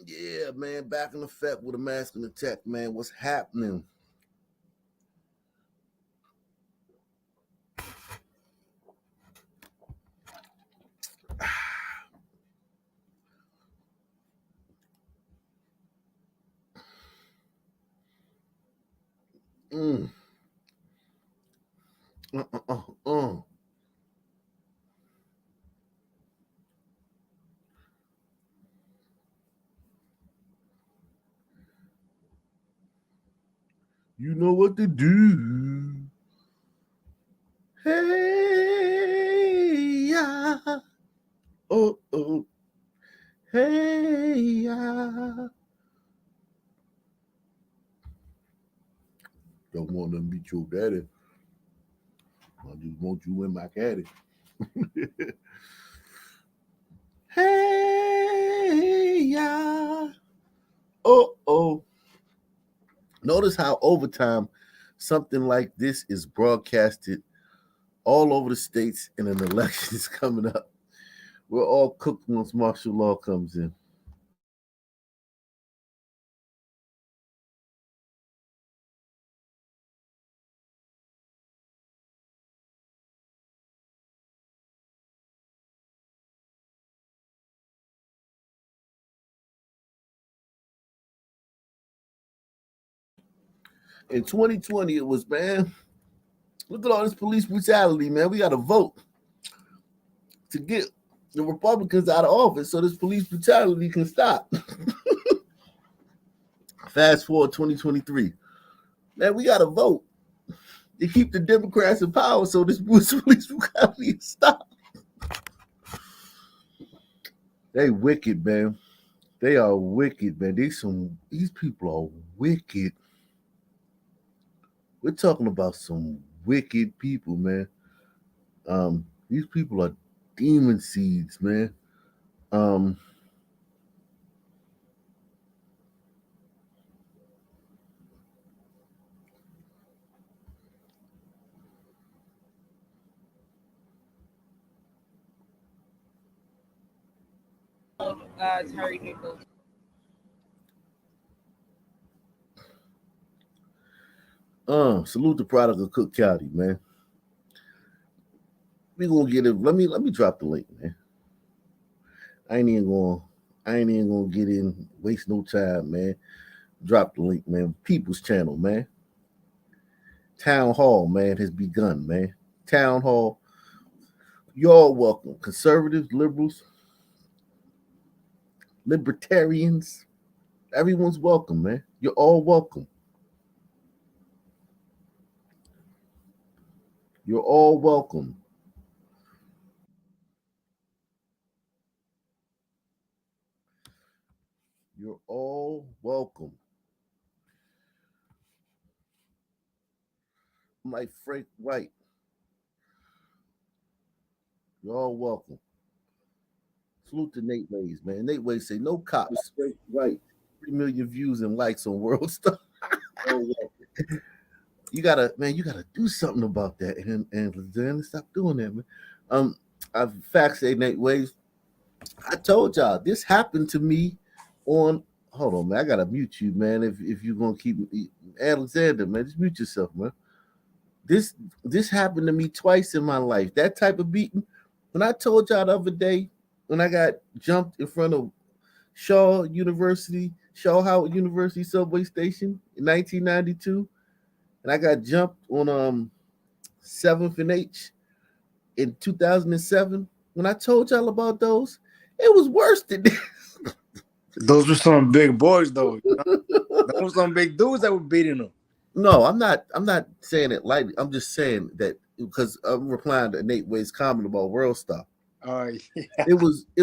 Yeah, man, back in effect with a masculine attack, man. What's happening? Mm. Uh, uh, uh, uh. You know what to do. Hey, yeah. Oh, oh. Hey, yeah. Don't want to meet your daddy. I just want you in my caddy. Hey, yeah. Oh, oh. Notice how overtime something like this is broadcasted all over the states and an election is coming up. We're all cooked once martial law comes in. In 2020, it was, man, look at all this police brutality, man. We got to vote to get the Republicans out of office so this police brutality can stop. Fast forward 2023. Man, we got to vote to keep the Democrats in power so this police brutality stop. They wicked, man. They are wicked, man. These people are wicked. We're talking about some wicked people, man. These people are demon seeds, man. Um, Tyre Nichols. Salute the product of Cook County, man. We gonna get it. Let me drop the link, man. I ain't even gonna I ain't even gonna get in, waste no time, man. Drop the link, man. People's channel, man. Town Hall, man, has begun, man. Town Hall. Y'all welcome. Conservatives, liberals, libertarians. Everyone's welcome, man. You're all welcome. You're all welcome. You're all welcome. I'm like Frank White. You're all welcome. Salute to Nate Ways, man. Nate Ways say no cops. Frank White. 3 million views and likes on World Star. You gotta do something about that. And then stop doing that, man. I've fact say Nate Ways. I told y'all this happened to me on. Hold on, man. I gotta mute you, man. If you're gonna keep Alexander, man, just mute yourself, man. This happened to me twice in my life. That type of beating. When I told y'all the other day when I got jumped in front of Shaw Howard University subway station in 1992, and I got jumped on 7th and H in 2007. When I told y'all about those, it was worse than this. Those were some big boys, though. You know? Those were some big dudes that were beating them. No, I'm not. I'm not saying it lightly. I'm just saying that because I'm replying to Nate Wade's comment about World Star. Yeah. It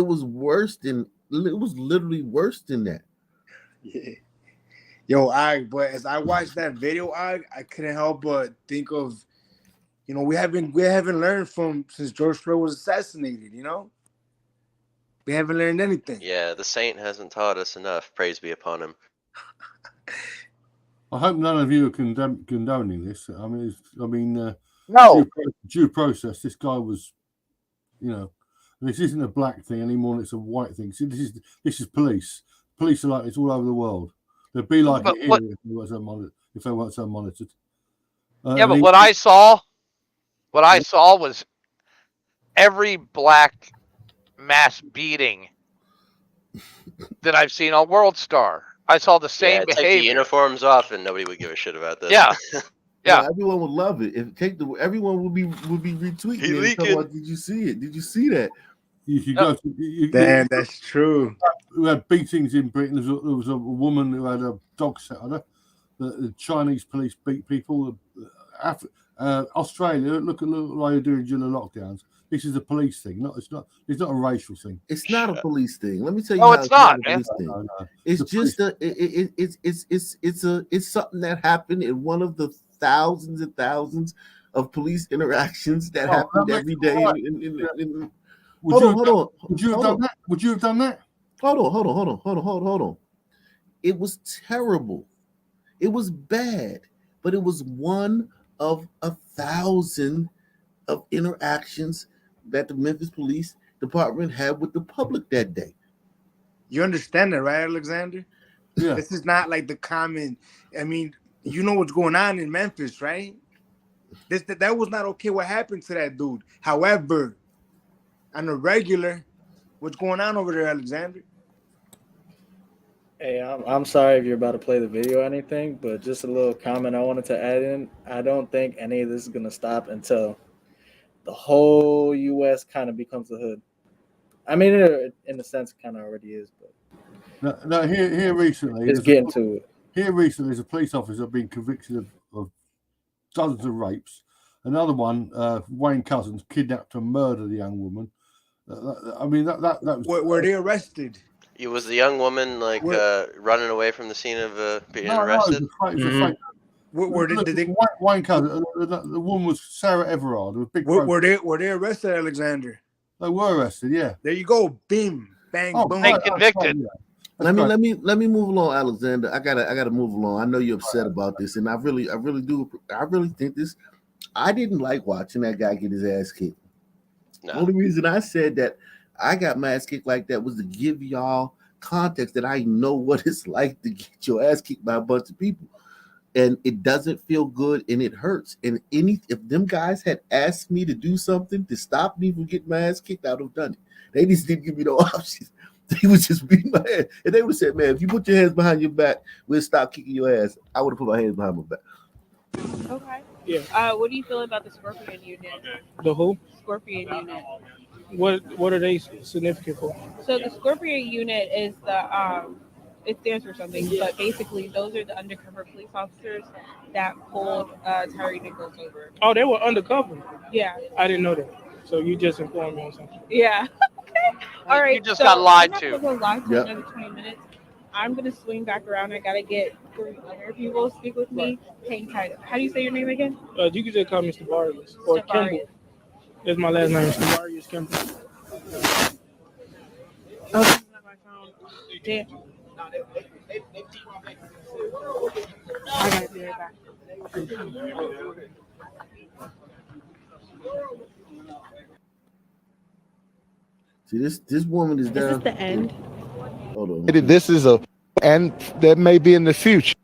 was worse than it was literally worse than that. Yeah. But as I watched that video, I couldn't help but think of, we haven't learned from since George Floyd was assassinated. We haven't learned anything. Yeah, the saint hasn't taught us enough. Praise be upon him. I hope none of you are condoning this. No. Due process. This guy was, this isn't a black thing anymore. It's a white thing. See, this is police. police are like this all over the world. They'd be like But it here what- if they weren't so monitored. Yeah, but what I saw was every black mass beating that I've seen on World Star. I saw the same Take the behavior. uniforms off, and nobody would give a shit about this. Yeah. Yeah. Well, everyone would love it. Everyone would be retweeting He it. And talking about, did you see it? Did you see that? You could go to, Damn, that's true. we had beatings in Britain. There was a woman who had a dog set on her. The Chinese police beat people. Australia, look what they're doing during the lockdowns. This is a police thing. It's not a racial thing. It's not a police thing. Let me tell you. No, how it's not, a police thing. No. It's The just it's something that happened in one of the thousands and thousands of police interactions that happened that every makes it day. right. Hold on. Would you have done that? Would you have done that? Hold on. It was terrible. It was bad, but it was one of 1,000 of interactions that the Memphis Police Department had with the public that day. You understand that, right, Alexander? Yeah. This is not like the common. I mean, you know what's going on in Memphis, right? That was not okay. What happened to that dude? However, on a regular, what's going on over there, Alexander? Hey, I'm sorry if you're about to play the video or anything, but just a little comment I wanted to add in. I don't think any of this is going to stop until the whole U.S. kind of becomes the hood. I mean, in a sense, kind of already is, but No, here recently, it's getting to it. Here recently, there's a police officer being convicted of dozens of rapes. Another one, Wayne Cousins, kidnapped and murdered a young woman. I mean, that was. Were they arrested? Was the young woman running away from the scene of being arrested? Did they? Wayne Cousins. The woman was Sarah Everard. Were they arrested, Alexander? They were arrested. Yeah. There you go. Bim, bang, boom. They convicted. Let me move along, Alexander. I gotta move along. I know you're upset about this, and I really think this. I didn't like watching that guy get his ass kicked. No. The only reason I said that I got my ass kicked like that was to give y'all context that I know what it's like to get your ass kicked by a bunch of people. And it doesn't feel good and it hurts. And if them guys had asked me to do something to stop me from getting my ass kicked, I would have done it. They just didn't give me no options. They would just beat my ass. And they would have said, man, if you put your hands behind your back, we'll stop kicking your ass. I would have put my hands behind my back. Okay. Yeah. What do you feel about the Scorpion unit? The who? Scorpion unit. What are they significant for? So the Scorpion unit is it stands for something, but basically those are the undercover police officers that pulled Tyre Nichols over. Oh, they were undercover. Yeah. I didn't know that. So you just informed me on something. Yeah. Okay. All right. You just got lied to. I'm not gonna go live for Yep. another 20 minutes. I'm gonna swing back around. I gotta get 3 other people to speak with me. Hang tight. How do you say your name again? You can just call me Stavarius or Stavarius. Kimball. That's my last name, Stavarius Kimball. Oh, damn. I gotta be right back. See, this woman is down. Is this the end? Hold on. This is and that may be in the future.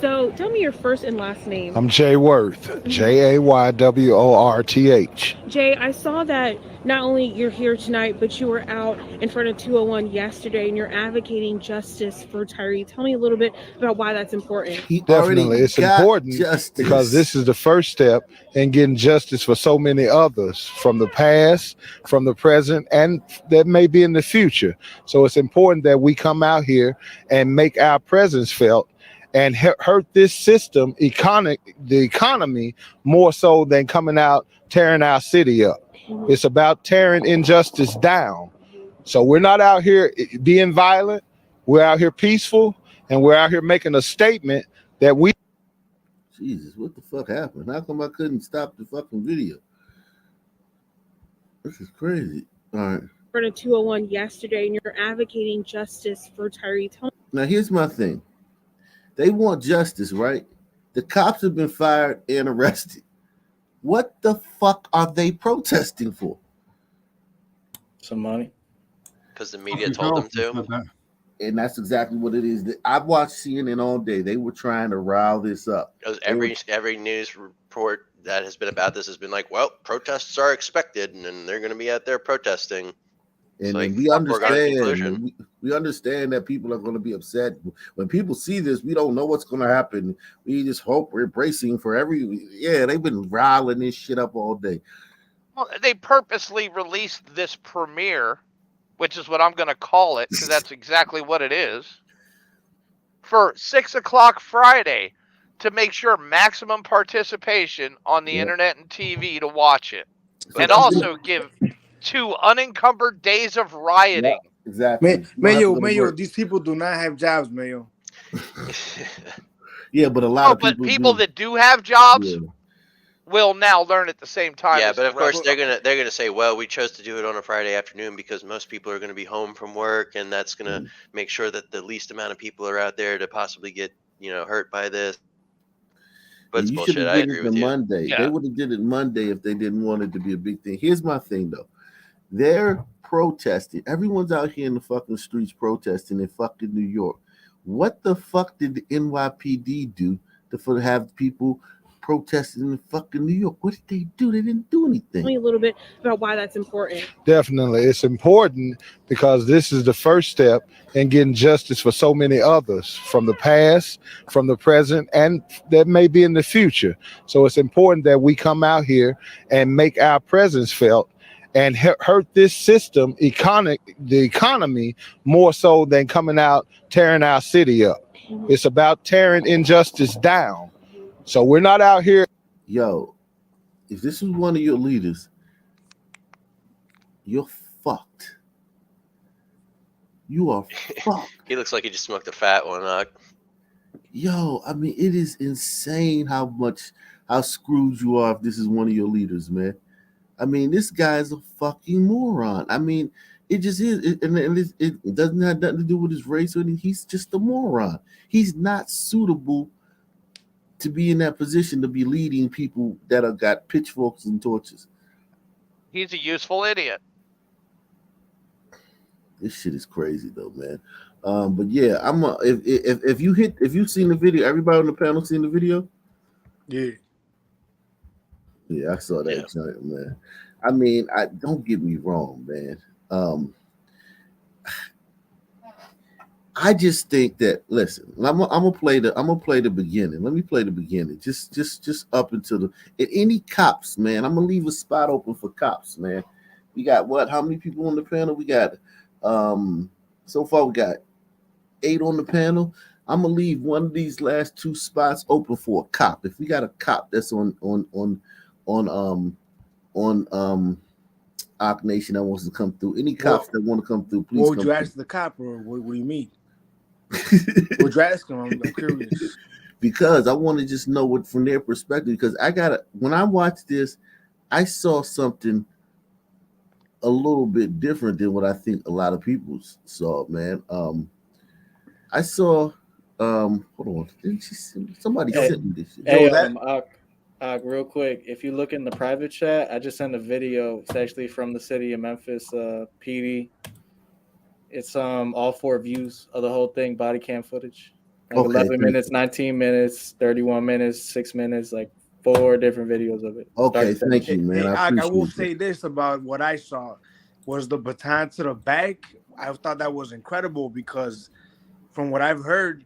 So tell me your first and last name. I'm Jay Worth, JAYWORTH. Jay, I saw that not only you're here tonight, but you were out in front of 201 yesterday and you're advocating justice for Tyre. Tell me a little bit about why that's important. He Definitely, already it's got important justice. because this is the first step in getting justice for so many others from the past, from the present, and that may be in the future. So it's important that we come out here and make our presence felt and hurt this system, the economy, more so than coming out tearing our city up. It's about tearing injustice down. So we're not out here being violent. We're out here peaceful, and we're out here making a statement that we. Jesus, what the fuck happened? How come I couldn't stop the fucking video? This is crazy. All right. In front of 201 yesterday and you're advocating justice for Tyre. Now, here's my thing. They want justice, right? The cops have been fired and arrested. What the fuck are they protesting for? Some money. Because the media told them to. And that's exactly what it is. I've watched CNN all day. They were trying to rile this up. Every news report that has been about this has been like, well, protests are expected, and then they're going to be out there protesting. And like, we understand. We understand that people are going to be upset when people see this. We don't know what's going to happen. We just hope we're bracing for they've been riling this shit up all day. Well, they purposely released this premiere, which is what I'm going to call it, because that's exactly what it is, for 6 o'clock Friday to make sure maximum participation on the internet and TV to watch it. And also give 2 unencumbered days of rioting. Yeah, exactly. Mayo, these people do not have jobs, Mayo. Yeah, but a lot of people that do have jobs will now learn at the same time. Yeah, but of course they're gonna say, well, we chose to do it on a Friday afternoon because most people are gonna be home from work, and that's gonna make sure that the least amount of people are out there to possibly get hurt by this. But it's bullshit. I agree with you. Monday. Yeah. They would have did it Monday if they didn't want it to be a big thing. Here's my thing though. They're protesting. Everyone's out here in the fucking streets protesting in fucking New York. What the fuck did the NYPD do to have people protesting in fucking New York? What did they do? They didn't do anything. Tell me a little bit about why that's important. Definitely. It's important because this is the first step in getting justice for so many others from the past, from the present, and that may be in the future. So it's important that we come out here and make our presence felt and hurt this system, the economy, more so than coming out tearing our city up. It's about tearing injustice down. So we're not out here. Yo, if this is one of your leaders, you're fucked. You are fucked. He looks like he just smoked a fat one. Yo, I mean, it is insane how screwed you are if this is one of your leaders, man. I mean, this guy's a fucking moron. I mean, it just is. It doesn't have nothing to do with his race or anything. He's just a moron. He's not suitable to be in that position to be leading people that have got pitchforks and torches. He's a useful idiot. This shit is crazy though, man. But yeah, if you've seen the video, everybody on the panel seen the video? Yeah. Yeah, I saw that joint, man. I mean, don't get me wrong, man. I just think that listen, I'm gonna play the beginning. Let me play the beginning. Just up until any cops, man. I'm gonna leave a spot open for cops, man. We got what? How many people on the panel? We got so far we got 8 on the panel. I'm gonna leave one of these last 2 spots open for a cop. If we got a cop that's on Ock Nation that wants to come through, any cops that want to come through, please. What would you ask the cop, or what do you mean? What you ask them? I'm curious. Because I want to just know what from their perspective. Because when I watched this, I saw something a little bit different than what I think a lot of people saw, man. I saw hold on, somebody sent me this shit. Hey, real quick, if you look in the private chat, I just sent a video. It's actually from the city of Memphis, PD. It's all 4 views of the whole thing, body cam footage. Like 11 minutes, 19 minutes, 31 minutes, 6 minutes, like 4 different videos of it. Okay, thank you, man. I will say this about what I saw was the baton to the back. I thought that was incredible because from what I've heard,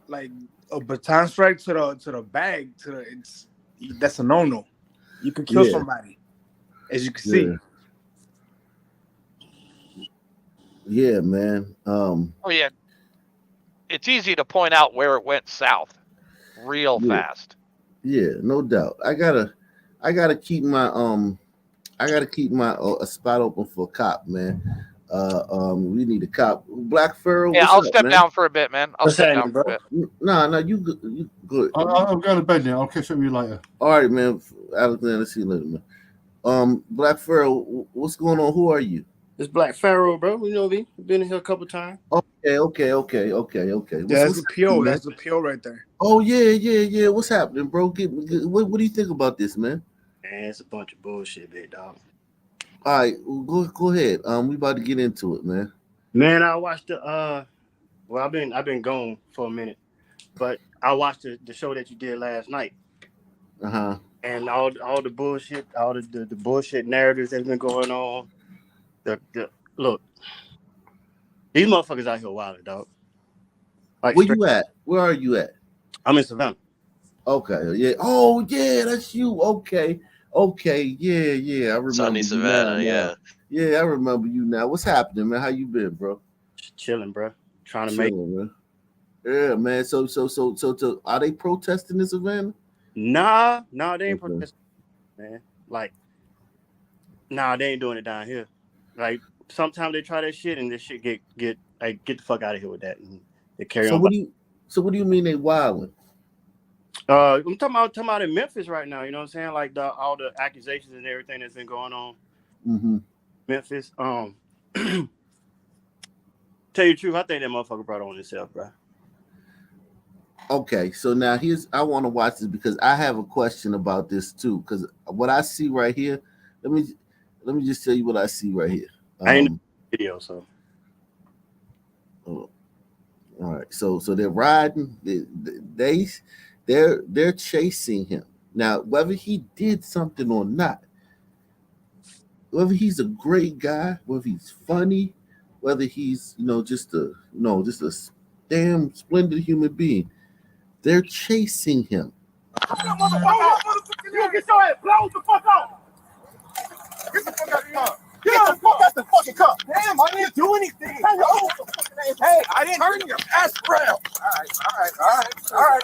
like a baton strike to the back, that's a no-no. You can kill somebody, as you can see. Yeah, man. Yeah. It's easy to point out where it went south real fast. Yeah, no doubt. I gotta keep my a spot open for a cop, man. We need a cop. Black Pharaoh. Yeah, I'll step down for a bit, man. I'll step down for a bit. No, you good. I'm going to bed now. I'll catch up with you later. All right, man. Alexander, see you later, man. Black Pharaoh, what's going on? Who are you? It's Black Pharaoh, bro. You know me. Been in here a couple times. Okay. That's the PO. That's the PO right there. Oh yeah. What's happening, bro? What do you think about this, man? Man, it's a bunch of bullshit, big dog. All right, go ahead. We about to get into it, man. Man, I watched the well, I've been gone for a minute, but I watched the show that you did last night, Uh-huh. and all the bullshit, all the bullshit narratives that's been going on. The look, these motherfuckers out here wild, dog. Like Where straight, you at? Where are you at? I'm in Savannah. Okay, yeah. Oh, yeah, that's you. Okay. Yeah. I remember Sunny you Savannah, now. Yeah, I remember you now. What's happening, man? How you been, bro? Just chilling, bro. Trying to make. Chilling, man. Yeah, man. So, are they protesting in Savannah? Nah, they ain't Okay. protesting, man. Like, nah, they ain't doing it down here. Like, sometimes they try that shit and this shit get the fuck out of here with that, and they carry So on. what do you mean they wilding? I'm talking about in Memphis right now. You know what I'm saying? Like all the accusations and everything that's been going on. Mm-hmm. Memphis. Tell you the truth, I think that motherfucker brought on himself, bro. Okay, so now I want to watch this because I have a question about this too. Because what I see right here, let me just tell you what I see right here. I ain't video, so All right, so they're riding. They're chasing him now. Whether he did something or not, whether he's a great guy, whether he's funny, whether he's just a damn splendid human being, they're chasing him. You get your ass blown the fuck out. Get the fuck out the car. Get the fuck out the fucking car. Damn, I didn't do anything. Hey, I didn't turn your ass around. All right.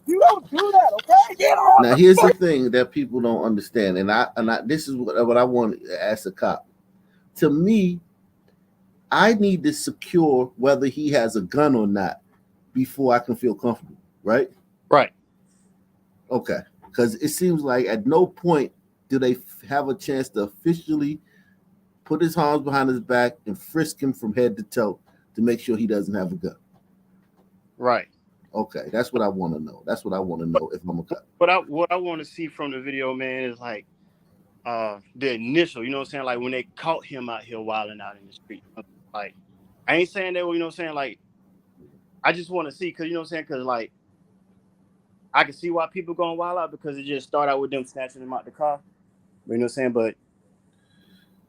You don't do that, okay? Get on. Now here's the thing that people don't understand, and I this is what I want to ask a cop. To me, I need to secure whether he has a gun or not before I can feel comfortable, right? Right. Okay. Because it seems like at no point do they have a chance to officially put his arms behind his back and frisk him from head to toe to make sure he doesn't have a gun. Right. Okay, that's what I want to know. That's what I want to know if I'm a cop. What I want to see from the video, man, is like the initial, you know what I'm saying? Like when they caught him out here wilding out in the street. Like, I ain't saying that, you know what I'm saying? Like, I just want to see, because, you know what I'm saying? Because, like, I can see why people going wild out, because it just started out with them snatching him out the car. You know what I'm saying? But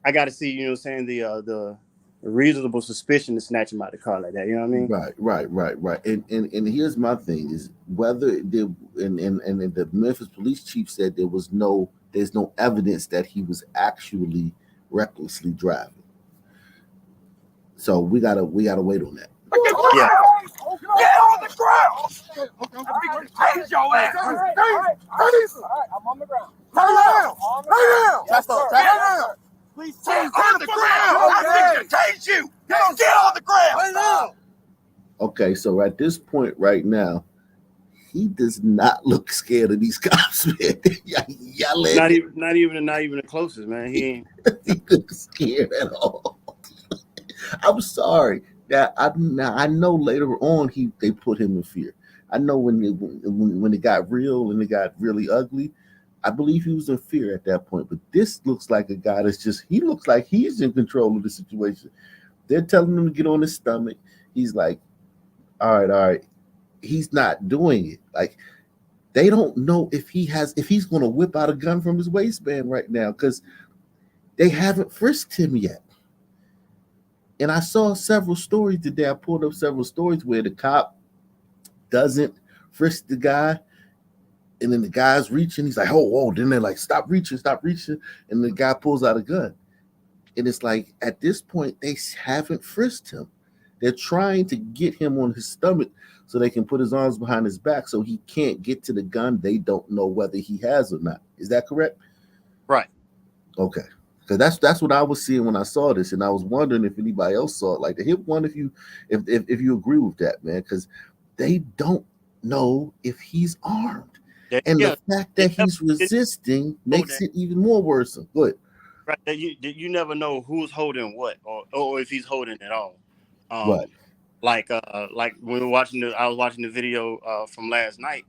I got to see, you know what I'm saying, the reasonable suspicion to snatch him out the car like that. You know what I mean? Right. And here's my thing is whether there and the Memphis police chief said there's no evidence that he was actually recklessly driving. So we gotta wait on that. Yeah. Get on the ground! Okay. Change your ass! All right, I'm on the ground. Turn around! That's all. Turn around! Please change on the ground! I think I changed you! Get on the ground! Okay, so at this point right now, he does not look scared of these cops, man. Y'all not even the closest, man. He ain't looks scared at all. I'm sorry. I know later on they put him in fear. I know when it got real and it got really ugly, I believe he was in fear at that point. But this looks like a guy he looks like he's in control of the situation. They're telling him to get on his stomach. He's like, all right. He's not doing it. Like, they don't know if he's going to whip out a gun from his waistband right now because they haven't frisked him yet. And I saw several stories today. I pulled up several stories where the cop doesn't frisk the guy, and then the guy's reaching. He's like, "Oh!" Then they're like, "Stop reaching!" And the guy pulls out a gun. And it's like at this point they haven't frisked him. They're trying to get him on his stomach so they can put his arms behind his back so he can't get to the gun. They don't know whether he has or not. Is that correct? right. Okay. Because that's what I was seeing when I saw this, and I was wondering if anybody else saw it. Like, hit one if you agree with that, man. Because they don't know if he's armed, and the fact that he's resisting makes it even more worse. Go ahead. Right, that you never know who's holding what, or if he's holding it all. Right. Like when I was watching the video from last night.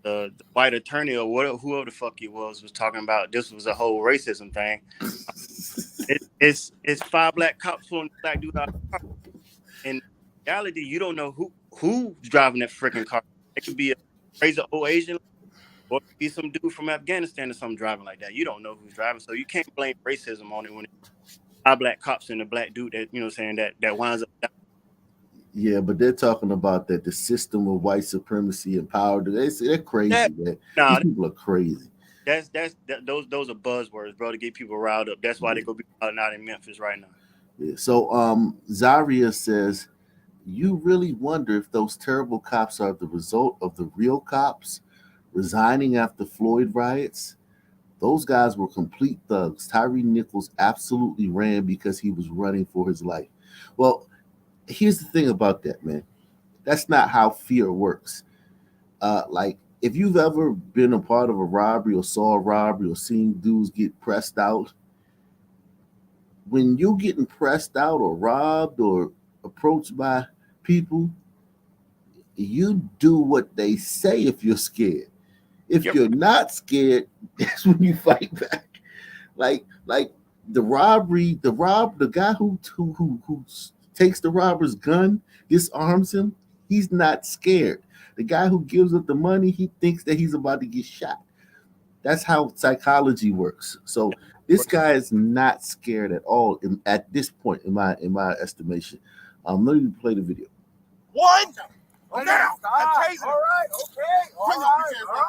the white attorney or whoever the fuck he was talking about this was a whole racism thing. It's 5 black cops pulling the black dude out of the car. In reality, you don't know who's driving that freaking car. It could be a crazy old Asian, or it could be some dude from Afghanistan or something driving like that. You don't know who's driving, so you can't blame racism on it when it's 5 black cops and the black dude that saying that winds up. Yeah, but they're talking about that the system of white supremacy and power. They're crazy, man. These people are crazy. Those are buzzwords, bro, to get people riled up. That's why they go be out in Memphis right now. Yeah. So Zaria says, you really wonder if those terrible cops are the result of the real cops resigning after Floyd riots. Those guys were complete thugs. Tyre Nichols absolutely ran because he was running for his life. Well, here's the thing about that, man. That's not how fear works. Like, if you've ever been a part of a robbery or saw a robbery or seen dudes get pressed out, when you're getting pressed out or robbed or approached by people, you do what they say if you're scared. If you're not scared, that's when you fight back. Like the guy who takes the robber's gun, disarms him, he's not scared. The guy who gives up the money, he thinks that he's about to get shot. That's how psychology works. So this guy is not scared at all at this point, in my estimation. Let me play the video. One. Now, I'm tasing. All right, okay. All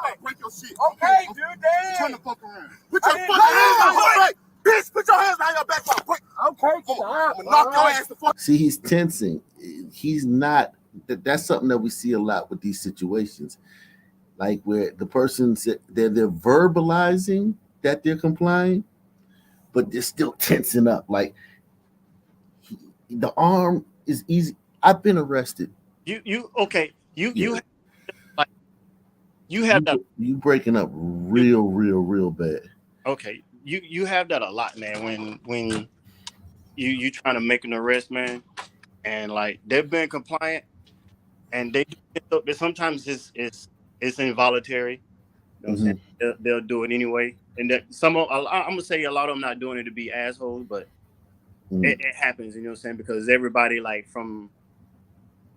right. Break your shit. Okay, dude, damn. Turn the fuck around. Put your fucking hands on your back. Bitch, put your hands behind your back. Okay, stop. I'm gonna knock your ass the fuck. See, he's tensing. He's not. That's something that we see a lot with these situations, like where the person they're verbalizing that they're complying, but they're still tensing up. Like the arm is easy. I've been arrested. You have that. You breaking up real bad. Okay, you have that a lot, man. When you trying to make an arrest, man, and like they've been compliant, and they do it, sometimes it's involuntary. You know what I'm saying? They'll do it anyway, and that I'm gonna say a lot of them not doing it to be assholes, but it happens. You know what I'm saying? Because everybody, like from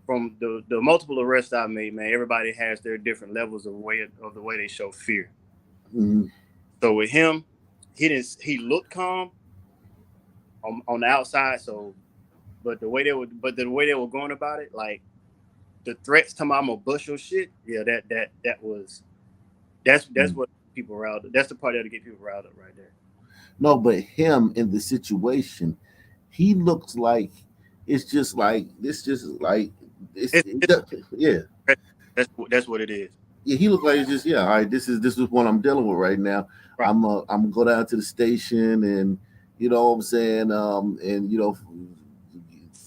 the multiple arrests I've made, man, everybody has their different levels of the way they show fear. So with him, he looked calm on the outside. So, but the way they were going about it, like the threats to I'm gonna bust your shit. Yeah, that's what people riled up. That's the part that'll get people riled up right there. No, but him in the situation, he looks like it's just like yeah. That's what it is. Yeah, he looked like it's just all right. This is what I'm dealing with right now. Right. I'm gonna go down to the station and you know what I'm saying, and you know,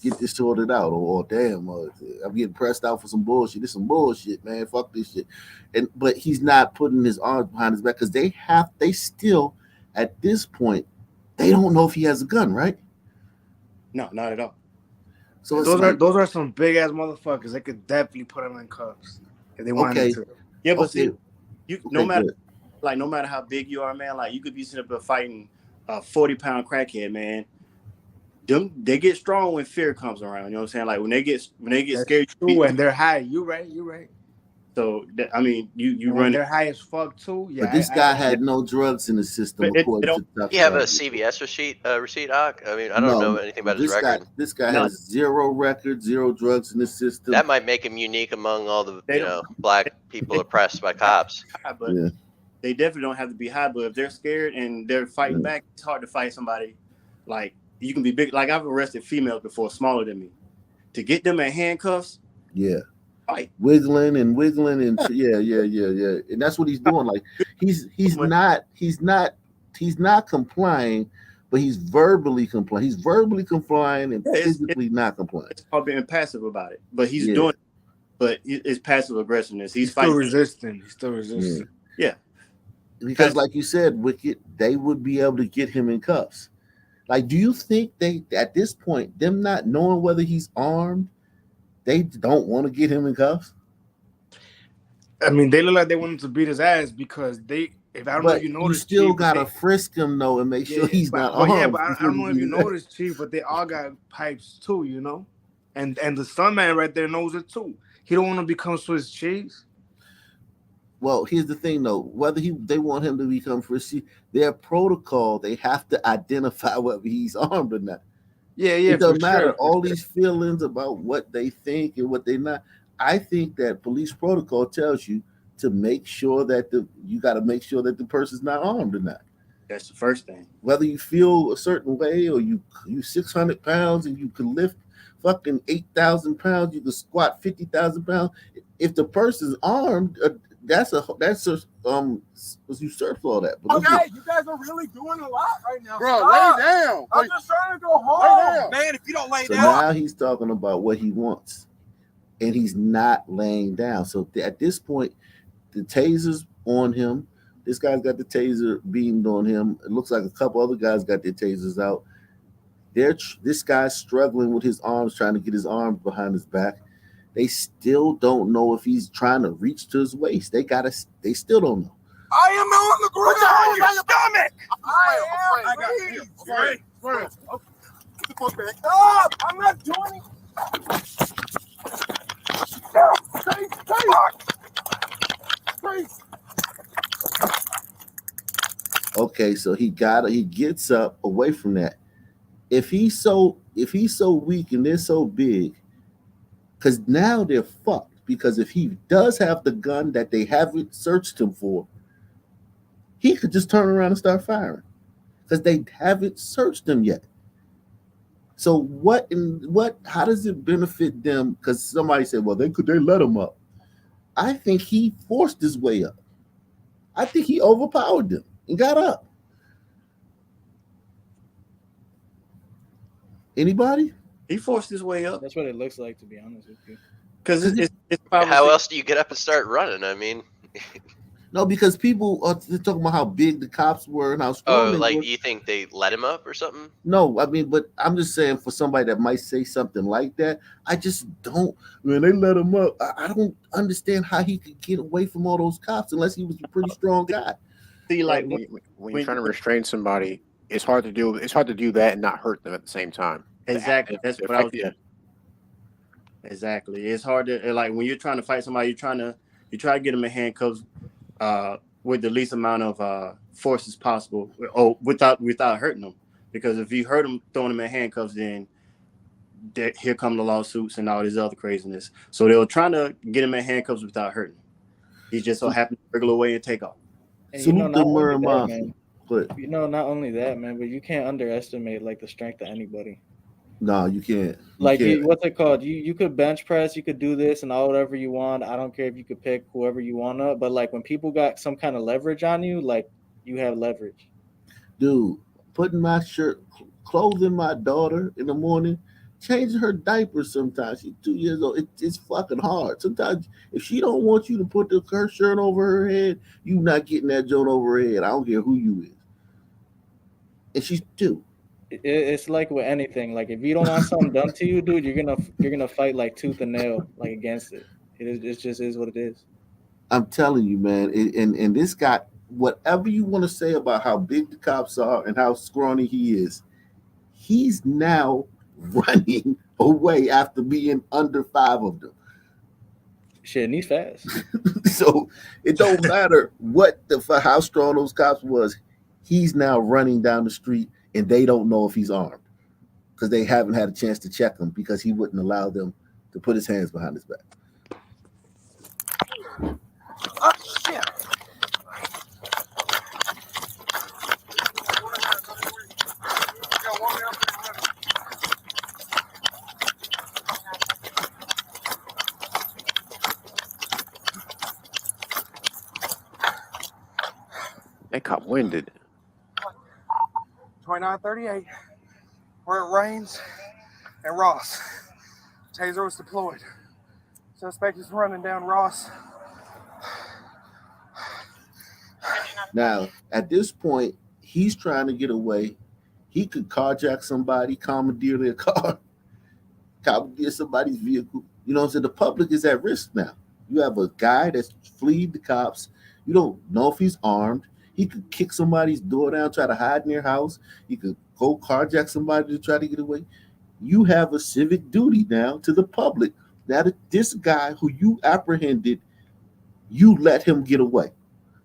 get this sorted out. Or damn, I'm getting pressed out for some bullshit. This some bullshit, man. Fuck this shit. But he's not putting his arms behind his back because they still at this point they don't know if he has a gun, right? No, not at all. So those are some big ass motherfuckers. They could definitely put them in cuffs if they wanted to. Yeah, but see, no matter how big you are, man, like you could be sitting up there fighting a 40-pound crackhead, man. They get strong when fear comes around. You know what I'm saying? Like when they get scared. True, and they're high. You right. So I mean, you run. They're high as fuck too. Yeah. But this guy had no drugs in the system. You have a CVS receipt, Doc? I mean, I don't know anything about his record. This guy has zero record, zero drugs in the system. That might make him unique among all the black people oppressed by cops. But they definitely don't have to be high. But if they're scared and they're fighting back, it's hard to fight somebody. Like you can be big. Like I've arrested females before, smaller than me, to get them in handcuffs. Yeah. Fight. Wiggling and yeah, and that's what he's doing. Like he's not complying, but he's verbally complying. He's verbally complying and physically not complying. It's called being passive about it, but he's doing it. But it's passive aggressiveness. He's still resisting. He's still resisting. Yeah, because like you said, Wicked, they would be able to get him in cuffs. Like, do you think they at this point, them not knowing whether he's armed, they don't want to get him in cuffs? I mean, they look like they wanted to beat his ass because they. If I don't know if you you noticed, still Chief, gotta frisk him though and make sure he's not armed. But I don't know if you noticed, Chief, but they all got pipes too, you know. And the stuntman right there knows it too. He don't want to become Swiss cheese. Well, here's the thing though. Whether they want him to become frisky, their protocol, they have to identify whether he's armed or not. Yeah, It doesn't matter. Sure. All these feelings about what they think and what they're not. I think that police protocol tells you to make sure that you got to make sure that the person's not armed or not. That's the first thing. Whether you feel a certain way or you 600 pounds and you can lift fucking 8,000 pounds, you can squat 50,000 pounds. If the person's armed, that's usurps all that. But Okay, you guys are really doing a lot right now. Bro, Stop. lay down. I'm just trying to go home. Man, if you don't lay so down. now he's talking about what he wants, and he's not laying down. So at this point, the taser's on him. This guy's got the taser beamed on him. It looks like a couple other guys got their tasers out. This guy's struggling with his arms, trying to get his arms behind his back. They still don't know if he's trying to reach to his waist. They still don't know. I am on the ground. Put your stomach. I got you. Okay. Get the fuck back. Stop! I'm not doing it. Please. Okay, so he gets up away from that. If he's so weak and they're so big, because now they're fucked. Because if he does have the gun that they haven't searched him for, he could just turn around and start firing. Because they haven't searched him yet. So how does it benefit them? Because somebody said, well, they let him up. I think he forced his way up. I think he overpowered them and got up. Anybody? He forced his way up. That's what it looks like, to be honest with you. Because it's how else do you get up and start running? I mean, no, because people are talking about how big the cops were and how strong they were. You think they let him up or something? No, I mean, but I'm just saying for somebody that might say something like that, I just don't. When they let him up, I don't understand how he could get away from all those cops unless he was a pretty strong guy. See, like when you're trying to restrain somebody, it's hard to do. It's hard to do that and not hurt them at the same time. Exactly. That's what I was. Yeah. Exactly. It's hard to like when you're trying to fight somebody. You try to get them in handcuffs with the least amount of force as possible, or without hurting them. Because if you hurt them, throwing them in handcuffs, then here come the lawsuits and all this other craziness. So they were trying to get him in handcuffs without hurting him. He just so happened to wriggle away and take off. And Salute the murder mafia. man, not only that, man, but you can't underestimate like the strength of anybody. No, you can't. What's it called? You could bench press, you could do this and all whatever you want. I don't care if you could pick whoever you want to, but like when people got some kind of leverage on you, like you have leverage. Dude, putting my shirt, clothing my daughter in the morning, changing her diaper sometimes. She's 2 years old. It's fucking hard. Sometimes if she don't want you to put her shirt over her head, you not getting that joint over her head. I don't care who you is. And she's 2. It's like with anything. Like if you don't want something done to you, dude, you're gonna fight like tooth and nail, like against it. It just is what it is. I'm telling you, man. And this guy, whatever you want to say about how big the cops are and how scrawny he is, he's now running away after being under 5 of them. Shit, and he's fast. So it don't matter how strong those cops was. He's now running down the street, and they don't know if he's armed because they haven't had a chance to check him because he wouldn't allow them to put his hands behind his back. Oh, shit. That cop winded. 2938, where it rains, and Ross. Taser was deployed. Suspect is running down Ross. Now, at this point, he's trying to get away. He could carjack somebody, commandeer their car, commandeer somebody's vehicle. You know what I'm saying? The public is at risk now. You have a guy that's fleed the cops. You don't know if he's armed. He could kick somebody's door down, try to hide in their house. He could go carjack somebody to try to get away. You have a civic duty now to the public. Now that this guy who you apprehended, you let him get away.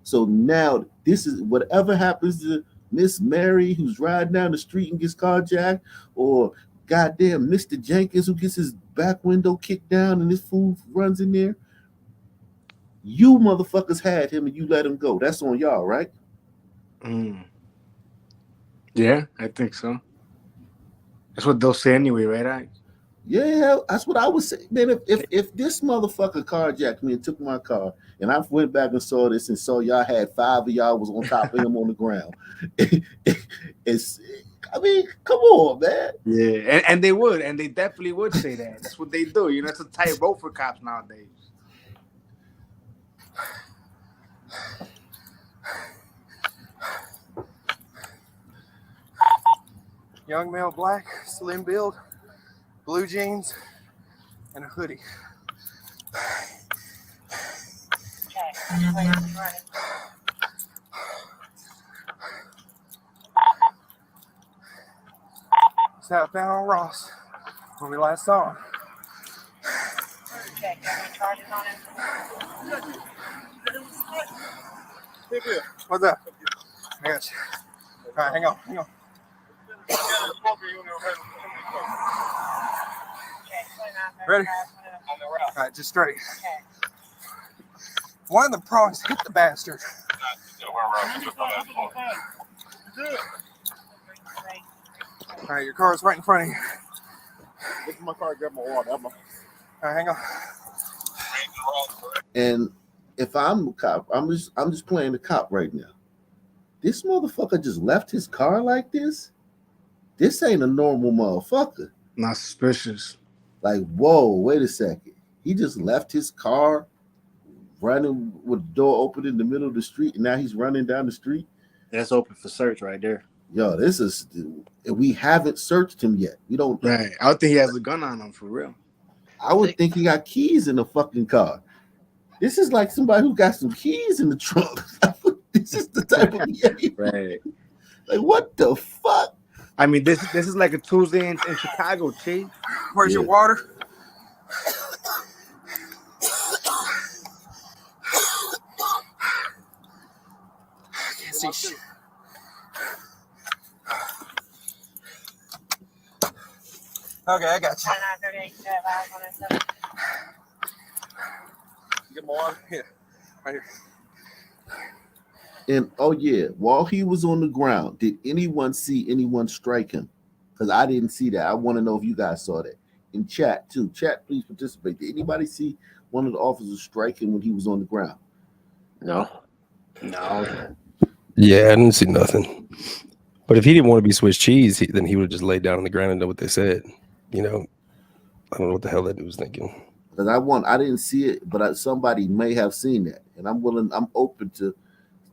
So now this is whatever happens to Miss Mary who's riding down the street and gets carjacked, or goddamn Mr. Jenkins who gets his back window kicked down and his food runs in there. You motherfuckers had him and you let him go. That's on y'all, right? Yeah, I think so. That's what they'll say anyway, right? Yeah, that's what I was saying. Man, if this motherfucker carjacked me and took my car, and I went back and saw this and saw y'all had 5 of y'all was on top of him on the ground, it's, I mean, come on, man. Yeah, and they would, and they definitely would say that. That's what they do. You know, it's a tight rope for cops nowadays. Young male, black, slim build, blue jeans, and a hoodie. Southbound on Ross, when we last saw him. Okay, got any charges on him? What's up? I got you. All right, hang on. Ready? All right, just straight. One of the prongs hit the bastard. All right, your car's right in front of you. This is my car. Grab my water. All right, hang on. And if I'm a cop, I'm just playing the cop right now. This motherfucker just left his car like this? This ain't a normal motherfucker. Not suspicious. Like, whoa, wait a second. He just left his car running with the door open in the middle of the street, and now he's running down the street. That's open for search right there. Yo, this is, we haven't searched him yet. We don't. Right. I don't think he has a gun on him for real. I would think he got keys in the fucking car. This is like somebody who got some keys in the trunk. This is the type of behavior. Right. Like, what the fuck? I mean, this is like a Tuesday in Chicago, Chief. Where's your water? I can't see shit. Okay, I got you. Get my water? Yeah, right here. And oh yeah, while he was on the ground, did anyone see anyone strike him? Because I didn't see that. I want to know if you guys saw that. In chat too. Chat, please participate. Did anybody see one of the officers strike him when he was on the ground? No. Yeah, I didn't see nothing. But if he didn't want to be Swiss cheese, then he would have just laid down on the ground and done what they said. You know, I don't know what the hell that dude was thinking. Because I didn't see it, but somebody may have seen that, and I'm open to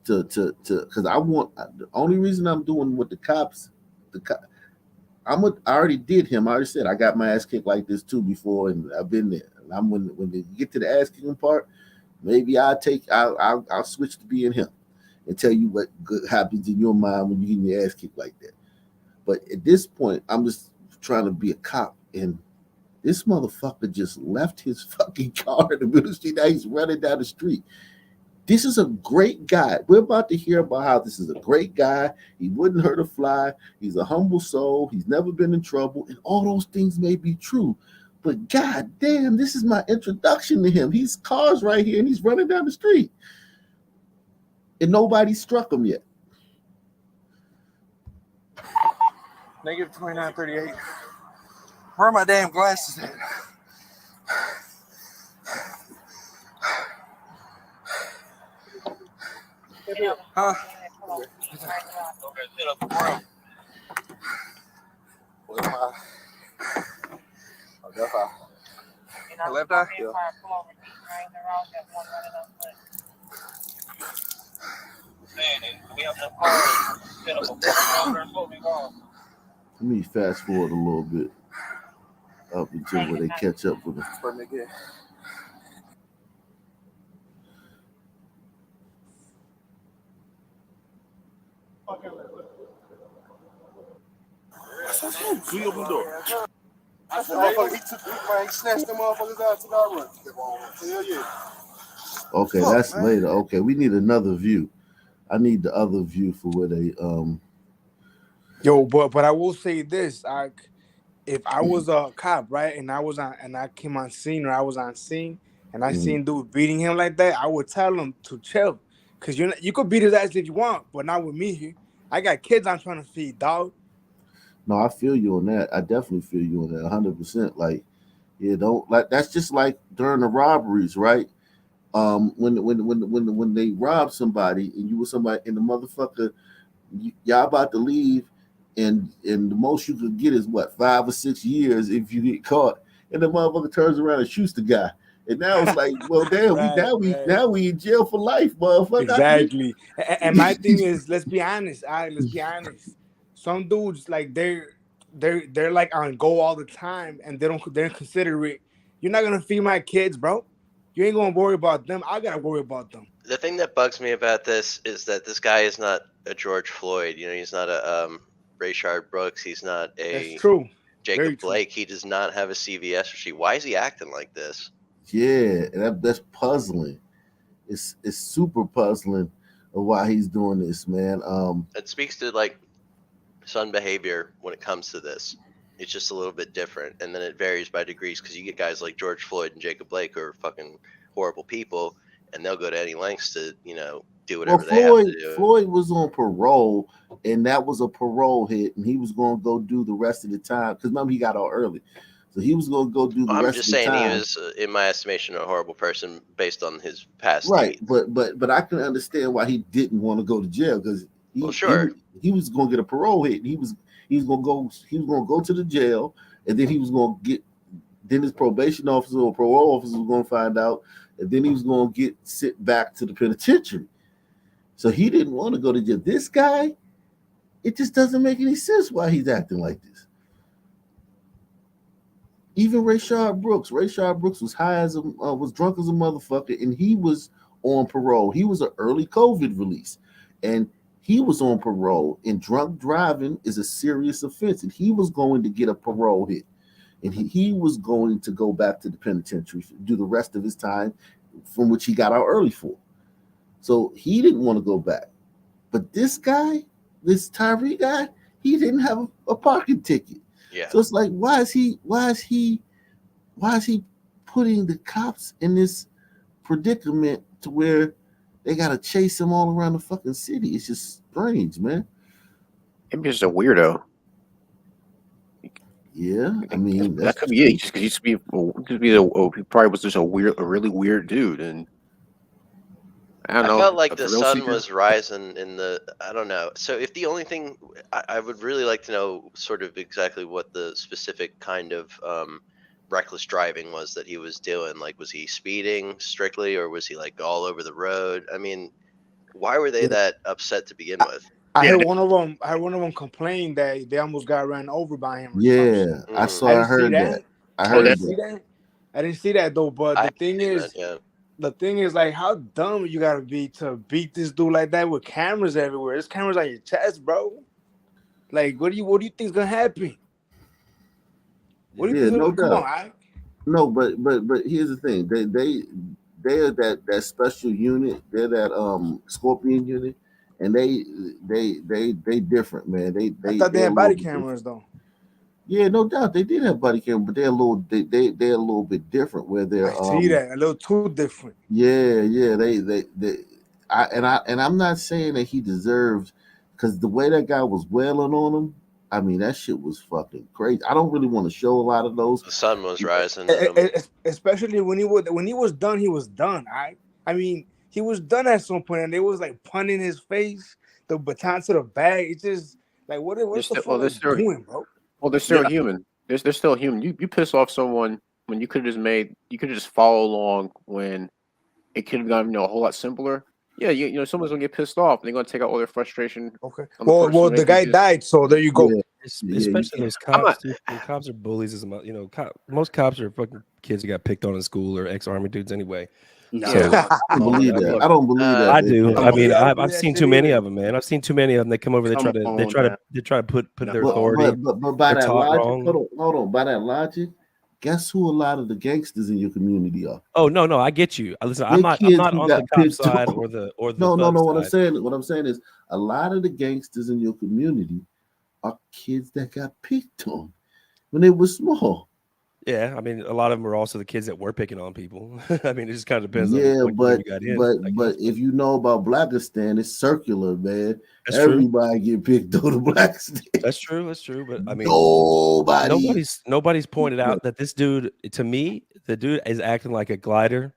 because I want. The only reason I'm doing with the cops, I already did him. I already said I got my ass kicked like this too before, and I've been there. And I'm when they get to the ass kicking part, maybe I'll switch to being him and tell you what good happens in your mind when you get your ass kicked like that. But at this point, I'm just trying to be a cop, and this motherfucker just left his fucking car in the middle of the street. Now he's running down the street. This is a great guy. We're about to hear about how this is a great guy. He wouldn't hurt a fly. He's a humble soul. He's never been in trouble. And all those things may be true. But god damn, this is my introduction to him. He's cars right here and he's running down the street. And nobody struck him yet. Negative 2938. Where are my damn glasses at? Huh? My left eye? Yeah. Let me fast forward a little bit up until where they catch up with him. That's him. Clear open the door. I said, motherfucker, he snatched them motherfuckers out to that run. Hell yeah. Okay, Fuck, that's man. later. Okay, we need another view. I need the other view for where they Yo, but I will say this: if I was a cop, right, and I came on scene, or I was on scene, and I seen dude beating him like that, I would tell him to chill, cause you could beat his ass if you want, but not with me here. I got kids I'm trying to feed, dog. No, I feel you on that. I definitely feel you on that 100%. Like, yeah, don't like that's just like during the robberies, right? When they rob somebody and you were somebody and the motherfucker y'all about to leave and the most you could get is what 5 or 6 years if you get caught, and the motherfucker turns around and shoots the guy. And now it's like, well, damn, now we in jail for life, motherfucker. Exactly. And my thing is, let's be honest. Let's be honest. Some dudes like they're like on go all the time, and they don't consider it. You're not gonna feed my kids, bro. You ain't gonna worry about them. I gotta worry about them. The thing that bugs me about this is that this guy is not a George Floyd. You know, he's not a Rayshard Brooks. He's not a That's true. Jacob Very true. Blake. He does not have a CVS receipt. Why is he acting like this? Yeah, and that's puzzling. It's super puzzling of why he's doing this, man. It speaks to like son behavior when it comes to this. It's just a little bit different, and then it varies by degrees because you get guys like George Floyd and Jacob Blake who are fucking horrible people, and they'll go to any lengths to do whatever they have to do. Floyd was on parole, and that was a parole hit, and he was going to go do the rest of the time because remember he got out early, so he was going to go do the rest of the time. I'm just saying he was, in my estimation, a horrible person based on his past. Right, deeds. but I can understand why he didn't want to go to jail because he was going to get a parole hit. He was going to go to the jail, and then he was going to get. Then his probation officer or parole officer was going to find out, and then he was going to get sent back to the penitentiary. So he didn't want to go to jail. This guy, it just doesn't make any sense why he's acting like this. Even Rayshard Brooks was high as was drunk as a motherfucker, and he was on parole. He was an early COVID release, and he was on parole. And drunk driving is a serious offense, and he was going to get a parole hit, and he was going to go back to the penitentiary, do the rest of his time, from which he got out early for. So he didn't want to go back. But this guy, this Tyre guy, he didn't have a parking ticket. Yeah. So it's like, why is he putting the cops in this predicament to where they gotta chase him all around the fucking city? It's just strange, man. Maybe he's just a weirdo. Yeah, I mean that could be it. He probably was just a really weird dude, and I don't know. I felt like the sun was rising I don't know. So if the only thing I would really like to know sort of exactly what the specific kind of reckless driving was that he was doing. Like, was he speeding strictly, or was he like all over the road? I mean, why were they that upset to begin with? I heard one of them complain that they almost got ran over by him. Yeah, I heard that. I didn't see that though. But the thing is, like, how dumb you gotta be to beat this dude like that with cameras everywhere? There's cameras on your chest, bro. Like, what do you think's gonna happen? What do you think? No Come doubt. on, No, but here's the thing. They are that special unit. They're that Scorpion unit, and they different, man. I thought they had body cameras though. Yeah, no doubt they did have body cameras, but they're a little bit different. Where they're I see that a little too different. Yeah. I'm not saying that he deserves, because the way that guy was wailing on him, I mean, that shit was fucking crazy. I don't really want to show a lot of those. The sun was rising, especially when he was done. He was done. I mean, he was done at some point, and they was like punting his face, the baton to the bag. It's just like, what's the fuck doing, bro? Well, they're still human. They're still human. You piss off someone when you could have just followed along when it could have gone a whole lot simpler. Yeah, someone's gonna get pissed off and they're gonna take out all their frustration. Okay. Well, the guy died, so there you go. Yeah. Especially those cops. Cops are bullies as most cops are fucking kids who got picked on in school or ex-army dudes anyway. No. So I don't believe that. I don't believe that. I do. come I on, mean, you don't I've believe that seen shit too many either? of them, man. I've seen too many of them. They come over. They Come try to on, man. put their No. authority. But by They're that taught logic, wrong. hold on. By that logic, guess who a lot of the gangsters in your community are? Oh no, I get you. Listen, They're I'm not kids on who the got cop picked side on. or the No. thug side. What I'm saying is a lot of the gangsters in your community are kids that got picked on when they were small. Yeah, I mean, a lot of them are also the kids that were picking on people. I mean, it just kind of depends on Yeah, when you got in. I guess. if you know about Blackistan, it's circular, man. That's true. Everybody get picked on the Blackistan. That's true. But I mean, nobody's pointed out that this dude, to me, the dude is acting like a glider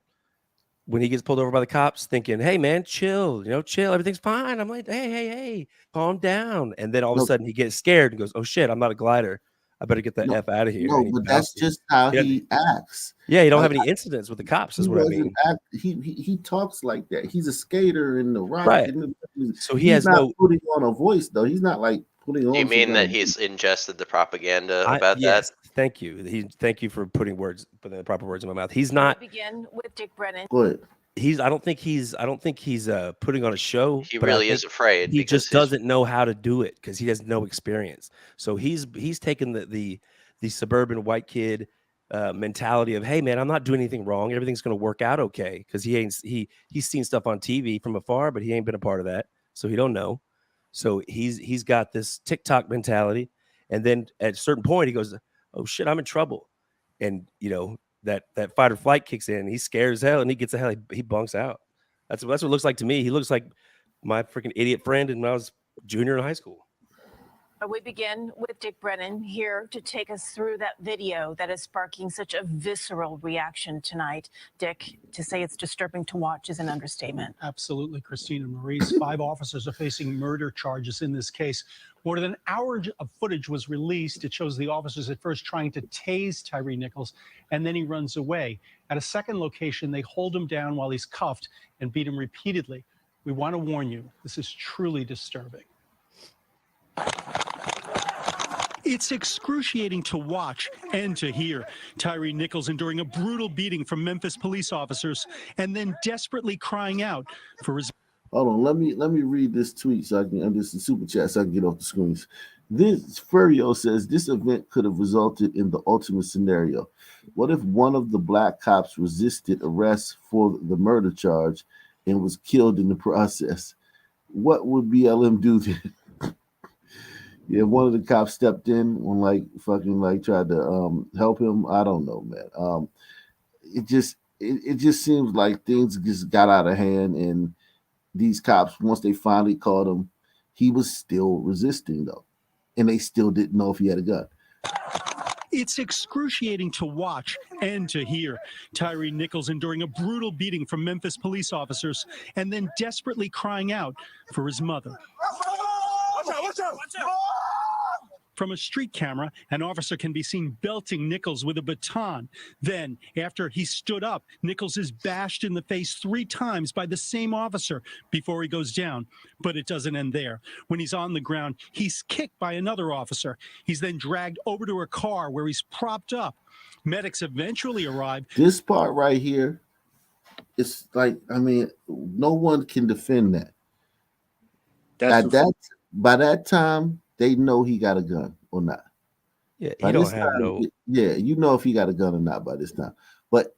when he gets pulled over by the cops, thinking, "Hey, man, chill, chill, everything's fine." I'm like, "Hey, calm down." And then all of a sudden, he gets scared and goes, "Oh shit, I'm not a glider. I better get the F out of here." No, And he but that's bounces. just how he acts. Yeah, he don't Like, have any incidents with the cops. Is He what I wasn't mean. he talks like that. He's a skater in the rock. Right. So he he's has not putting on a voice though. He's not like putting on. You mean some that kind of- he's ingested the propaganda about that? Thank you. Thank you for putting the proper words in my mouth. He's not. Begin with Dick Brennan. Go ahead. I don't think he's putting on a show. He but really is afraid. He because just doesn't know how to do it because he has no experience. So he's taken the suburban white kid mentality of, hey man, I'm not doing anything wrong. Everything's going to work out okay. Because he's seen stuff on TV from afar, but he ain't been a part of that, so he don't know. So he's got this TikTok mentality, and then at a certain point he goes, oh shit, I'm in trouble, and that fight or flight kicks in. He's scared as hell, and he gets the hell. He bunks out. That's what it looks like to me. He looks like my freaking idiot friend when I was junior in high school. We begin with Dick Brennan here to take us through that video that is sparking such a visceral reaction tonight. Dick, to say it's disturbing to watch is an understatement. Absolutely, Christina Maurice. 5 officers are facing murder charges in this case. More than an hour of footage was released. It shows the officers at first trying to tase Tyre Nichols, and then he runs away. At a second location, they hold him down while he's cuffed and beat him repeatedly. We want to warn you, this is truly disturbing. It's excruciating to watch and to hear. Tyre Nichols enduring a brutal beating from Memphis police officers and then desperately crying out for his... Hold on, let me read this tweet so I can this is super chat so I can get off the screens. This Furio says this event could have resulted in the ultimate scenario. What if one of the black cops resisted arrest for the murder charge and was killed in the process? What would BLM do then? Yeah, one of the cops stepped in and tried to help him. I don't know, man. It just seems like things just got out of hand, and these cops, once they finally caught him, he was still resisting though, and they still didn't know if he had a gun. It's excruciating to watch and to hear. Tyre Nichols enduring a brutal beating from Memphis police officers and then desperately crying out for his mother. Watch out! From a street camera, an officer can be seen belting Nichols with a baton. Then, after he stood up, Nichols is bashed in the face 3 times by the same officer before he goes down. But it doesn't end there. When he's on the ground, he's kicked by another officer. He's then dragged over to a car where he's propped up. Medics eventually arrive. This part right here, it's like, I mean, no one can defend that. By that time, they know he got a gun or not. Yeah, he don't have no. Yeah, you know if he got a gun or not by this time. But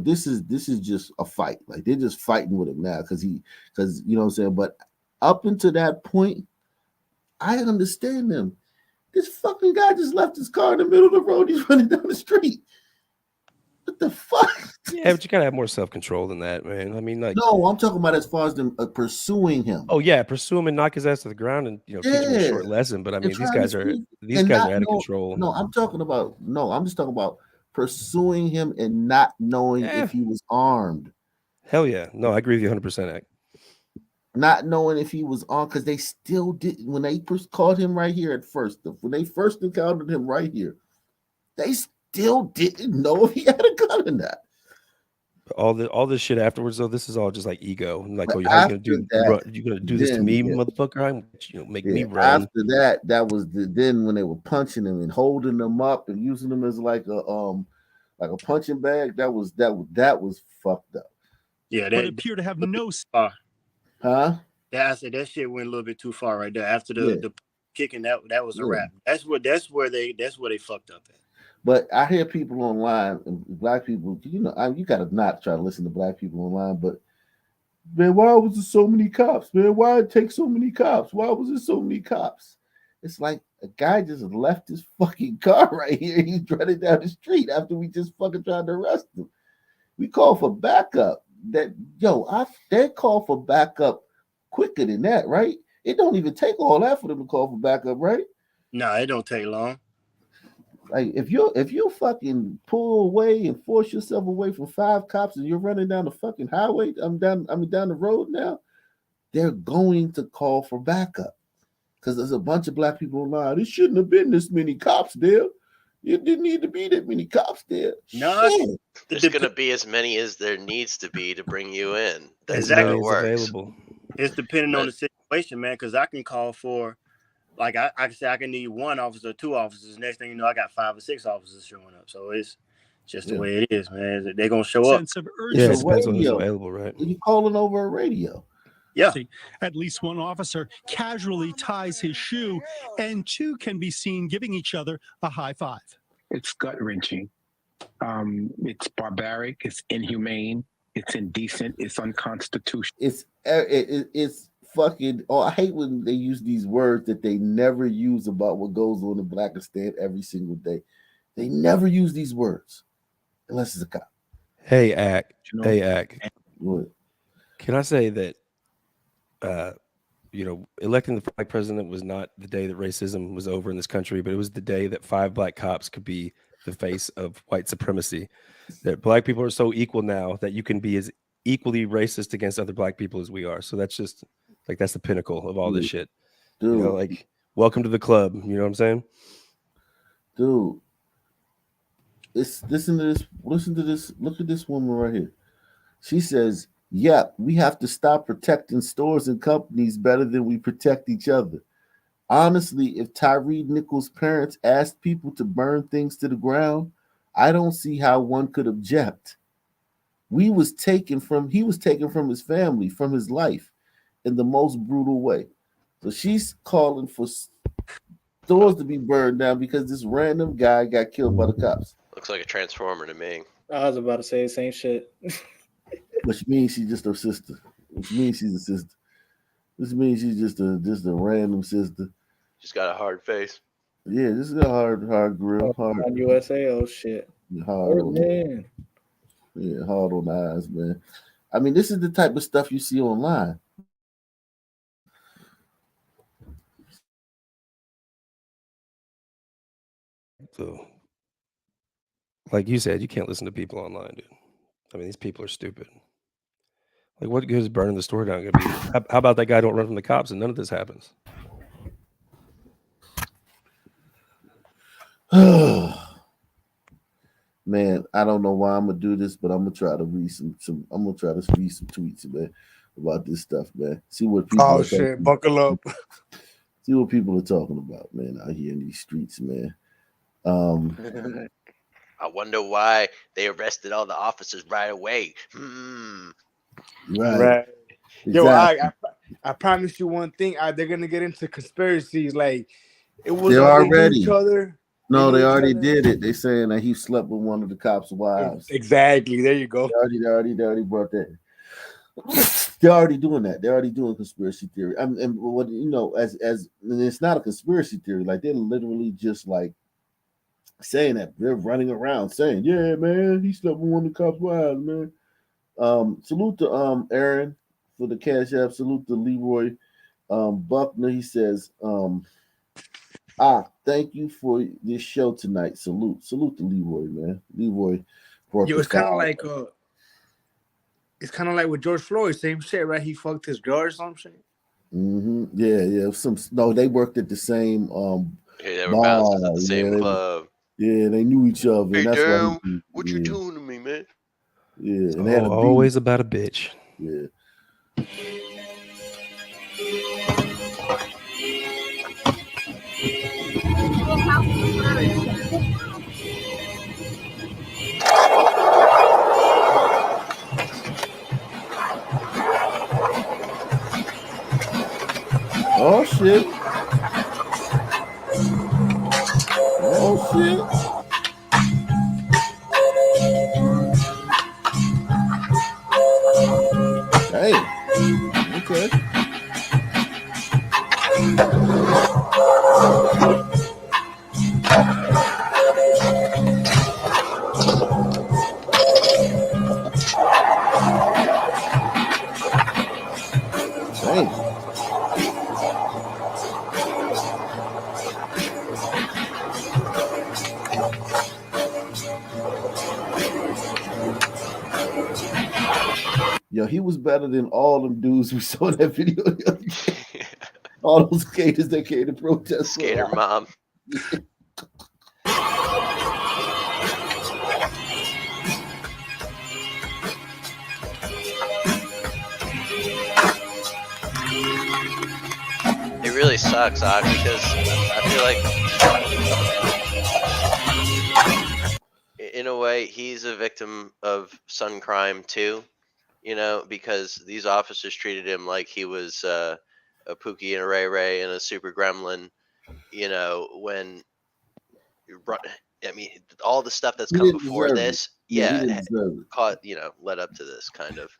this is just a fight. Like they're just fighting with him now because you know what I'm saying. But up until that point, I understand them. This fucking guy just left his car in the middle of the road. He's running down the street. What the fuck? Yeah, but you gotta have more self-control than that, man. I mean, like, no, I'm talking about as far as them pursuing him. Oh yeah, pursue him and knock his ass to the ground and teach him a short lesson. But I mean, these guys are out of control. No, I'm just talking about pursuing him and not knowing if he was armed. Hell yeah, no, I agree with you 100%. Not knowing if he was armed because they still didn't when they first caught him right here at first. When they first encountered him right here, they still didn't know if he had a gun or not. All this shit afterwards, though, this is all just like ego. Like, oh, how you gonna do this to me, motherfucker? I'm make me run. After that was then when they were punching him and holding him up and using him as like like a punching bag. That was fucked up. Yeah, but appear to have no. Huh? I said that shit went a little bit too far right there. After Yeah. the kicking, that was a Yeah. wrap. That's where they fucked up at. But I hear people online, and black people, you got to not try to listen to black people online, but man, why was there so many cops, man? Why it take so many cops? Why was there so many cops? It's like a guy just left his fucking car right here. He's running down the street after we just fucking tried to arrest him. We call for backup. They call for backup quicker than that, right? It don't even take all that for them to call for backup, right? No, it don't take long. Like if you fucking pull away and force yourself away from 5 cops and you're running down the fucking highway, down the road now, they're going to call for backup. Because there's a bunch of black people online. It shouldn't have been this many cops there. It didn't need to be that many cops there. No, there's going to be as many as there needs to be to bring you in. That's Exactly. how it works. Available. It's depending on the situation, man. Because I can call for, like, I can say I can need 1 officer, 2 officers. Next thing you know, I got 5 or 6 officers showing up. So it's just the way it is, man. They're gonna show up. Sense of Yeah, it urgency. depends on who's available, right? You're calling over a radio. Yeah. At least 1 officer casually ties his shoe, and 2 can be seen giving each other a high five. It's gut-wrenching. It's barbaric. It's inhumane. It's indecent. It's unconstitutional. It's fucking. Oh, I hate when they use these words that they never use about what goes on in Blackistan every single day. They never use these words unless it's a cop. Hey, Ack. Hey, Ack. What? Can I say that? Electing the black president was not the day that racism was over in this country, but it was the day that 5 black cops could be the face of white supremacy. That black people are so equal now that you can be as equally racist against other black people as we are. So that's just like, that's the pinnacle of all this shit. Dude. Welcome to the club. You know what I'm saying? Dude. Listen to this. Look at this woman right here. She says, yeah, we have to stop protecting stores and companies better than we protect each other. Honestly, if Tyre Nichols' parents asked people to burn things to the ground, I don't see how one could object. He was taken from his family, from his life, in the most brutal way. So she's calling for stores to be burned down because this random guy got killed by the cops. Looks like a transformer to me. I was about to say the same shit. Which means she's just her sister. Which means she's a sister. This means she's just a random sister. She's got a hard face. Yeah, this is a hard grill. Hard on USA. Oh shit. Hard on man. Yeah, hard on the eyes, man. I mean, this is the type of stuff you see online. So, like you said, you can't listen to people online, dude. I mean, these people are stupid. Like, what good is burning the store down going to be? How about that guy don't run from the cops and none of this happens? Man, I don't know why I'm gonna do this, but I'm gonna try to read some tweets, man, about this stuff, man. See what people. Oh shit! Buckle up. See what people are talking about, man, out here in these streets, man. I wonder why they arrested all the officers right away. Right. Yo, Exactly. I promise you one thing. They're gonna get into conspiracies. Like it was They're already each other. No, they already did it. They saying that he slept with one of the cops' wives. Exactly. There you go. They already brought that. They're already doing that. They're already doing conspiracy theory. And what as and it's not a conspiracy theory. Like they're literally just like saying that they're running around saying, "Yeah, man, he slept with one of the cops' wives, man." Salute to Aaron for the Cash App. Salute to Leroy Buckner. He says, thank you for this show tonight. Salute to Leroy, man. Leroy brought Yo, it's kind of like with George Floyd, same shit, right? He fucked his girl or some shit. Mm-hmm. Yeah. They worked at the same they were bouncers at the same club. They knew each other. Hey, and that's damn, what you doing to me, man? Yeah, and they had always about a bitch. Yeah. shit. Oh shit. Damn. Okay. Damn. Yo, he was better than all them dudes we saw in that video the other day. All those skaters that came to protest. Skater mom. It really sucks, because I feel like, in a way, he's a victim of son crime too. You know, because these officers treated him like he was a Pookie and a Ray Ray and a super gremlin. You know, when I mean, all the stuff that's come before this, led up to this kind of.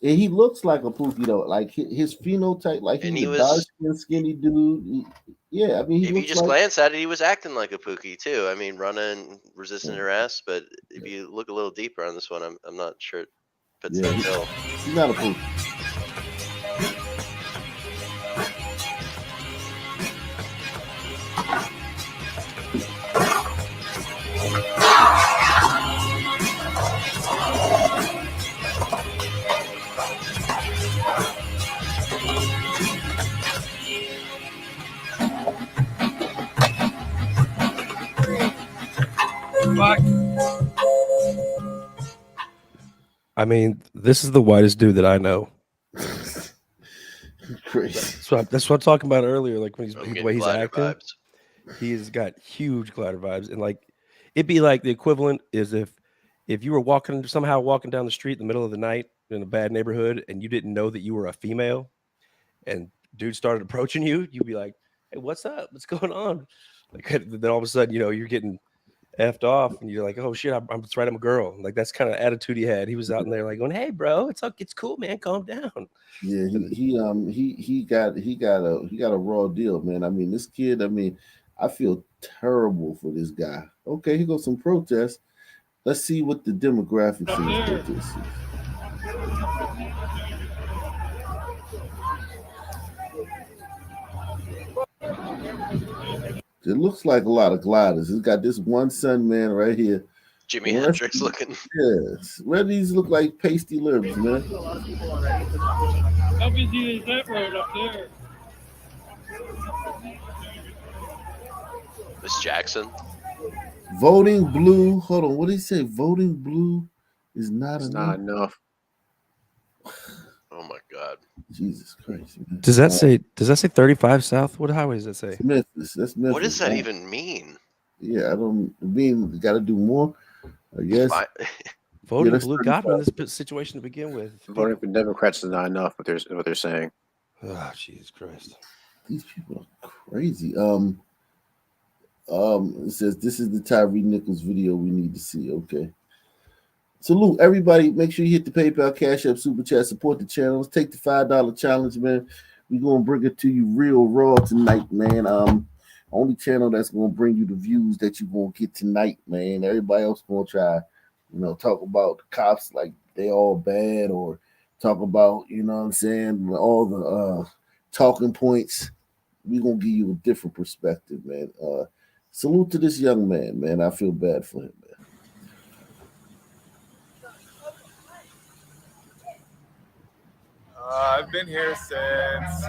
And he looks like a Pookie though, like his phenotype, like he's a dark skinned, skinny dude. Yeah, I mean, if you just glance at it, he was acting like a Pookie too. I mean, running, resisting arrest. But if you look a little deeper on this one, I'm not sure it fits that bill. He's not a Pookie. I mean, this is the whitest dude that I know. Crazy. That's what I'm talking about earlier. Like when the way he's acting, vibes. He's got huge glider vibes, and like it'd be like the equivalent is if you were somehow walking down the street in the middle of the night in a bad neighborhood, and you didn't know that you were a female, and dude started approaching you, you'd be like, "Hey, what's up? What's going on?" Like then all of a sudden, you're getting effed off, and you're like, "Oh shit, that's right, I'm a girl." Like that's kind of attitude he had. He was out in there like going, "Hey, bro, it's cool, man. Calm down." Yeah, he got a raw deal, man. I mean, this kid. I mean, I feel terrible for this guy. Okay, here goes some protests. Let's see what the demographics is with this. It looks like a lot of gliders. It's got this one son man right here. Jimi Hendrix looking. Yes. Where these look like pasty lips, man. How busy is that road up there? Miss Jackson. Voting blue. Hold on. What did he say? Voting blue is not enough. Not enough. Oh my God. Jesus Christ. Man. Does that say 35 South? What highway does that say? Memphis. That's Memphis. What does that even mean? Yeah, I don't mean got to do more. I guess. Voting blue got him in this situation to begin with. Voting for Democrats is not enough, what they're saying. Oh, Jesus Christ. These people are crazy. It says this is the Tyre Nichols video we need to see. Okay. Salute everybody. Make sure you hit the PayPal, Cash App, Super Chat, support the channel. Let's take the $5 challenge, man. We're gonna bring it to you real raw tonight, man. Only channel that's gonna bring you the views that you're gonna get tonight, man. Everybody else gonna try, talk about the cops like they all bad, or talk about, what I'm saying, all the talking points. We're gonna give you a different perspective, man. Salute to this young man. I feel bad for him, man. I've been here since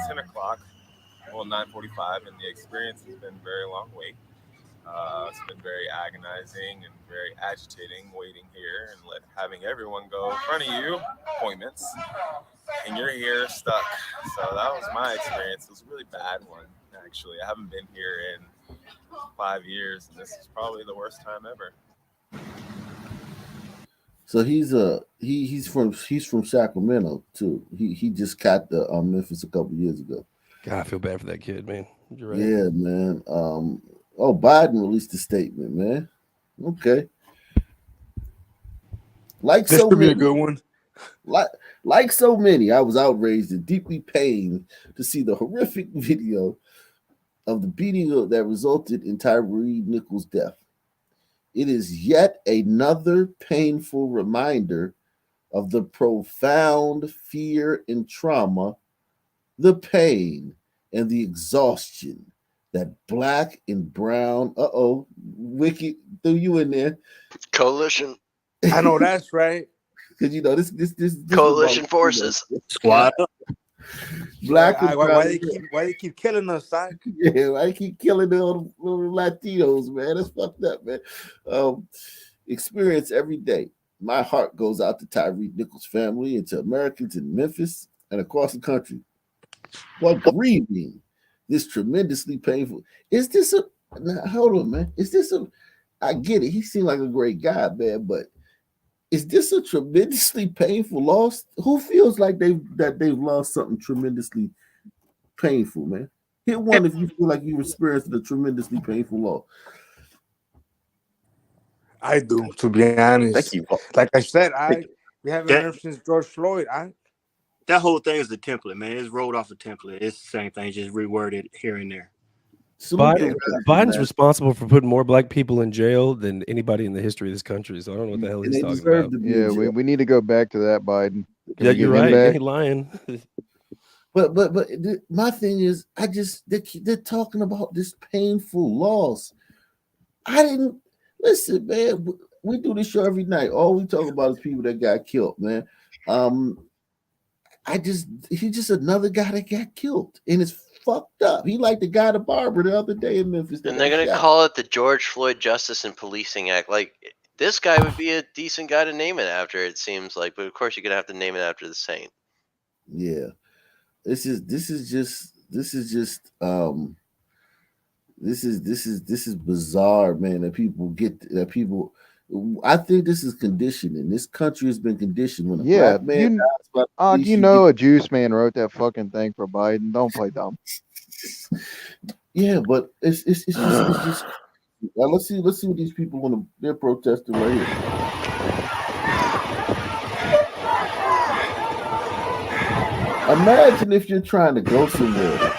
10 o'clock, 9:45, and the experience has been a very long wait. It's been very agonizing and very agitating waiting here and having everyone go in front of you, appointments, and you're here stuck. So that was my experience. It was a really bad one, actually. I haven't been here in 5 years, and this is probably the worst time ever. So he's from Sacramento too. He just caught the Memphis a couple years ago. God, I feel bad for that kid, man. You're right. Yeah, man. Biden released a statement, man. Okay. Like This so should be many, a good one. like so many, I was outraged and deeply pained to see the horrific video of the beating that resulted in Tyre Nichols' death. It is yet another painful reminder of the profound fear and trauma, the pain, and the exhaustion that Black and brown, Wicked threw you in there. Coalition. I know that's right. Because you know this Coalition forces. Squad up. Black and brown. Why they keep killing us, Doc? Yeah, why keep killing the little Latinos, man? That's fucked up, man. Experience every day. My heart goes out to Tyre Nichols' family and to Americans in Memphis and across the country while grieving this tremendously painful. Is this a now, hold on, man? Is this a I get it, he seemed like a great guy, man, but is this a tremendously painful loss? Who feels like they've lost something tremendously painful, man? Hit one if you feel like you experienced a tremendously painful loss. I do, to be honest. Thank you. Like I said, we haven't learned since George Floyd. That whole thing is a template, man. It's rolled off a template. It's the same thing, just reworded here and there. Biden's responsible for putting more black people in jail than anybody in the history of this country. So I don't know what the hell he's talking about. Yeah, we need to go back to that Biden. Can Yeah, we you're get him right. back? Ain't lying. But my thing is, they're talking about this painful loss. I didn't listen, man. We do this show every night. All we talk about is people that got killed, man. He's just another guy that got killed, and it's fucked up. He like the guy at the barber the other day in Memphis. And they're gonna call it the George Floyd Justice and Policing Act. Like, this guy would be a decent guy to name it after, it seems like, but of course you're gonna have to name it after the saint. Yeah. This is bizarre, man. I think this is conditioning. This country has been conditioned. When a black man dies by police, you know a juice man wrote that fucking thing for Biden. Don't play dumb. Yeah, but it's just now let's see what these people want to. They're protesting right here. Imagine if you're trying to go somewhere.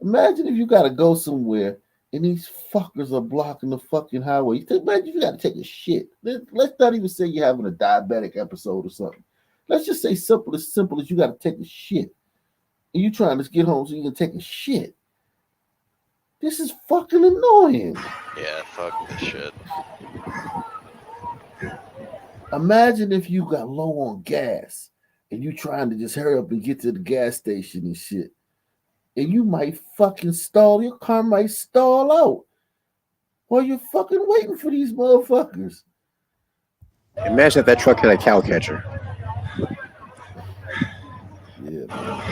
Imagine if you got to go somewhere and these fuckers are blocking the fucking highway. Imagine if you got to take a shit. Let's not even say you're having a diabetic episode or something. Let's just say simple as you got to take a shit. And you trying to get home so you can take a shit. This is fucking annoying. Yeah, fuck this shit. Imagine if you got low on gas and you trying to just hurry up and get to the gas station and shit. And you might fucking stall. Your car might stall out while you're fucking waiting for these motherfuckers. Imagine if that truck had a cow catcher. Yeah, man.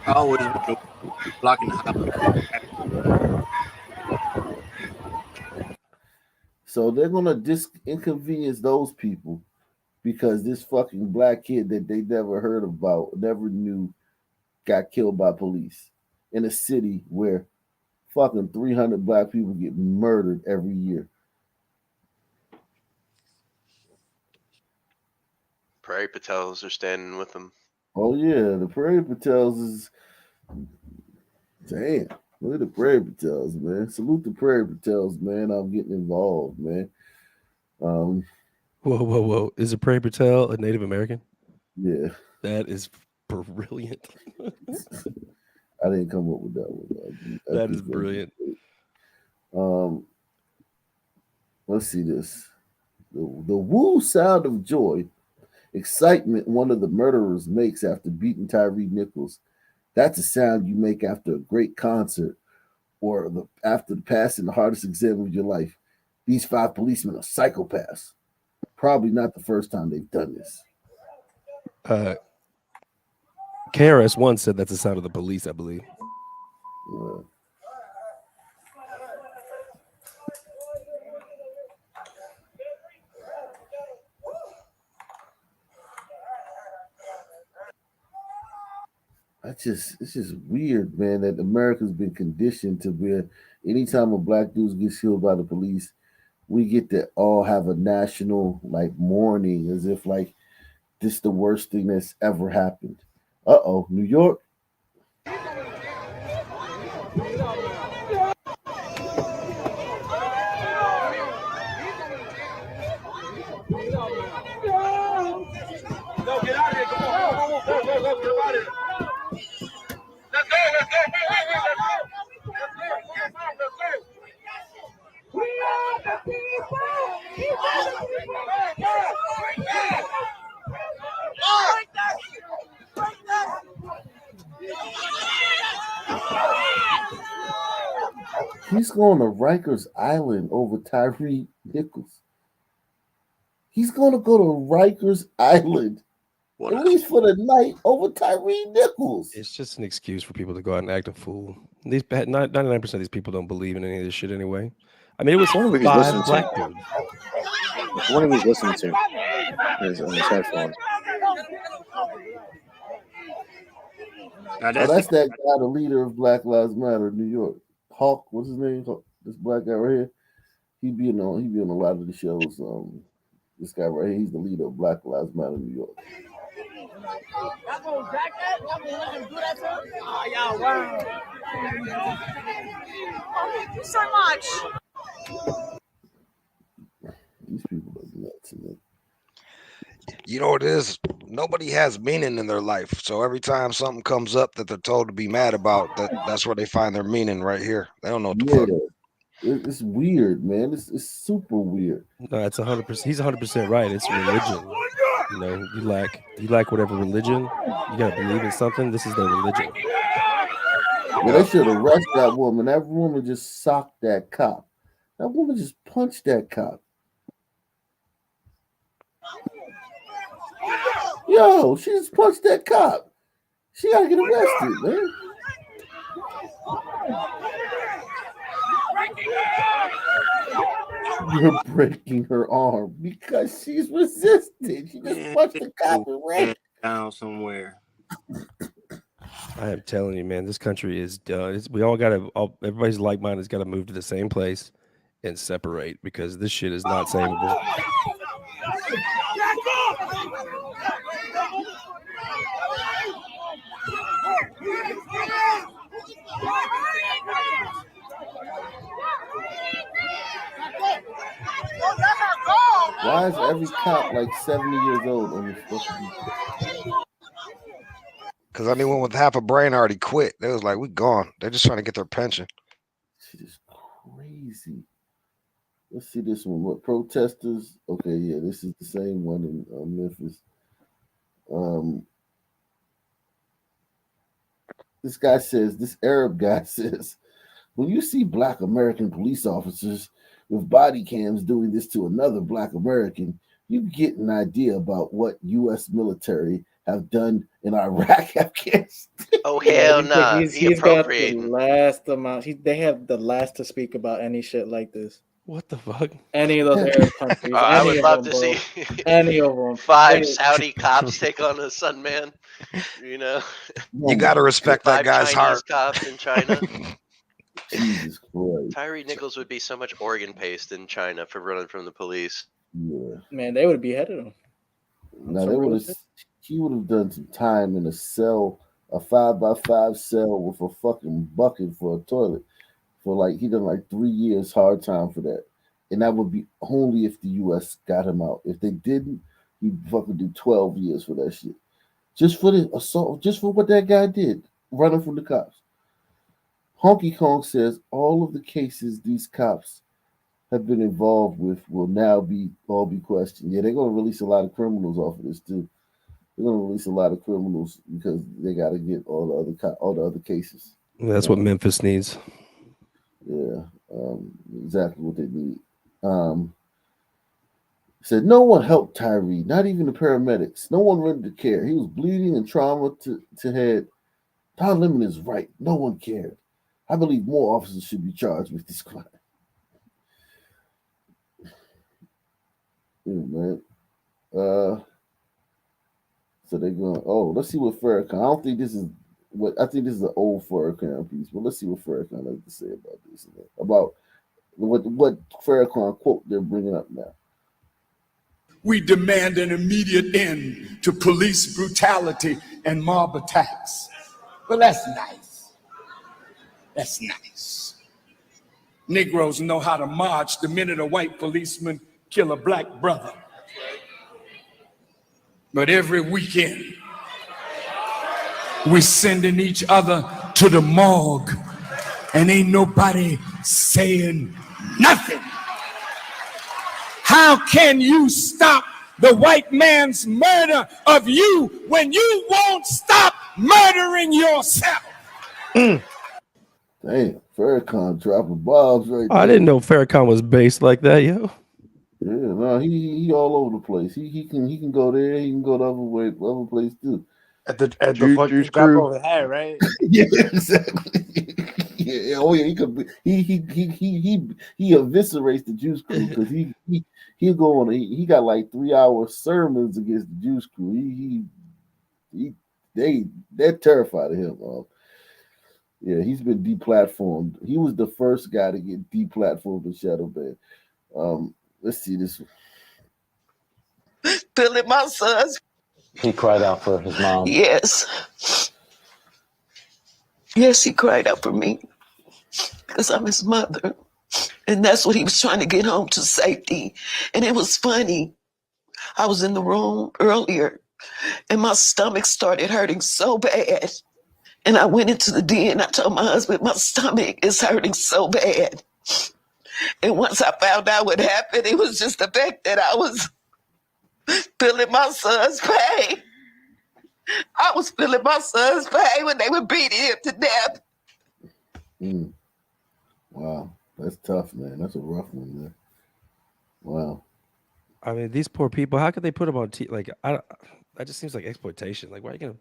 I always blocking the highway. So they're gonna inconvenience those people because this fucking black kid that they never heard about, never knew, got killed by police in a city where fucking 300 black people get murdered every year. Prairie Patels are standing with them. Oh yeah, the Prairie Patels is damn. Look at the Prairie Patels, man. Salute the Prairie Patels, man. I'm getting involved, man. Whoa. Is a Prairie Patel a Native American? Yeah. That is brilliant. I didn't come up with that one. That is brilliant. Let's see this. The woo sound of joy, excitement one of the murderers makes after beating Tyre Nichols. That's a sound you make after a great concert or after passing the hardest exam of your life. These 5 policemen are psychopaths. Probably not the first time they've done this. KRS-One said that's the sound of the police, I believe. It's just weird, man, that America's been conditioned to where anytime a black dude gets killed by the police, we get to all have a national like mourning as if like this the worst thing that's ever happened. Uh-oh, New York. Go, get out of here. Come on. Go, get out of here. Let's go. We are the people. We are the people. He's going to Rikers Island over Tyre Nichols. He's going to go to Rikers Island, at least for the night, over Tyre Nichols. It's just an excuse for people to go out and act a fool. 99% of these people don't believe in any of this shit anyway. I mean, it was What if he's 5 listening black to? dudes. What if he's listening to on his headphones? Oh, that's that guy, the leader of Black Lives Matter in New York. Hawk, what's his name? This black guy right here. He be on a lot of the shows. This guy right here, he's the leader of Black Lives Matter in New York. Y'all gonna jack that? Y'all gonna let him do that to him? Oh, y'all wow. Oh, thank you so much. These people are nuts, man. You know what it is? Nobody has meaning in their life. So every time something comes up that they're told to be mad about, that's where they find their meaning right here. They don't know what the fuck. It's weird, man. It's super weird. No, it's 100%. He's 100% right. It's religion. You know, you lack whatever religion. You gotta believe in something. This is their religion. Well, they should arrest that woman. That woman just socked that cop. That woman just punched that cop. Yo, she just punched that cop. She gotta get arrested, man. You're breaking her arm because she's resisting. She just punched the cop and ran down somewhere. I am telling you, man, this country is done. We all gotta. Everybody's like minded's got to move to the same place and separate because this shit is not savable. Why is every cop like 70 years old on this fucking? Because anyone with half a brain already quit. They was like, we gone. They're just trying to get their pension. Shit is crazy. Let's see this one. What protesters? Okay, yeah, this is the same one in Memphis. This guy says, this Arab guy says, when you see black American police officers with body cams doing this to another black American, you get an idea about what U.S. military have done in Iraq, Afghanistan. Oh hell no! He's got the last amount. They have the last to speak about any shit like this. What the fuck? Any of those Arab countries. I would love to see any of them. 5 Saudi cops take on a Sunman. You know, You got to respect that 5 guy's Chinese heart. cops in China. Jesus Christ. Tyre Nichols would be so much organ paste in China for running from the police. Yeah. Man, they would have beheaded him. Now he would have done some time in a cell, a 5x5 cell with a fucking bucket for a toilet. He done like 3 years hard time for that. And that would be only if the US got him out. If they didn't, he'd fucking do 12 years for that shit. Just for the assault, just for what that guy did, running from the cops. Honky Kong says all of the cases these cops have been involved with will now all be questioned. Yeah, they're gonna release a lot of criminals off of this too. They're gonna release a lot of criminals because they gotta get all the other cases. That's what Memphis needs. Yeah, exactly what they need. Said no one helped Tyre, not even the paramedics. No one rendered care. He was bleeding and trauma to head. Don Lemon is right. No one cared. I believe more officers should be charged with this crime. Yeah, man. So they're going. Oh, let's see what Farrakhan. I don't think this is what I think this is an old Farrakhan piece, but let's see what Farrakhan has to say about this. About what Farrakhan quote they're bringing up now. We demand an immediate end to police brutality and mob attacks. Well, that's nice. That's nice. Negroes know how to march the minute a white policeman kill a black brother. But every weekend, we're sending each other to the morgue, and ain't nobody saying nothing. How can you stop the white man's murder of you when you won't stop murdering yourself? Damn, Farrakhan dropping bombs right there. I didn't know Farrakhan was based like that, yo. Yeah, no, he all over the place. He can go there. He can go the other place too. At the fucking drop of the hat, right? Yeah, exactly. Yeah, oh yeah, he could. He eviscerates the Juice Crew because he'll go on. He got like 3-hour sermons against the Juice Crew. They're terrified of him. Yeah, he's been deplatformed. He was the first guy to get deplatformed in Shadow Band. Let's see this one. Billy, my son's. He cried out for his mom. Yes. Yes, he cried out for me because I'm his mother. And that's what he was trying to get home to safety. And it was funny. I was in the room earlier and my stomach started hurting so bad. And I went into the den. I told my husband, my stomach is hurting so bad. And once I found out what happened, it was just the fact that I was feeling my son's pain. I was feeling my son's pain when they were beating him to death. Wow, that's tough, man. That's a rough one, man. Wow. I mean, these poor people. How could they put them on that just seems like exploitation. Like, why are you gonna?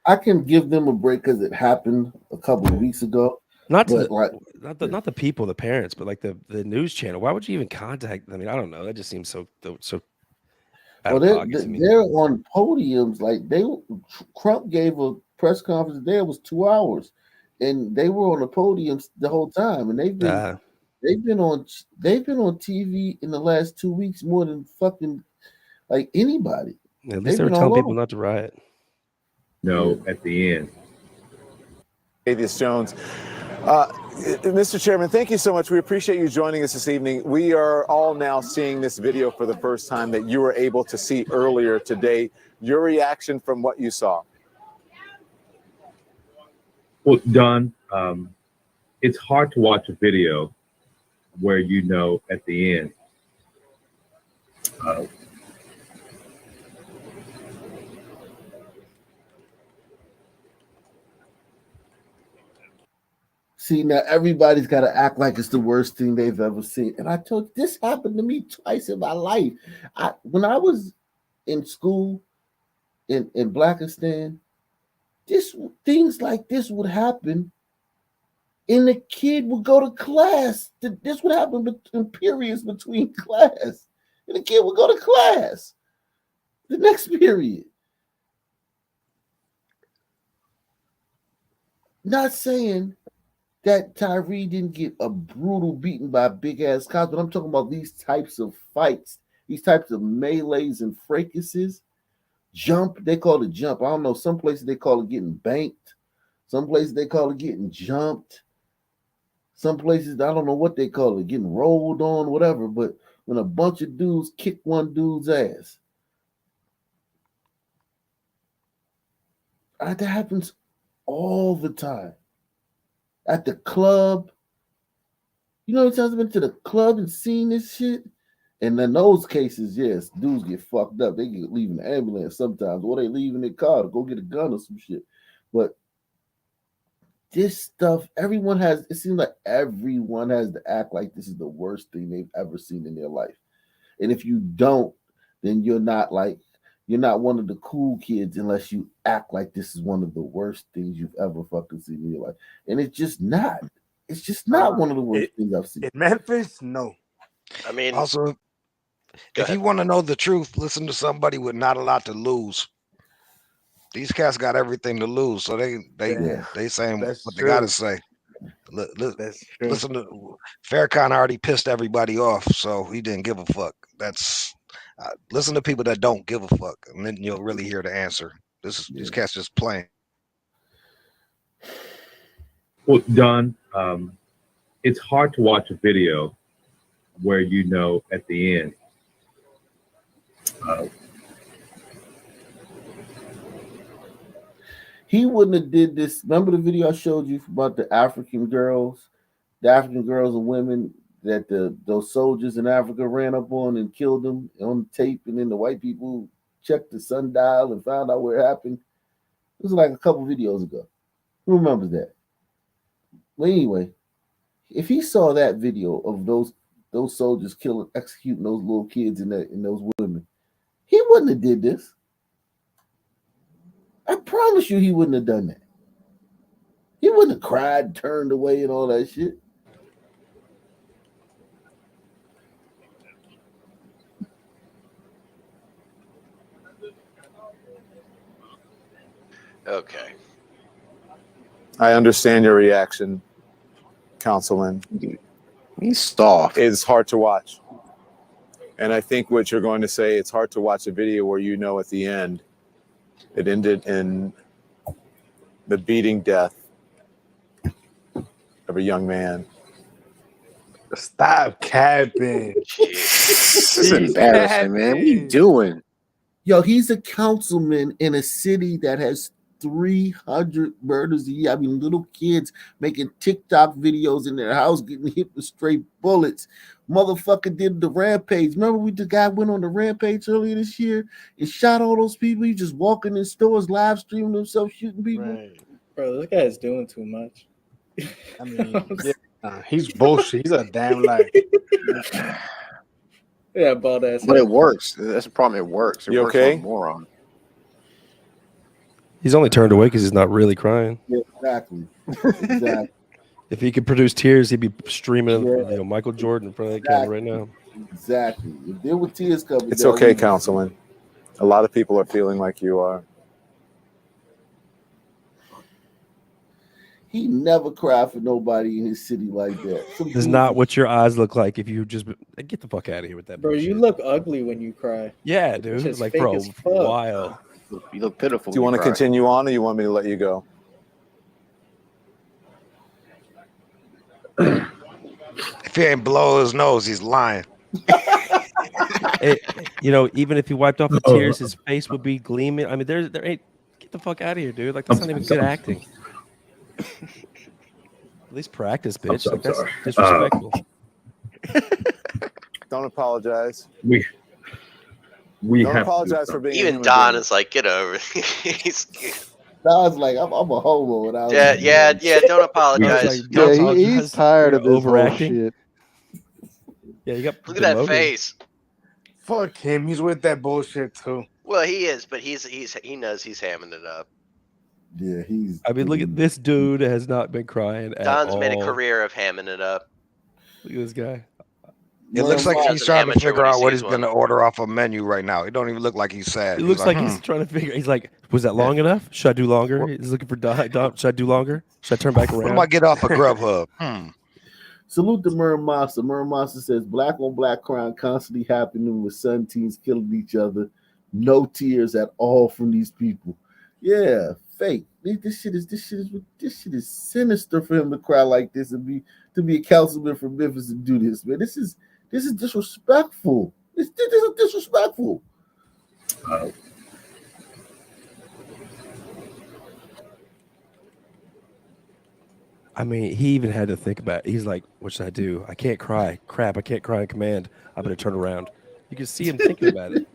I can give them a break because it happened a couple of weeks ago. Not the people, the parents, but like the news channel. Why would you even contact? I mean, I don't know. That just seems so. Well, they're on podiums. Like Trump gave a press conference there. It was 2 hours, and they were on the podiums the whole time. And they've been on TV in the last 2 weeks more than fucking like anybody. At least they were telling people not to riot. No, at the end. Atheist Jones. Mr. Chairman, thank you so much. We appreciate you joining us this evening. We are all now seeing this video for the first time that you were able to see earlier today. Your reaction from what you saw? Well, Don, it's hard to watch a video where you know at the end See, now everybody's got to act like it's the worst thing they've ever seen. And I told you, this happened to me twice in my life. When I was in school in Blackistan, things like this would happen, and the kid would go to class. This would happen in periods between class, and the kid would go to class the next period. Not saying that Tyre didn't get a brutal beating by big ass cops, but I'm talking about these types of fights, these types of melees and fracases. They call it jump. I don't know. Some places they call it getting banked. Some places they call it getting jumped. Some places, I don't know what they call it, getting rolled on, whatever. But when a bunch of dudes kick one dude's ass, that happens all the time. At the club, you know how many times I've been to the club and seen this shit? And in those cases, yes, dudes get fucked up. They get leaving the ambulance sometimes, or they leave in their car to go get a gun or some shit. But this stuff, it seems like everyone has to act like this is the worst thing they've ever seen in their life. And if you don't, then you're not one of the cool kids unless you act like this is one of the worst things you've ever fucking seen in your life. And it's just not. It's just not one of the worst things I've seen. In Memphis, no. I mean, also, if you want to know the truth, listen to somebody with not a lot to lose. These cats got everything to lose, so they saying That's what they true. gotta say. That's true. Listen to Farrakhan already pissed everybody off, so he didn't give a fuck. That's listen to people that don't give a fuck, and then you'll really hear the answer. These cats just playing. Well, Don, it's hard to watch a video where you know at the end. He wouldn't have did this. Remember the video I showed you about the African girls and women that those soldiers in Africa ran up on and killed them on tape, and then the white people checked the sundial and found out where it happened. It was like a couple videos ago. Who remembers that? Well, anyway, if he saw that video of those soldiers executing those little kids and those women, he wouldn't have did this. I promise you he wouldn't have done that. He wouldn't have cried, turned away, and all that shit. Okay. I understand your reaction, Councilman. He's soft. It's hard to watch. And I think what you're going to say, it's hard to watch a video where you know at the end it ended in the beating death of a young man. Stop capping. This is embarrassing, man. What are you doing? Yo, he's a councilman in a city that has 300 murders a year. I mean, little kids making TikTok videos in their house getting hit with straight bullets. Motherfucker did the rampage. Remember the guy went on the rampage earlier this year and shot all those people. He just walking in stores, live streaming himself, shooting people. Right. Bro, this guy's doing too much. I mean, he's bullshit. He's a damn liar. Yeah, bald ass. But it works. That's the problem. It works. It You works okay? on a moron. He's only turned away because he's not really crying. Yeah, exactly. Exactly. If he could produce tears, he'd be streaming, Michael Jordan in front of that camera right now. Exactly. If there were tears coming, It's okay, Councilman. A lot of people are feeling like you are. He never cried for nobody in his city like that. This is not what your eyes look like if you just get the fuck out of here with that. Bro, bullshit. you look ugly when you cry. Yeah, It's dude. just Like, fake bro, as fuck. wild. You look pitiful. Do you want to cry. continue on, or you want me to let you go? If he ain't blow his nose, he's lying. Even if he wiped off the tears, his face would be gleaming. I mean, there ain't. Get the fuck out of here, dude. Like, that's not even good acting. At least practice, bitch. Like, that's disrespectful. Don't apologize. We Don't have apologize for being a Even human Don being. is like, get over it. He's, Don's like, I'm a homo. And I was yeah. Don't apologize. Like, Yeah, don't he's apologize tired for of this overacting. bullshit. Yeah, you got. Look at that demoted. face. Fuck him. He's with that bullshit too. Well, he is, but he knows he's hamming it up. Yeah, he's. I mean, look at this dude has not been crying at Don's all. made a career of hamming it up. Look at this guy. It looks like he's As an trying to amateur figure when he out what sees he's going to one. order off a menu right now. It don't even look like he's sad. It looks like he's trying to figure. He's like, was that long enough? Should I do longer? He's looking for Don. Should I do longer? Should I turn back What around? do I get off a Grubhub? Salute to Murray Monster. Murray Monster says black on black crime constantly happening with son teens killing each other. No tears at all from these people. Yeah, fake. This shit is sinister for him to cry like this and to be a councilman from Memphis and do this, man. This is disrespectful. This is disrespectful. I mean, he even had to think about it. He's like, what should I do? I can't cry. Crap, I can't cry in command. I better turn around. You can see him thinking about it.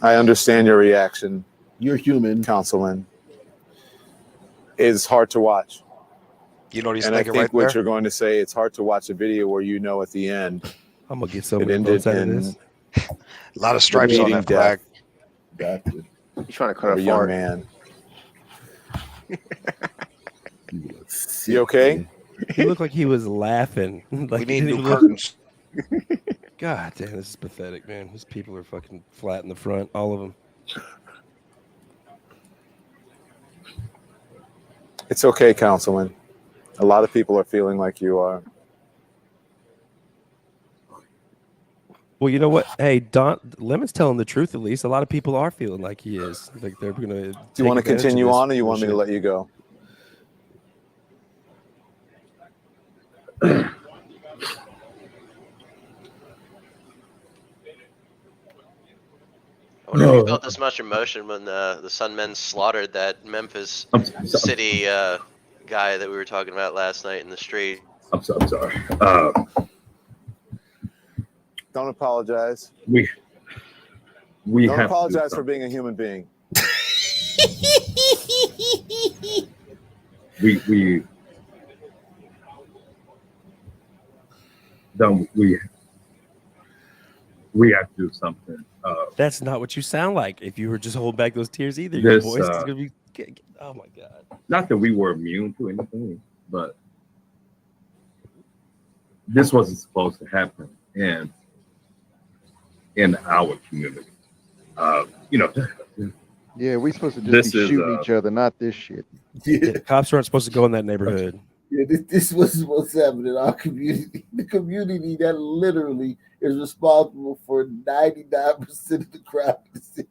I understand your reaction. You're human, Councilman. It's hard to watch. You know what he's And I thinking think right what there? you're going to say, it's hard to watch a video where you know at the end I'm gonna get so it many ended votes out of in this. A lot of stripes on beating that flag. death Gotcha. He's trying to cut of a a young fart. man. You okay? He looked like he was laughing. Like, We need he didn't new even look- curtains. God damn, this is pathetic, man. These people are fucking flat in the front, all of them. It's okay, Councilman. A lot of people are feeling like you are. Well, you know what? Hey, Don Lemon's telling the truth. At least a lot of people are feeling like he is. Like they're gonna. Do you want to continue on, or you want me to let you go? I wonder if you felt this much emotion when the Sunmen slaughtered that Memphis city guy that we were talking about last night in the street. I'm sorry. Don't apologize. We Don't have apologize to do for being a human being. we have to do something. That's not what you sound like. If you were just holding back those tears, either your This, voice is gonna be. Oh my god! Not that we were immune to anything, but this wasn't supposed to happen in our community. Yeah, we supposed to This just be is, shooting each other, not this shit. Yeah, cops aren't supposed to go in that neighborhood. Yeah, this was supposed to happen in our community. The community that literally is responsible for 99% of the crime in the city.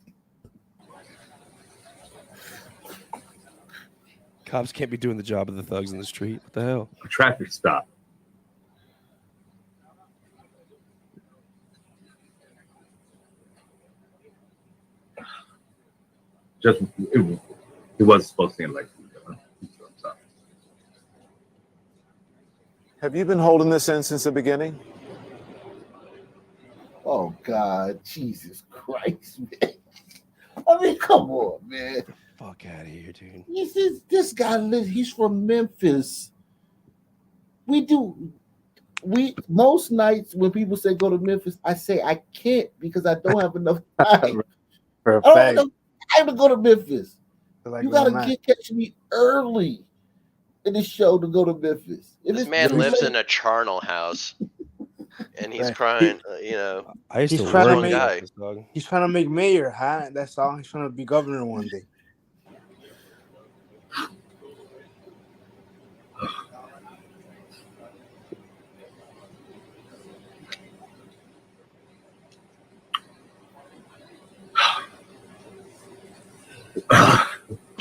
Cops can't be doing the job of the thugs in the street. What the hell? A traffic stop. It wasn't supposed to end like that. Have you been holding this in since the beginning? Oh God, Jesus Christ, man! I mean, come on, man. Fuck out of here, dude. This guy lives. He's from Memphis. Most nights when people say go to Memphis, I say I can't because I don't have enough time. For a I don't have fact. enough time to go to Memphis. Like You gotta all night. catch me early in the show to go to Memphis. This man lives in a charnel house, and he's Right. crying. I used He's to trying to work make- in Memphis, dog. He's trying to make mayor, huh? That's all. He's trying to be governor one day.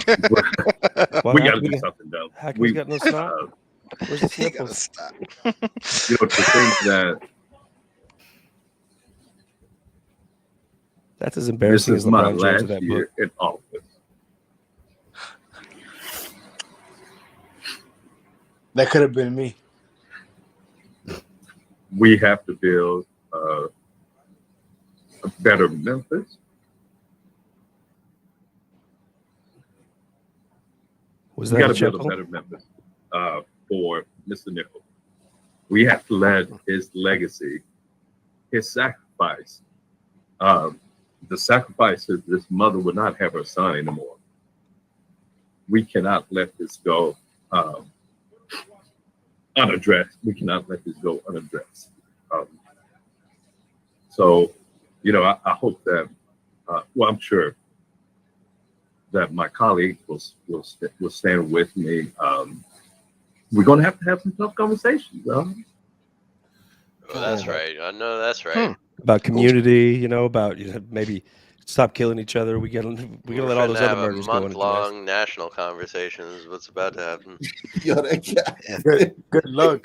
Why We not? got to do something, though. How come we got no snot? Where's the He gotta sniffles? stop. To think that That's as this embarrassing is as my LeBron James last in that year book. in office. That could have been me. We have to build a better Memphis. Was We that got a to build a chuckle? better Memphis for Mr. Nichols. We have to let his legacy, his sacrifice, the sacrifice that this mother would not have her son anymore. We cannot let this go unaddressed. We cannot let this go unaddressed. So, I hope that, I'm sure that my colleagues will stand with me. We're going to have some tough conversations. Oh, that's right. I know that's right. About community, about maybe stop killing each other. We gotta We're let all those finna other have a murders go into month-long national conversation is what's about to happen. Yo, that guy. Good luck.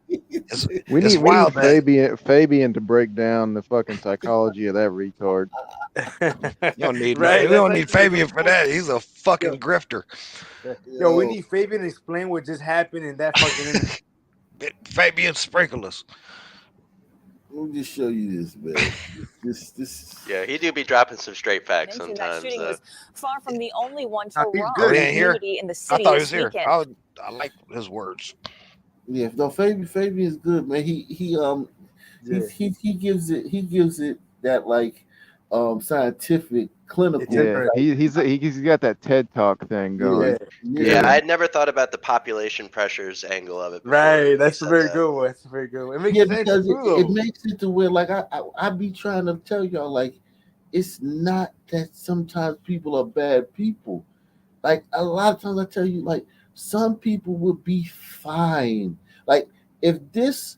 We It's need wild that Fabian to break down the fucking psychology of that retard. you don't need Right, we don't that's need like- Fabian for that. He's a fucking grifter. Yo, we need Fabian to explain what just happened in that fucking interview. Fabian sprinklers. Let me just show you this, man. This. Yeah, he do be dropping some straight facts That sometimes. shooting Though. was far from the only one to He's rob good. the He ain't here. community in the I city thought he this was here. weekend. I like his words. Yeah, no, Fabian is good, man. He gives it that like scientific clinical. Yeah, he's got that TED Talk thing going. Yeah, I had never thought about the population pressures angle of it. Before. Right, that's a very good one. That's a very good one. It makes Yeah, sense because too, it though. makes it to where like I be trying to tell y'all like it's not that sometimes people are bad people. Like a lot of times I tell you like some people would be fine. Like if this,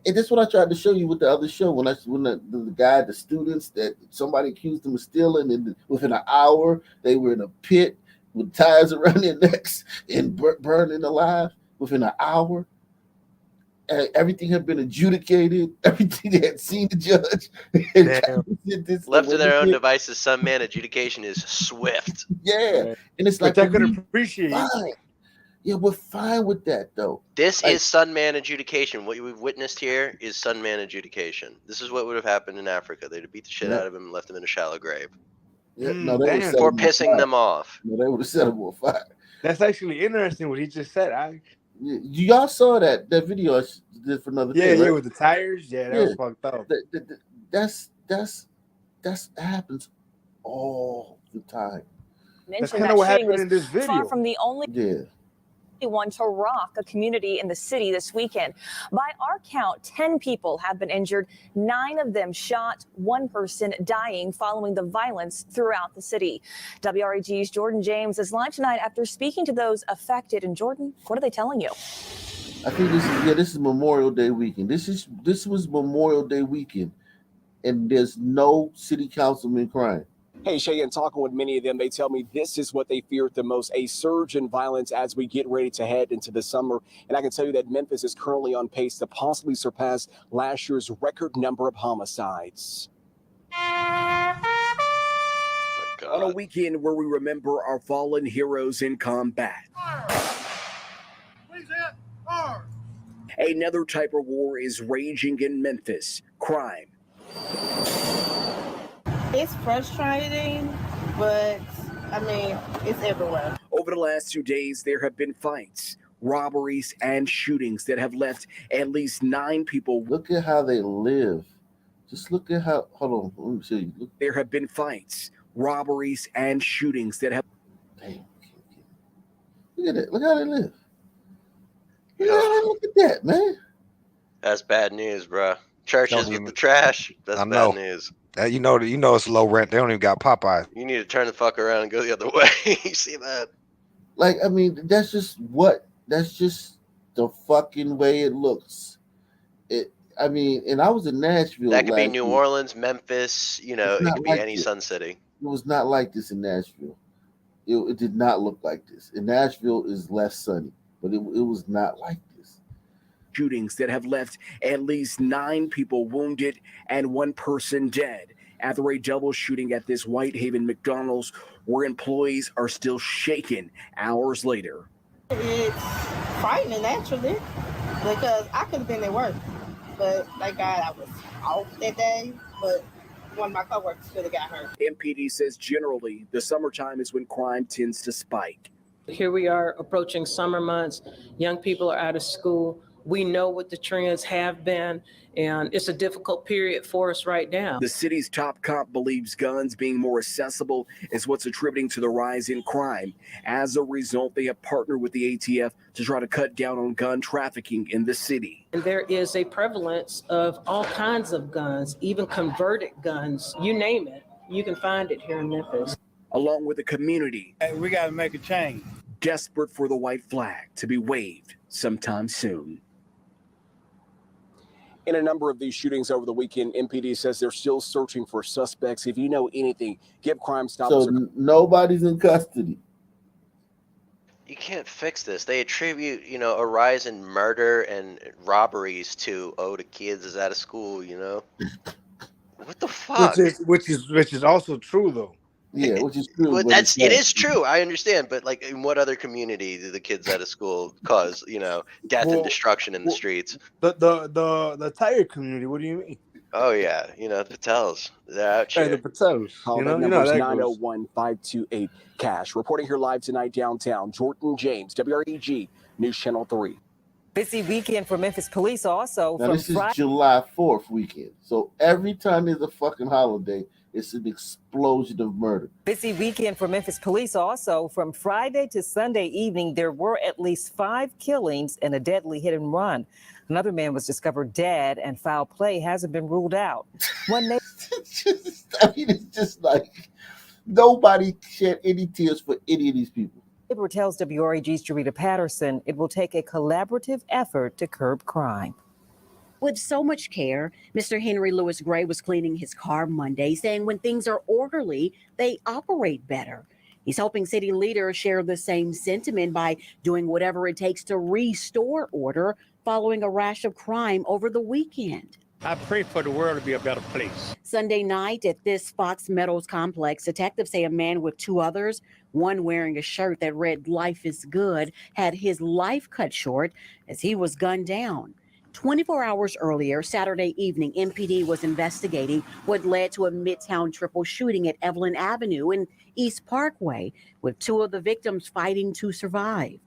and that's what I tried to show you with the other show when the guy, the students that somebody accused them of stealing, and within an hour they were in a pit with ties around their necks and burning alive within an hour. Everything had been adjudicated. Everything they had seen the judge. Left to their own devices, some man adjudication is swift. Yeah, and it's like Which I could we appreciate. fine. Yeah, we're fine with that though. This Like, is Sunman adjudication. What we've witnessed here is Sunman adjudication. This is what would have happened in Africa. They'd have beat the shit Yeah. out of him and left him in a shallow grave. Yeah, no, they would set For him on pissing fire. them off. No, they would have set him on fire. That's actually interesting what he just said. Y'all saw that video I did for another Yeah, thing, yeah, right? with the tires. Yeah, that was fucked up. That happens all the time. Mentioned kinda that what shooting happened was in this far video. from the only one to rock a community in the city this weekend. By our count, 10 people have been injured, 9 of them shot, 1 person dying following the violence throughout the city. WREG's Jordan James is live tonight after speaking to those affected. And Jordan, what are they telling you? I think this is Memorial Day weekend. This was Memorial Day weekend, and there's no city councilman crying. Hey, Shay, and talking with many of them, they tell me this is what they feared the most, a surge in violence as we get ready to head into the summer. And I can tell you that Memphis is currently on pace to possibly surpass last year's record number of homicides. On a weekend where we remember our fallen heroes in combat. Another type of war is raging in Memphis, crime. It's frustrating, but I mean, it's everywhere. Over the last 2 days, there have been fights, robberies, and shootings that have left at least 9 people. Look at how they live. Just look at how. Hold on, let me show you. Look. There have been fights, robberies, and shootings that have. Look at it. Look how they live. Look at that, man. That's bad news, bro. Churches with the trash. That's I know. bad news. You know it's low rent. They don't even got Popeye. You need to turn the fuck around and go the other way. You see that? Like, I mean, that's just the fucking way it looks. I mean, and I was in Nashville. That could be last New week. Orleans, Memphis. You know, It's it not could be like any this. Sun City. It was not like this in Nashville. It did not look like this. In Nashville is less sunny, but it was not like this. Shootings that have left at least 9 people wounded and 1 person dead after a double shooting at this Whitehaven McDonald's where employees are still shaken hours later. It's frightening, actually, because I could have been at work, but thank God I was off that day, but one of my coworkers could have got hurt. MPD says generally the summertime is when crime tends to spike. Here we are approaching summer months. Young people are out of school. We know what the trends have been, and it's a difficult period for us right now. The city's top cop believes guns being more accessible is what's attributing to the rise in crime. As a result, they have partnered with the ATF to try to cut down on gun trafficking in the city. And there is a prevalence of all kinds of guns, even converted guns, you name it. You can find it here in Memphis. Along with the community, we got to make a change. Desperate for the white flag to be waved sometime soon. In a number of these shootings over the weekend, MPD says they're still searching for suspects. If you know anything, give Crime Stoppers. So nobody's in custody. You can't fix this. They attribute, a rise in murder and robberies to, the kids is out of school, What the fuck? Which is also true though. Yeah, which is true. Well, but it it's is true. I understand, but like, in what other community do the kids out of school cause, death and destruction in the streets? The Tyre community. What do you mean? Oh yeah, the Patels. They're out here. The Patels. Call that number is 901-528 cash. Reporting here live tonight downtown, Jordan James, WREG News Channel 3. Busy weekend for Memphis police also. Now From this is July 4th weekend. So every time there's a fucking holiday, it's an explosion of murder. Busy weekend for Memphis police also. From Friday to Sunday evening, there were at least 5 killings and a deadly hit and run. Another man was discovered dead, and foul play hasn't been ruled out. It's just like nobody shed any tears for any of these people. Kibber tells WREG's Jarita Patterson it will take a collaborative effort to curb crime. With so much care, Mr. Henry Louis Gray was cleaning his car Monday, saying when things are orderly, they operate better. He's hoping city leaders share the same sentiment by doing whatever it takes to restore order following a rash of crime over the weekend. I pray for the world to be a better place. Sunday night at this Fox Meadows complex, detectives say a man with two others, one wearing a shirt that read "Life is Good," had his life cut short as he was gunned down. 24 hours earlier, Saturday evening, MPD was investigating what led to a Midtown triple shooting at Evelyn Avenue and East Parkway, with two of the victims fighting to survive.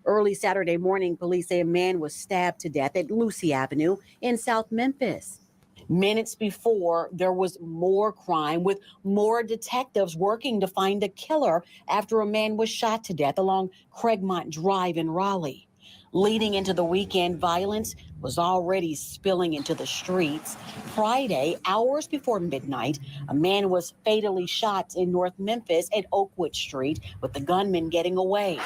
Early Saturday morning, police say a man was stabbed to death at Lucy Avenue in South Memphis. Minutes before, there was more crime, with more detectives working to find a killer after a man was shot to death along Craigmont Drive in Raleigh. Leading into the weekend, violence was already spilling into the streets. Friday, hours before midnight, a man was fatally shot in North Memphis at Oakwood Street, with the gunman getting away.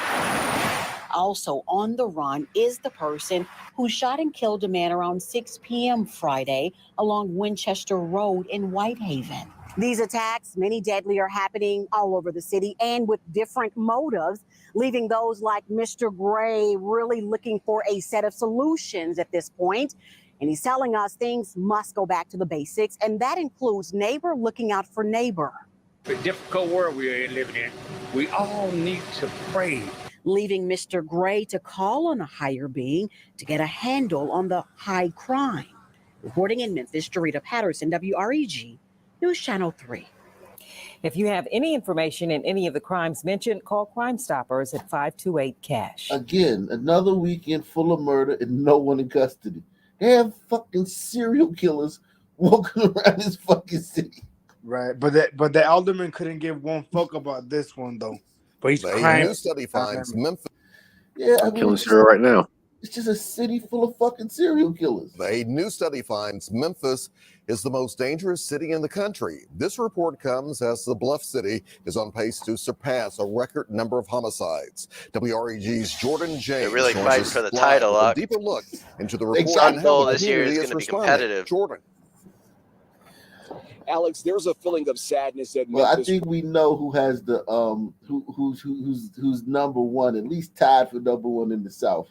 Also on the run is the person who shot and killed a man around 6 p.m. Friday along Winchester Road in Whitehaven. These attacks, many deadly, are happening all over the city and with different motives, leaving those like Mr. Gray really looking for a set of solutions at this point. And he's telling us things must go back to the basics, and that includes neighbor looking out for neighbor. The difficult world we are living in, we all need to pray. Leaving Mr. Gray to call on a higher being to get a handle on the high crime. Reporting in Memphis, Jarita Patterson, WREG, News Channel 3. If you have any information in any of the crimes mentioned, call Crime Stoppers at 528-CASH. Again, another weekend full of murder and no one in custody. They have fucking serial killers walking around this fucking city. Right, but the alderman couldn't give one fuck about this one though. But he's The crying. new study finds Memphis. Yeah, I I'm mean, killing serial right now. it's just a city full of fucking serial killers. A new study finds Memphis is the most dangerous city in the country. This report comes as the Bluff City is on pace to surpass a record number of homicides. WREG's Jordan James They're really joins fighting us for the live title, with a Lock. deeper look into the report Sun and how Bowl the this year is community going to be responding. competitive. Jordan. Alex, there's a feeling of sadness that Well, I Memphis. think we know who has the who's number one, at least tied for number one in the South.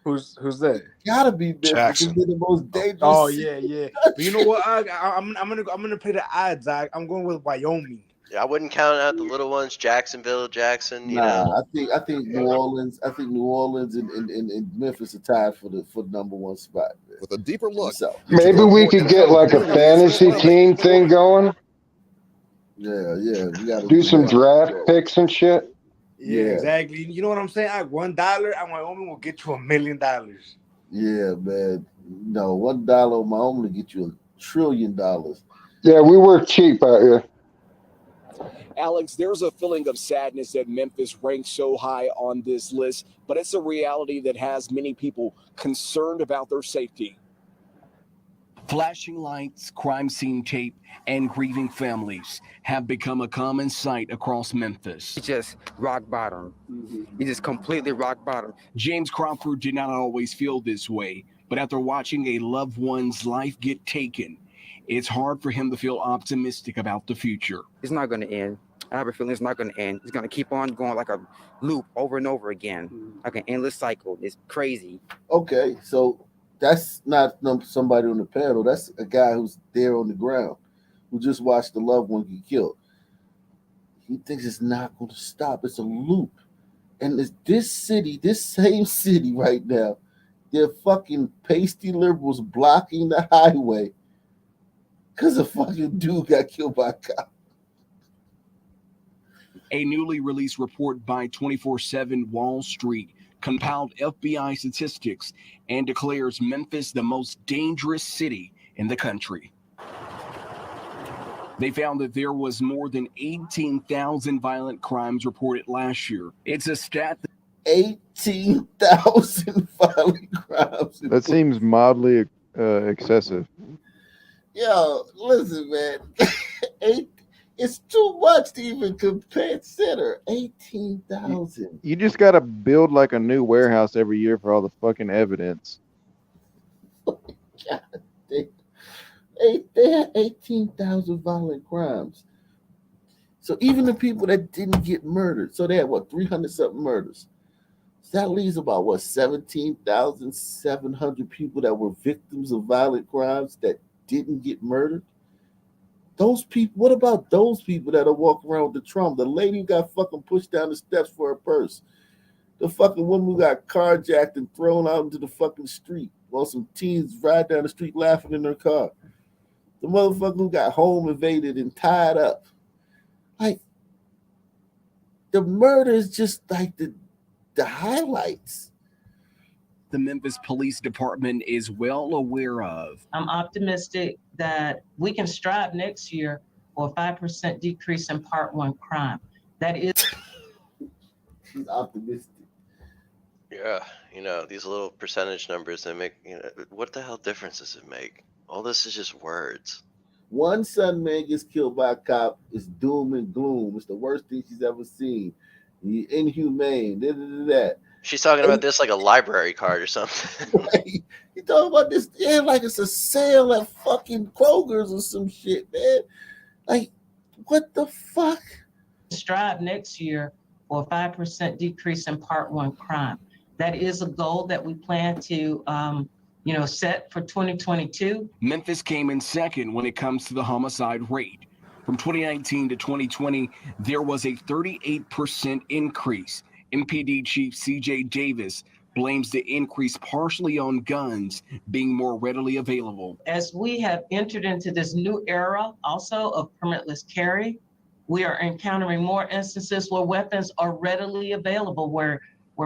Who's that? Gotta be Memphis. Jackson. They're the most dangerous. Oh city. yeah. But you know what? I'm gonna play the odds. I'm going with Wyoming. Yeah, I wouldn't count out the little ones, Jacksonville, Jackson. You know, I think New Orleans. I think New Orleans and Memphis are tied for the number one spot. Man. With a deeper look. Maybe we could get like a fantasy team thing going. Yeah. We gotta Do some that. draft picks and shit. Yeah, Yeah. exactly. You know what I'm saying? $1 at Wyoming will get you $1 million. Yeah, man. No, $1 on my own will get you $1 trillion. Yeah, we work cheap out here. Alex, there's a feeling of sadness that Memphis ranks so high on this list, but it's a reality that has many people concerned about their safety. Flashing lights, crime scene tape, and grieving families have become a common sight across Memphis. Just rock bottom. He's just completely rock bottom. James Crawford did not always feel this way, but after watching a loved one's life get taken, it's hard for him to feel optimistic about the future. It's not going to end. I have a feeling it's not going to end. It's going to keep on going like a loop over and over again, like an endless cycle. It's crazy. Okay, so that's not somebody on the panel. That's a guy who's there on the ground, who just watched the loved one get killed. He thinks it's not going to stop. It's a loop. And this same city right now, they're fucking pasty liberals blocking the highway because a fucking dude got killed by a cop. A newly released report by 24/7 Wall Street compiled FBI statistics and declares Memphis the most dangerous city in the country. They found that there was more than 18,000 violent crimes reported last year. It's a stat that 18,000 violent crimes. That seems mildly excessive. Yo, listen, man. It's too much to even consider. 18,000. You just gotta build like a new warehouse every year for all the fucking evidence. God, they had 18,000 violent crimes. So even the people that didn't get murdered, so they had what, 300 something murders. So that leaves about what, 17,700 people that were victims of violent crimes that didn't get murdered. Those people, what about those people that are walking around with the trauma? The lady who got fucking pushed down the steps for her purse. The fucking woman who got carjacked and thrown out into the fucking street while some teens ride down the street laughing in their car. The motherfucker who got home invaded and tied up. Like, the murder is just like the highlights. The Memphis Police Department is well aware of. I'm optimistic that we can strive next year for a 5% decrease in Part 1 crime. That is. She's optimistic. Yeah, these little percentage numbers that make, what the hell difference does it make? All this is just words. One son man gets killed by a cop. It's doom and gloom. It's the worst thing she's ever seen. Inhumane. That. She's talking about this like a library card or something. Right? You talking about this? Yeah, like it's a sale at fucking Kroger's or some shit, man. Like, what the fuck? Strive next year for a 5% decrease in Part 1 crime. That is a goal that we plan to, set for 2022. Memphis came in second when it comes to the homicide rate. From 2019 to 2020, there was a 38% increase. MPD Chief C.J. Davis blames the increase partially on guns being more readily available. As we have entered into this new era also of permitless carry, we are encountering more instances where weapons are readily available, where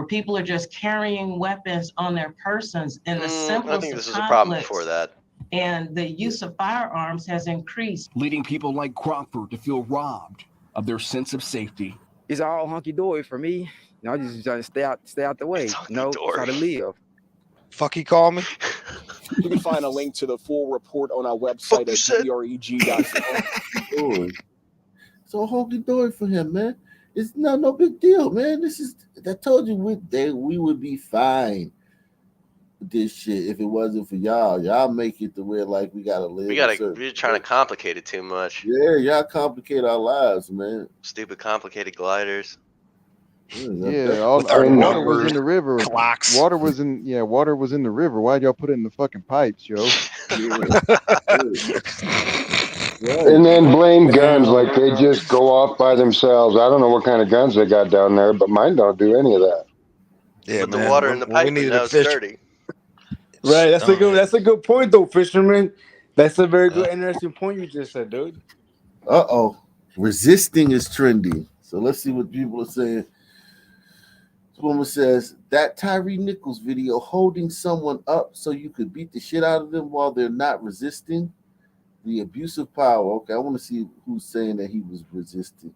people are just carrying weapons on their persons in the simplest I think this of is a problem conflicts. before that. And the use of firearms has increased, leading people like Crawford to feel robbed of their sense of safety. It's all hunky-dory for me. I just trying to stay out the way. Try to live. Fuck, he called me. You can find a link to the full report on our website at dreg.com. So honky dory for him, man. It's no big deal, man. I told you we would be fine with this shit if it wasn't for y'all. Y'all make it to where like we gotta live. We're trying to complicate it too much. Yeah, y'all complicate our lives, man. Stupid complicated gliders. Yeah, water was in the river. Clocks. Water was in the river. Why'd y'all put it in the fucking pipes, yo? And then blame guns like they just go off by themselves. I don't know what kind of guns they got down there, but mine don't do any of that. Yeah, Put man. the water in the pipe and now it's dirty. Right, that's a good point though, Fisherman. That's a very good, interesting point you just said, dude. Resisting is trending. So let's see what people are saying. This woman says that Tyre Nichols video holding someone up so you could beat the shit out of them while they're not resisting. The abuse of power. Okay, I want to see who's saying that he was resisting.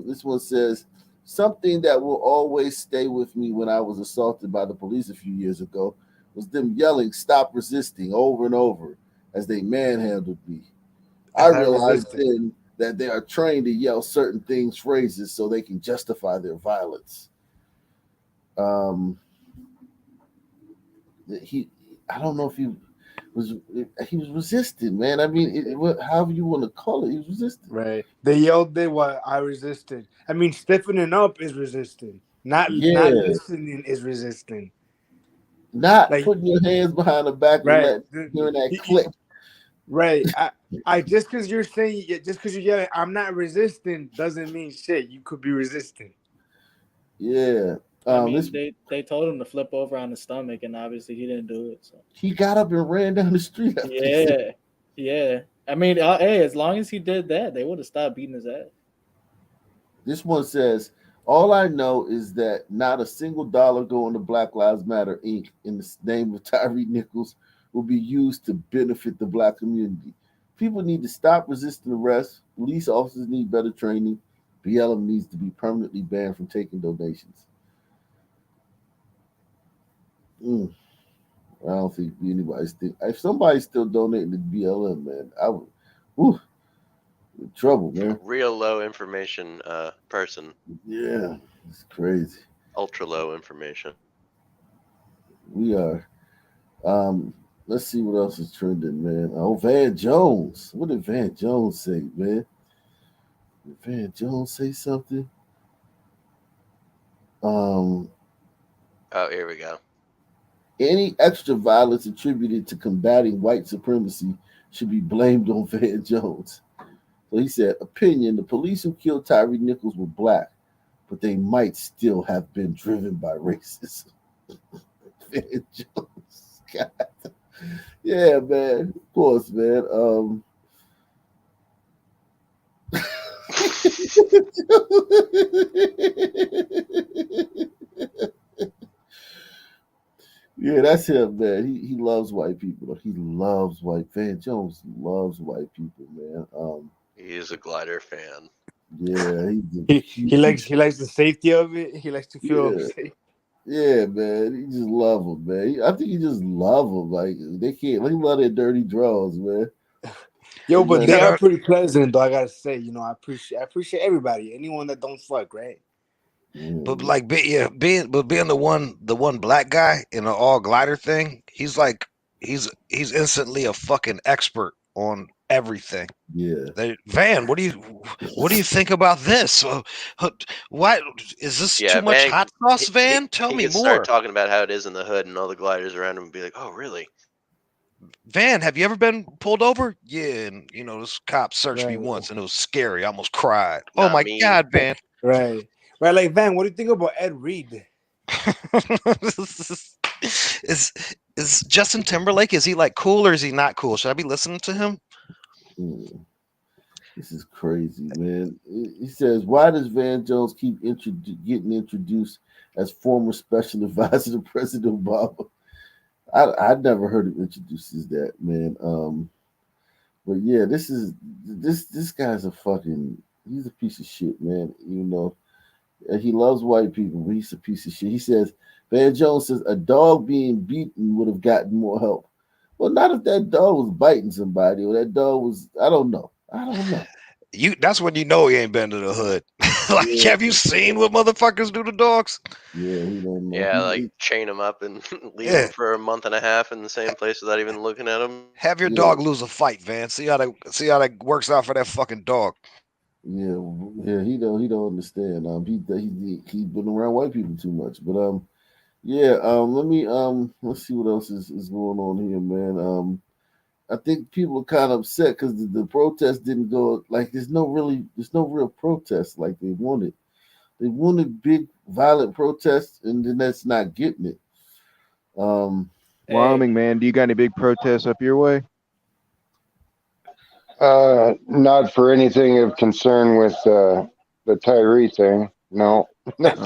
This one says something that will always stay with me when I was assaulted by the police a few years ago was them yelling "Stop resisting" over and over as they manhandled me. I realized then that they are trained to yell certain things, phrases, so they can justify their violence. I don't know if he was resisting, man. I mean, however you want to call it, he was resisting. Right. They yelled what I resisted. I mean, stiffening up is resisting. Not listening is resisting. Not like, putting your hands behind the back and hearing that click. Right. I just because you're saying, just because you're yelling, I'm not resisting, doesn't mean shit. You could be resisting. Yeah. I mean, they told him to flip over on his stomach, and obviously he didn't do it. So he got up and ran down the street. Yeah. I mean, hey, as long as he did that, they would have stopped beating his ass. This one says, all I know is that not a single dollar going to Black Lives Matter, Inc. in the name of Tyre Nichols will be used to benefit the Black community. People need to stop resisting arrest. Police officers need better training. BLM needs to be permanently banned from taking donations. I don't think anybody's if somebody's still donating to BLM, man, I would. in trouble, man. Real low information person. Yeah, it's crazy. Ultra low information. We are. Um, let's see what else is trending, man. Oh, Van Jones. What did Van Jones say, man? Did Van Jones say something? Um, Oh, here we go. any extra violence attributed to combating white supremacy should be blamed on Van Jones. So he said, opinion, the police who killed Tyre Nichols were black, but they might still have been driven by racism. Van Jones. God. Yeah, man. Of course, man. Yeah, that's him, man. He loves white people. He loves white. Van Jones loves white people, man. He's a glider fan. Yeah, He likes the safety of it. He likes to feel yeah, safe. yeah, man. He just love them, man. I think he just love them. Like they can't. They love their dirty draws, man. Yo, They but love they that- are pretty pleasant, though. I gotta say, I appreciate everybody, anyone that don't fuck, right? But like, being the one black guy in an all glider thing, he's instantly a fucking expert on everything. Yeah. Van, what do you think about this? What is this Yeah, too much Van, hot sauce, Van? Tell he me could start more. talking about how it is in the hood, and all the gliders around him would be like, "Oh, really?" Van, have you ever been pulled over? Yeah, and this cop searched me Right. once, and it was scary. I almost cried. Oh Not my me. God, Van! Right. Like Van, what do you think about Ed Reed? Is Justin Timberlake? Is he like cool or is he not cool? Should I be listening to him? This is crazy, man. He says, why does Van Jones keep getting introduced as former special advisor to President Obama? I'd never heard him introduced as that, man. But yeah, this guy's he's a piece of shit, man. And he loves white people, but he's a piece of shit. He says, Van Jones says, a dog being beaten would have gotten more help. Well, not if that dog was biting somebody or that dog was, I don't know. That's when you know he ain't been to the hood. Like, Yeah. have you seen what motherfuckers do to dogs? Yeah, he don't know. Yeah, like chain him up and leave Yeah. him for a month and a half in the same place without even looking at him. Have your dog lose a fight, Van. See how that works out for that fucking dog. Yeah, he don't understand. He's been around white people too much. But let's see what else is going on here, man. I think people are kind of upset because the protest didn't go like there's no real protest like they wanted. They wanted big violent protests, and then that's not getting it. Wyoming, man, do you got any big protests up your way? Not for anything of concern with the Tyree thing. No. That's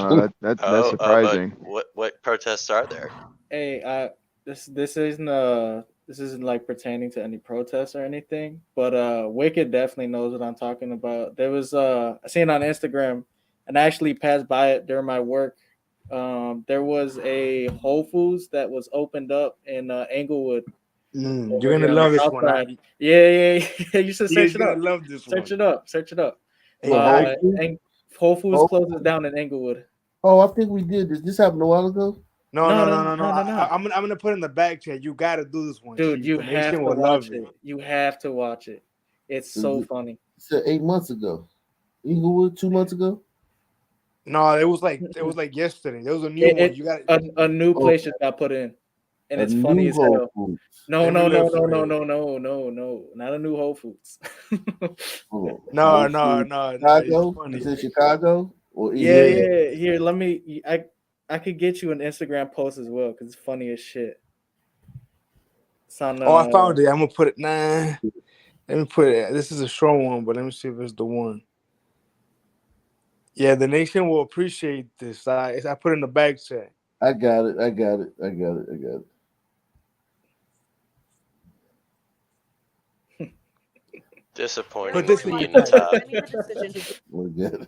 surprising. But what protests are there? Hey, this isn't like pertaining to any protests or anything, but Wicked definitely knows what I'm talking about. There was I seen on Instagram, and I actually passed by it during my work. There was a Whole Foods that was opened up in Englewood. You're gonna love this one. Yeah. You should search it up. Love this Search one. it up. Hey, And Whole Foods closes down in Englewood. Oh, I think we did this. This happened a while ago. No. I'm gonna put it in the back chat. You gotta do this one, Dude. Chief. You The have nation to will watch love it. You have to watch it. It's so funny. Said 8 months ago. Inglewood 2 months ago. No, it was like yesterday. There was a new one. You got a new place just got put in, and it's funny as hell. No, not a new Whole Foods. No. Chicago? Is it Chicago? Or Yeah. Here, let me. I could get you an Instagram post as well because it's funny as shit. It's on, I found it. I'm gonna put it. Nah, let me put it. This is a short one, but let me see if it's the one. Yeah, the nation will appreciate this. I put it in the back chat. I got it. Disappointing. Put this Unitop. We're good.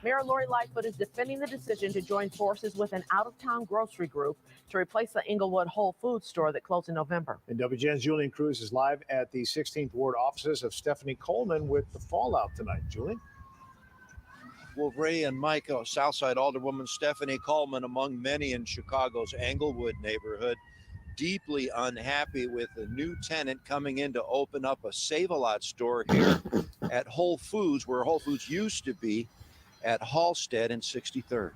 Mayor Lori Lightfoot is defending the decision to join forces with an out-of-town grocery group to replace the Englewood Whole Foods store that closed in November. And WGN's Julian Cruz is live at the 16th Ward offices of Stephanie Coleman with the fallout tonight. Julian? Wolverine and Mike, Southside Alderwoman Stephanie Coleman, among many in Chicago's Englewood neighborhood, deeply unhappy with a new tenant coming in to open up a Save-A-Lot store here at Whole Foods, where Whole Foods used to be, at Halstead and 63rd.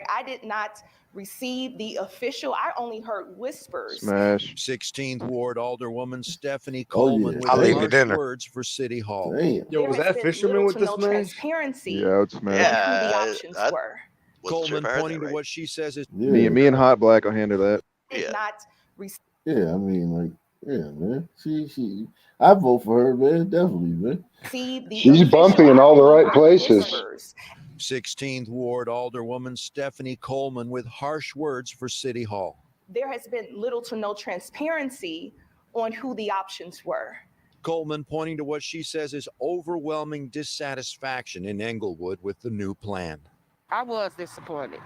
I did not receive the official, I only heard whispers. Smash. 16th Ward Alderwoman Stephanie Coleman with I'll leave harsh it in there. words for City Hall. Yo, was that Fisherman with the smash? Transparency Yeah, it's smash. on who the options were. Coleman pointing to what she says is Me and Hot Black will handle that. Did not receive. Yeah, I mean, like, yeah, man. She, I vote for her, man. Definitely, man. She's bumpy in all the right places. 16th Ward Alderwoman Stephanie Coleman with harsh words for City Hall. There has been little to no transparency on who the options were. Coleman pointing to what she says is overwhelming dissatisfaction in Englewood with the new plan. I was disappointed.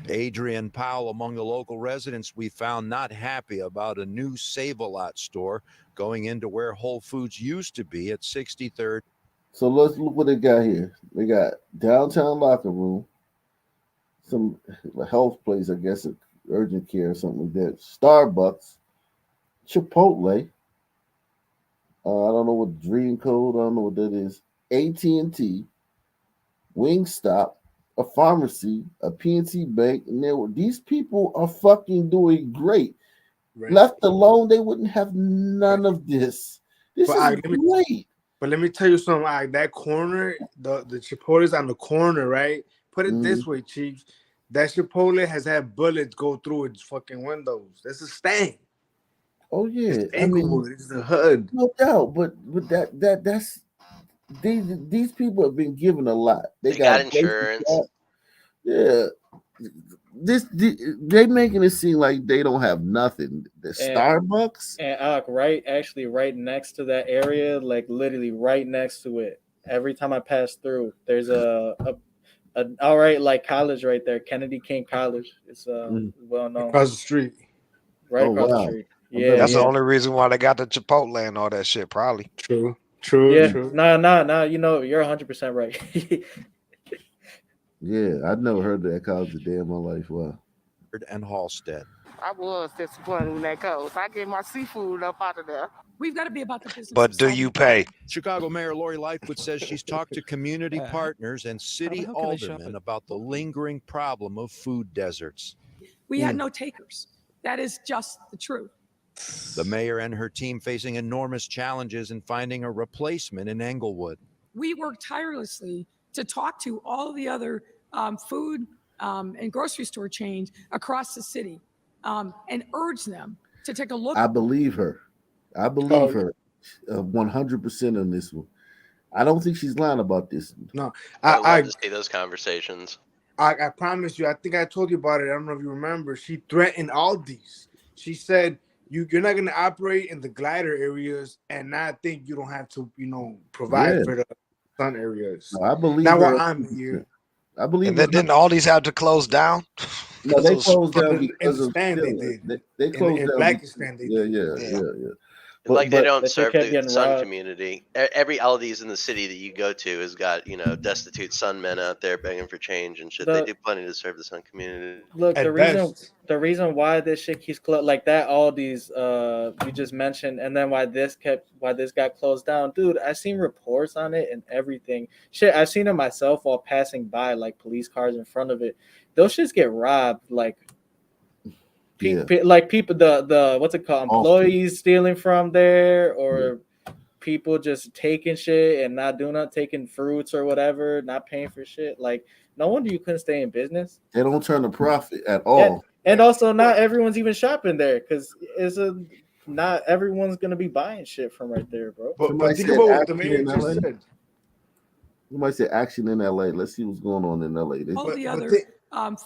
Adrian Powell, among the local residents we found not happy about a new Save-A-Lot store going into where Whole Foods used to be at 63rd. So let's look what they got here. They got downtown locker room, some health place, I guess, urgent care or something like that. Starbucks, Chipotle. I don't know what Dream Code. I don't know what that is. AT&T, Wingstop, a pharmacy, a PNC Bank, and these people are fucking doing great. Right. Left alone, they wouldn't have none of this. This is great. But let me tell you something. That corner, the Chipotle's on the corner, right? Put it this way, Chief. That Chipotle has had bullets go through its fucking windows. That's a stain. Oh yeah, It's Englewood. It's the hood. No doubt, but that's these people have been given a lot. They got insurance. Yeah, they making it seem like they don't have nothing. The Starbucks and right next to that area, like literally right next to it. Every time I pass through, there's a all right, like college right there, Kennedy King College. It's well known across the street. Right across the street. Yeah, that's the only reason why they got the Chipotle and all that shit. Probably true. Yeah, no. You know, you're 100% right. Yeah, I've never heard that college a day in my life. Wow. And Halstead. I was disappointed when that goes. I get my seafood up out of there. We've got to be about the business. But do you pay? Chicago Mayor Lori Lightfoot says she's talked to community partners and city aldermen about the lingering problem of food deserts. We had no takers. That is just the truth. The mayor and her team facing enormous challenges in finding a replacement in Englewood. We worked tirelessly to talk to all the other food and grocery store chains across the city and urge them to take a look. I believe her. I believe her 100% on this one. I don't think she's lying about this. No, I love to see those conversations. I promise you. I think I told you about it. I don't know if you remember. She threatened Aldi's. She said, You're not going to operate in the glider areas and not think you don't have to, provide for the sun areas. No, I believe now her. what I'm here. I believe. And then didn't all these have to close down? No, they closed down because of Pakistan, they did. They closed in down. Pakistan, they did. Yeah. Like they don't but serve they kept the getting Sun robbed. community. Every Aldi's in the city that you go to has got, destitute Sun men out there begging for change and shit. They do plenty to serve the Sun community. Look, the reason why this shit keeps closed, like that, all these you just mentioned, and then why this got closed down, dude. I seen reports on it and everything. Shit, I've seen it myself while passing by, like police cars in front of it. Those shits get robbed, like. Like people, the what's it called? Employees stealing from there, or people just taking shit and not doing that, taking fruits or whatever, not paying for shit. Like, no wonder you couldn't stay in business. They don't turn a profit at all. And also, not everyone's even shopping there because not everyone's gonna be buying shit from right there, bro. But think about what the mayor just said. You might say action in LA. Let's see what's going on in LA. All the other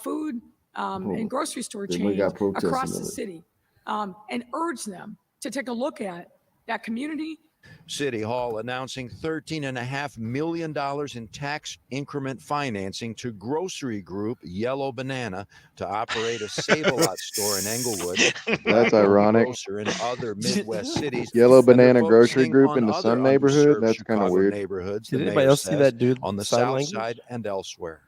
food and grocery store chains across the city and urge them to take a look at that community City Hall announcing $13.5 million in tax increment financing to grocery group Yellow Banana to operate a Save-A-Lot store in Englewood. That's ironic. Grocer in other Midwest cities. Yellow And they're Banana Grocery focusing Group on in the other Sun neighborhood. underserved That's kind of Chicago weird. neighborhoods, Did the anybody mayor else see says, that dude on the sign South language? Side and elsewhere.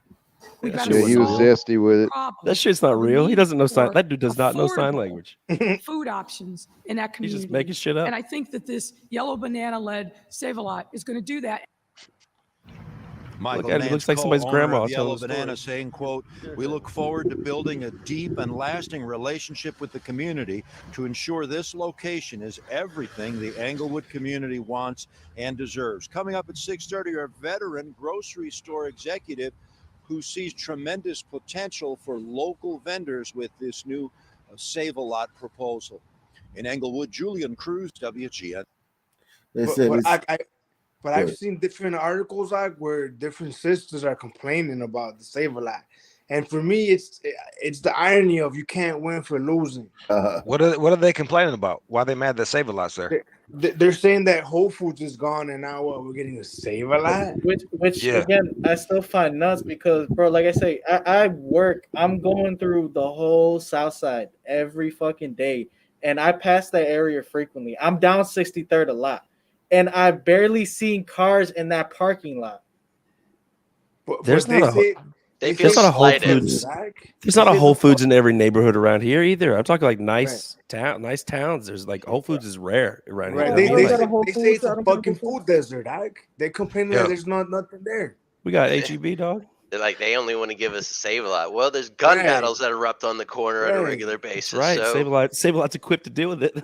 We That got shit Yeah, to he was solve zesty with the it. problem That shit's not of the real. He need doesn't know sign. for That dude does not know sign affordable language. food options in that He's community. just making shit up. And I think that this Yellow Banana-led Save-A-Lot is going to do that. Michael Look at him. He Nance, looks like somebody's co-owner grandma of Yellow telling a Banana, story. saying, quote, "We look forward to building a deep and lasting relationship with the community to ensure this location is everything the Englewood community wants and deserves." Coming up at 6:30, our veteran grocery store executive who sees tremendous potential for local vendors with this new Save-A-Lot proposal. In Englewood, Julian Cruz, WGN. They But, said but it's I've good. seen different articles like where different sisters are complaining about the Save-A-Lot, and for me, it's the irony of you can't win for losing. What are they complaining about? Why they mad that Save-A-Lot's there? They're saying that Whole Foods is gone, and now what? We're getting a Save-A-Lot. Which Yeah. again, I still find nuts because, bro, like I say, I'm going through the whole South Side every fucking day, and I pass that area frequently. I'm down 63rd a lot, and I've barely seen cars in that parking lot. There's not a They there's feel not a Whole slighted. Foods. There's not a Whole Foods in every neighborhood around here either. I'm talking like nice towns. There's like Whole Foods is rare around here. Right? I They, mean, they, like, say, they say it's a fucking food desert. They complaining that there's nothing there. we got HEB, dog. They're like, they only want to give us a Save-A-Lot. Well, there's gun Right. battles that erupt on the corner on a Right. regular basis. That's right. So Save-A-Lot's equipped to deal with it.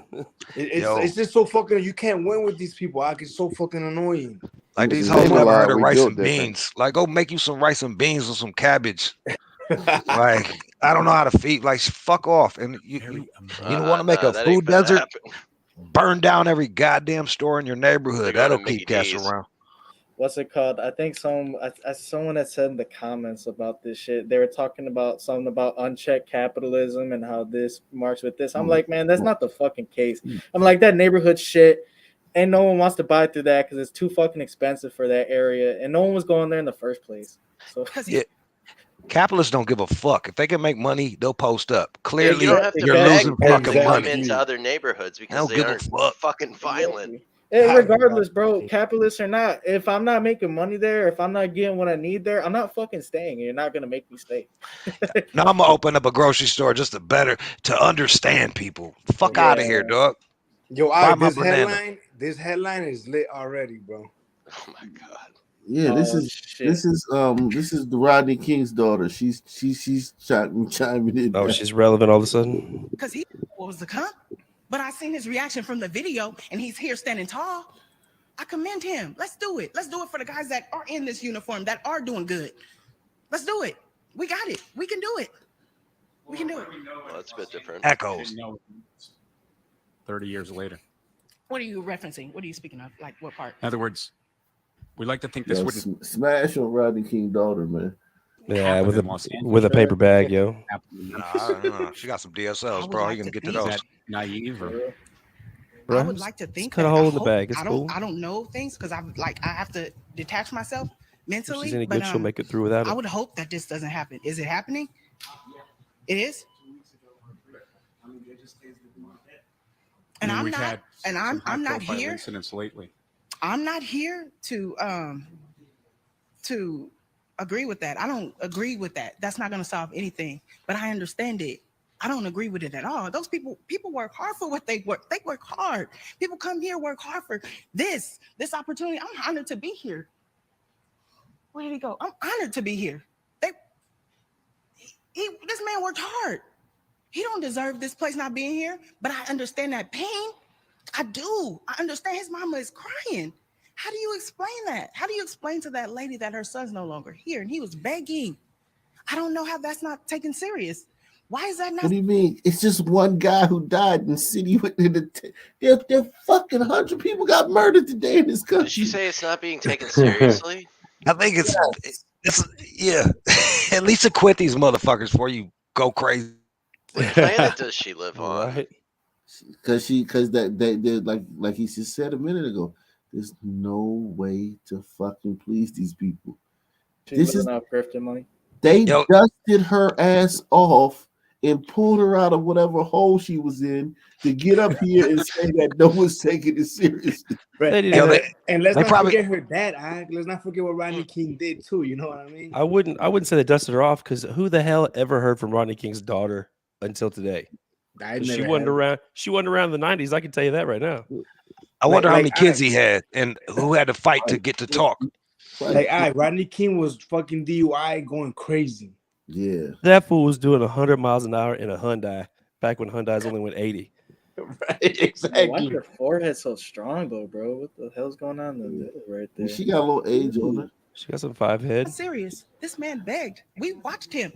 It's just so fucking. You can't win with these people. It's so fucking annoying. Like these With hoes never Save-A-Lot, heard of we rice built and different. beans. Like, go make you some rice and beans with some cabbage. Like, I don't know how to feed. Like, fuck off. And you don't want to make a that ain't food finna desert? happen. Burn down every goddamn store in your neighborhood. They're going That'll to Mickey keep cats D's. around. What's it called? I think someone had said in the comments about this shit. They were talking about something about unchecked capitalism and how this marks with this. I'm like, man, that's not the fucking case. I'm like, that neighborhood shit, and no one wants to buy through that because it's too fucking expensive for that area, and no one was going there in the first place. So Yeah. Capitalists don't give a fuck. If they can make money, they'll post up. Yeah, Clearly, you don't have to you're beg losing them fucking to come money. into other neighborhoods I because don't they give a aren't fuck. fucking violent. And regardless, bro, capitalists or not, if I'm not making money there, if I'm not getting what I need there, I'm not fucking staying. You're not gonna make me stay. Now I'm gonna open up a grocery store just to understand people. Fuck out of here, dog. Yo, Buy my this banana. headline is lit already, bro. Oh my god. Yeah, this is the Rodney King's daughter. She's chiming in. Oh, she's relevant all of a sudden. Because he was to come, but I seen his reaction from the video, and he's here standing tall. I commend him. Let's do it. Let's do it for the guys that are in this uniform that are doing good. Let's do it. We got it. We can do it. We can do it. Well, that's a bit different. Echoes. 30 years later. What are you referencing? What are you speaking of? Like what part? In other words, we like to think this Yo, wouldn't. smash on Rodney King's daughter, man. Yeah, Happened in Los with a paper bag, yo. She got some DSLs, bro. You can get to those. That naive or Bro, I would like to think cut that. a hole I in the hope- bag. It's I cool. don't know things because I have to detach myself If mentally. she's any but good, she'll make it through without I it. would hope that this doesn't happen. Is it happening? It is. And I mean, I'm we've not. had And some I'm not high-profile here. incidents lately. I'm not here to agree with that. I don't agree with that. That's not going to solve anything. But I understand it. I don't agree with it at all. Those people work hard for what they work. They work hard. People come here, work hard for this opportunity. I'm honored to be here. Where did he go? I'm honored to be here. This man worked hard. He don't deserve this place not being here, but I understand that pain. I do. I understand his mama is crying. How do you explain that? How do you explain to that lady that her son's no longer here and he was begging? I don't know how that's not taken serious. Why is that not? What do you mean? It's just one guy who died in the city. There fucking 100 people got murdered today in this country. Did she say it's not being taken seriously? I think it's yeah. At least acquit these motherfuckers before you go crazy. What planet does she live on? Because they like he just said a minute ago, There's no way to fucking please these people. She's This is living off grifting money. they Yo, dusted her ass off and pulled her out of whatever hole she was in to get up here and say that no one's taking it seriously. Right. They And, didn't. and let's they not probably forget her dad. Let's not forget what Rodney King did too. You know what I mean? I wouldn't say they dusted her off because who the hell ever heard from Rodney King's daughter until today? I 'Cause she never wasn't had. around. She wasn't around in the '90s. I can tell you that right now. I wonder how many kids I, he had and who had to fight to get to talk. Rodney King was fucking DUI going crazy. Yeah. That fool was doing 100 miles an hour in a Hyundai back when Hyundais only went 80. Right, Why exactly. is your forehead so strong though, bro? What the hell's going on in the middle right there? She got a little age on her. She got some 5 head. Serious. This man begged. We watched him.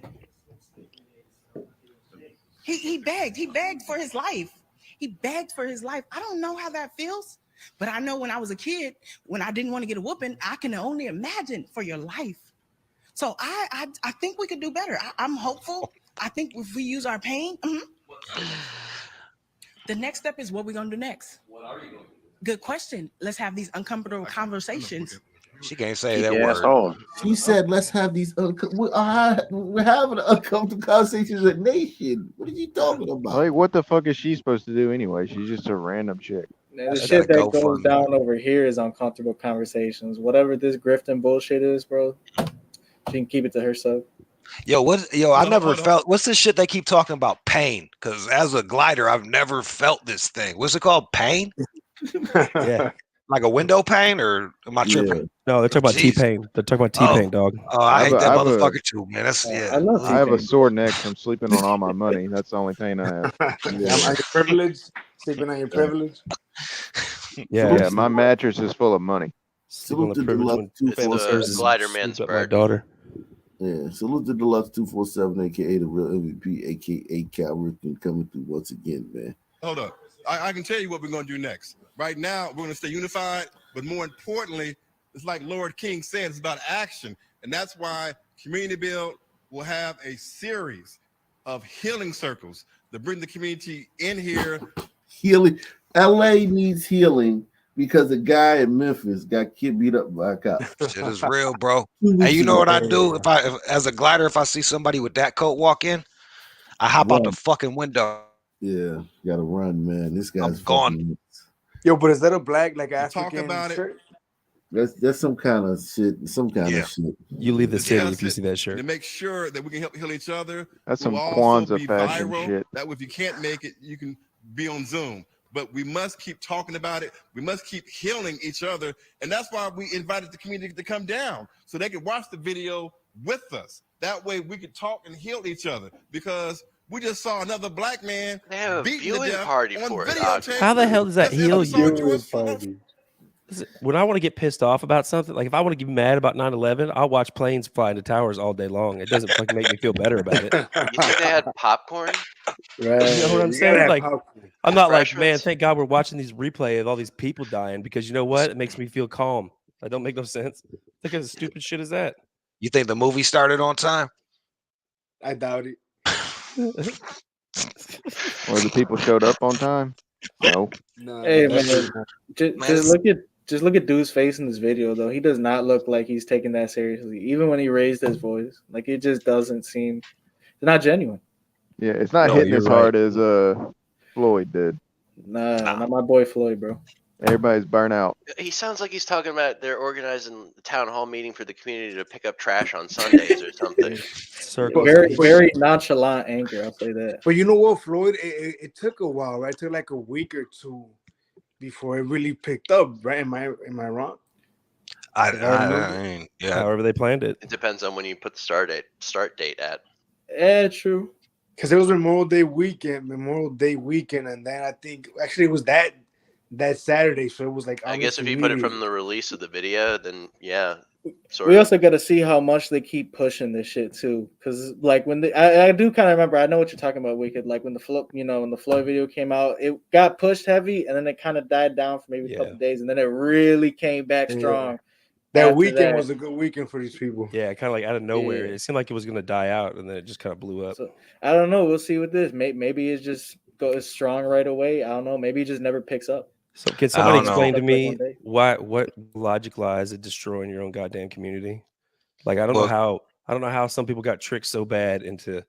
He begged. He begged for his life. He begged for his life. I don't know how that feels, but I know when I was a kid, when I didn't want to get a whooping, I can only imagine for your life. So I think we could do better. I'm hopeful. I think if we use our pain, the next step is what we're gonna do next. What are you going to do? Good question. Let's have these uncomfortable conversations. She can't say that Yeah, word. oh, She said, "Let's have these. We're having uncomfortable conversations as a nation. What are you talking about? like what the fuck is she supposed to do anyway? She's just a random chick. Man, the She shit gotta that go goes for down over here is uncomfortable conversations. Whatever this grifting bullshit is, bro, she can keep it to herself. I never felt what's this shit they keep talking about? Pain. Because as a glider, I've never felt this thing. What's it called? Pain? Yeah. Like a window pane, or am I tripping? No, they're talking about Jeez. T-Pain. They're talking about T-Pain, dog. Oh, I hate that I have a- motherfucker too, man. That's I love I have a T-Pain. sore neck from sleeping on all my money. That's the only pain I have. On your privilege, sleeping on your privilege. Yeah, my mattress is full of money. Sleep on the Salute to privilege Deluxe when 247. Ferris glider sleep man's up my bird. daughter. Yeah, salute to Deluxe 247, aka the real MVP, aka Cal Ripken, coming through once again, man. Hold up. I can tell you what we're going to do next. Right now, we're going to stay unified, but more importantly, it's like Lord King said, it's about action. And that's why Community Build will have a series of healing circles to bring the community in here. Healing. LA needs healing because a guy in Memphis got beat up by a cop. Shit is real, bro. And you know what I do if as a glider, if I see somebody with that coat walk in, I hop out the fucking window. Yeah, you gotta run, man. This guy's gone. fucking nuts. Yo, but is that a black like Talk African about it. shirt? That's some kind of shit. Some kind of shit. You leave the Let's city discuss if you it see that shirt. To make sure that we can help heal each other. That's We'll some also Kwanzaa be fashion viral. shit. That way, if you can't make it, you can be on Zoom. But we must keep talking about it. We must keep healing each other. And that's why we invited the community to come down so they could watch the video with us. That way we could talk and heal each other, because we just saw another black man They have a beaten to viewing death party on for it. videotape. How the hell does that That's heal episode you? George When I want to get pissed off about something, like if I want to get mad about 9/11, I'll watch planes fly into towers all day long. It doesn't fucking make me feel better about it. You think they had popcorn? Right. You know what I'm You gotta saying? have Like, popcorn. I'm not like, man, Refreshments? thank God we're watching these replay of all these people dying, because you know what? It makes me feel calm. That don't make no sense. Think of the stupid shit as that. You think the movie started on time? I doubt it. Or the people showed up on time? No. No, Hey that's man, not- just look at Dude's face in this video though. He does not look like he's taking that seriously, even when he raised his voice. Like it just doesn't seem. It's not genuine. Yeah, it's not No, hitting you're as right. hard as Floyd did. Nah, not my boy Floyd, bro. Everybody's burnt out. He sounds like he's talking about they're organizing the town hall meeting for the community to pick up trash on Sundays or something. Circles. Very nonchalant anger. I'll say that. But you know what, Floyd? It took a while, right? It took like a week or two before it really picked up, right? Am I wrong? Yeah. However they planned it. It depends on when you put the start date at. Yeah, true. Because it was Memorial Day weekend, and then I think actually it was that Saturday, so it was like I guess if you put it from the release of the video, then yeah, sort We of. also got to see how much they keep pushing this shit too, because like when I do kind of remember, I know what you're talking about, Wicked. Like when the Floyd video came out, it got pushed heavy, and then it kind of died down for maybe a couple days, and then it really came back strong. That after weekend that. was a good weekend for these people. Yeah, kind of like out of nowhere. Yeah. It seemed like it was gonna die out, and then it just kind of blew up. So I don't know. We'll see with this. Maybe it just goes strong right away. I don't know. Maybe it just never picks up. So can somebody explain to me what logic lies in destroying your own goddamn community? Like I don't know how some people got tricked so bad into.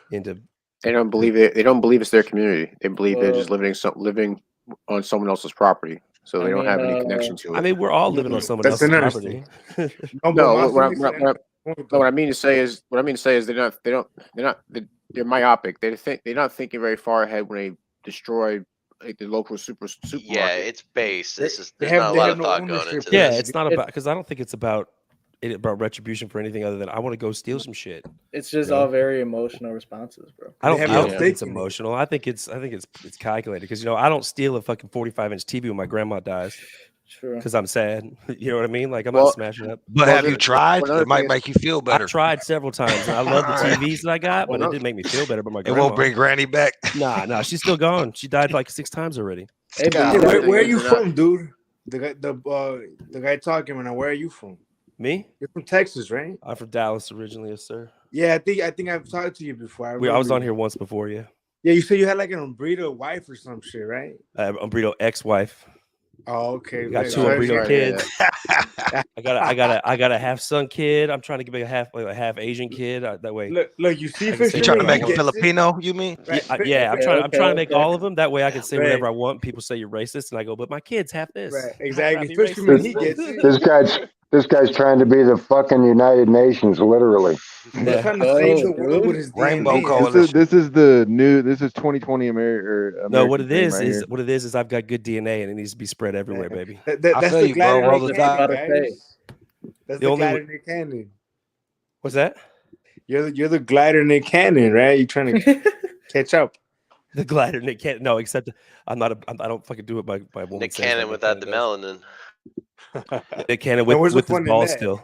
They don't believe it. They don't believe it's their community. They believe they're just living on someone else's property, so they don't have any connection to it. I mean, we're all living on someone else's property. No, what I mean to say is they're myopic. They're not thinking very far ahead when they destroy like the local supermarket. Yeah, it's base. There's not a lot of thought going into this. Yeah, it's not about because I don't think it's about retribution for anything other than I want to go steal some shit. It's just all very emotional responses, bro. I don't think it's emotional. I think it's calculated because I don't steal a fucking 45-inch TV when my grandma dies. True. Because I'm sad. You know what I mean? Like I'm not smashing up. But have you tried? It might make you feel better. I tried several times. And I love the TVs that I got, but it didn't make me feel better. But my grandma, it won't bring Granny back. Nah, she's still gone. She died like 6 times already. Hey, where are you from, dude? The guy talking right now. Where are you from? Me? You're from Texas, right? I'm from Dallas originally, yes, sir. Yeah, I think I've talked to you before. I was on here once before, yeah. Yeah, you said you had like an Umbrito wife or some shit, right? Umbrito ex-wife. Oh, okay. Got 2 Umbrito kids. I got a half son kid. I'm trying to get a half Asian kid. That way. Look, you see, you trying to make him Filipino? You mean? Yeah, I'm trying to make all of them. That way, I can say whatever I want. People say you're racist, and I go, but my kids have this. Right, exactly. Fisherman, he gets it. This guy's trying to be the fucking United Nations, literally. He's trying to save the world with his Rainbow DNA. Coalition. This is the new. This is 2020 America. No, what it is is I've got good DNA and it needs to be spread everywhere, baby. That's the glider in the cannon, guys. That's the glider in the cannon. What's that? You're the glider in the cannon, right? You're trying to catch up. The glider Nick Cannon. No, except I don't fucking do it by woman. Nick Cannon without the melanin. Nick Cannon with his balls still.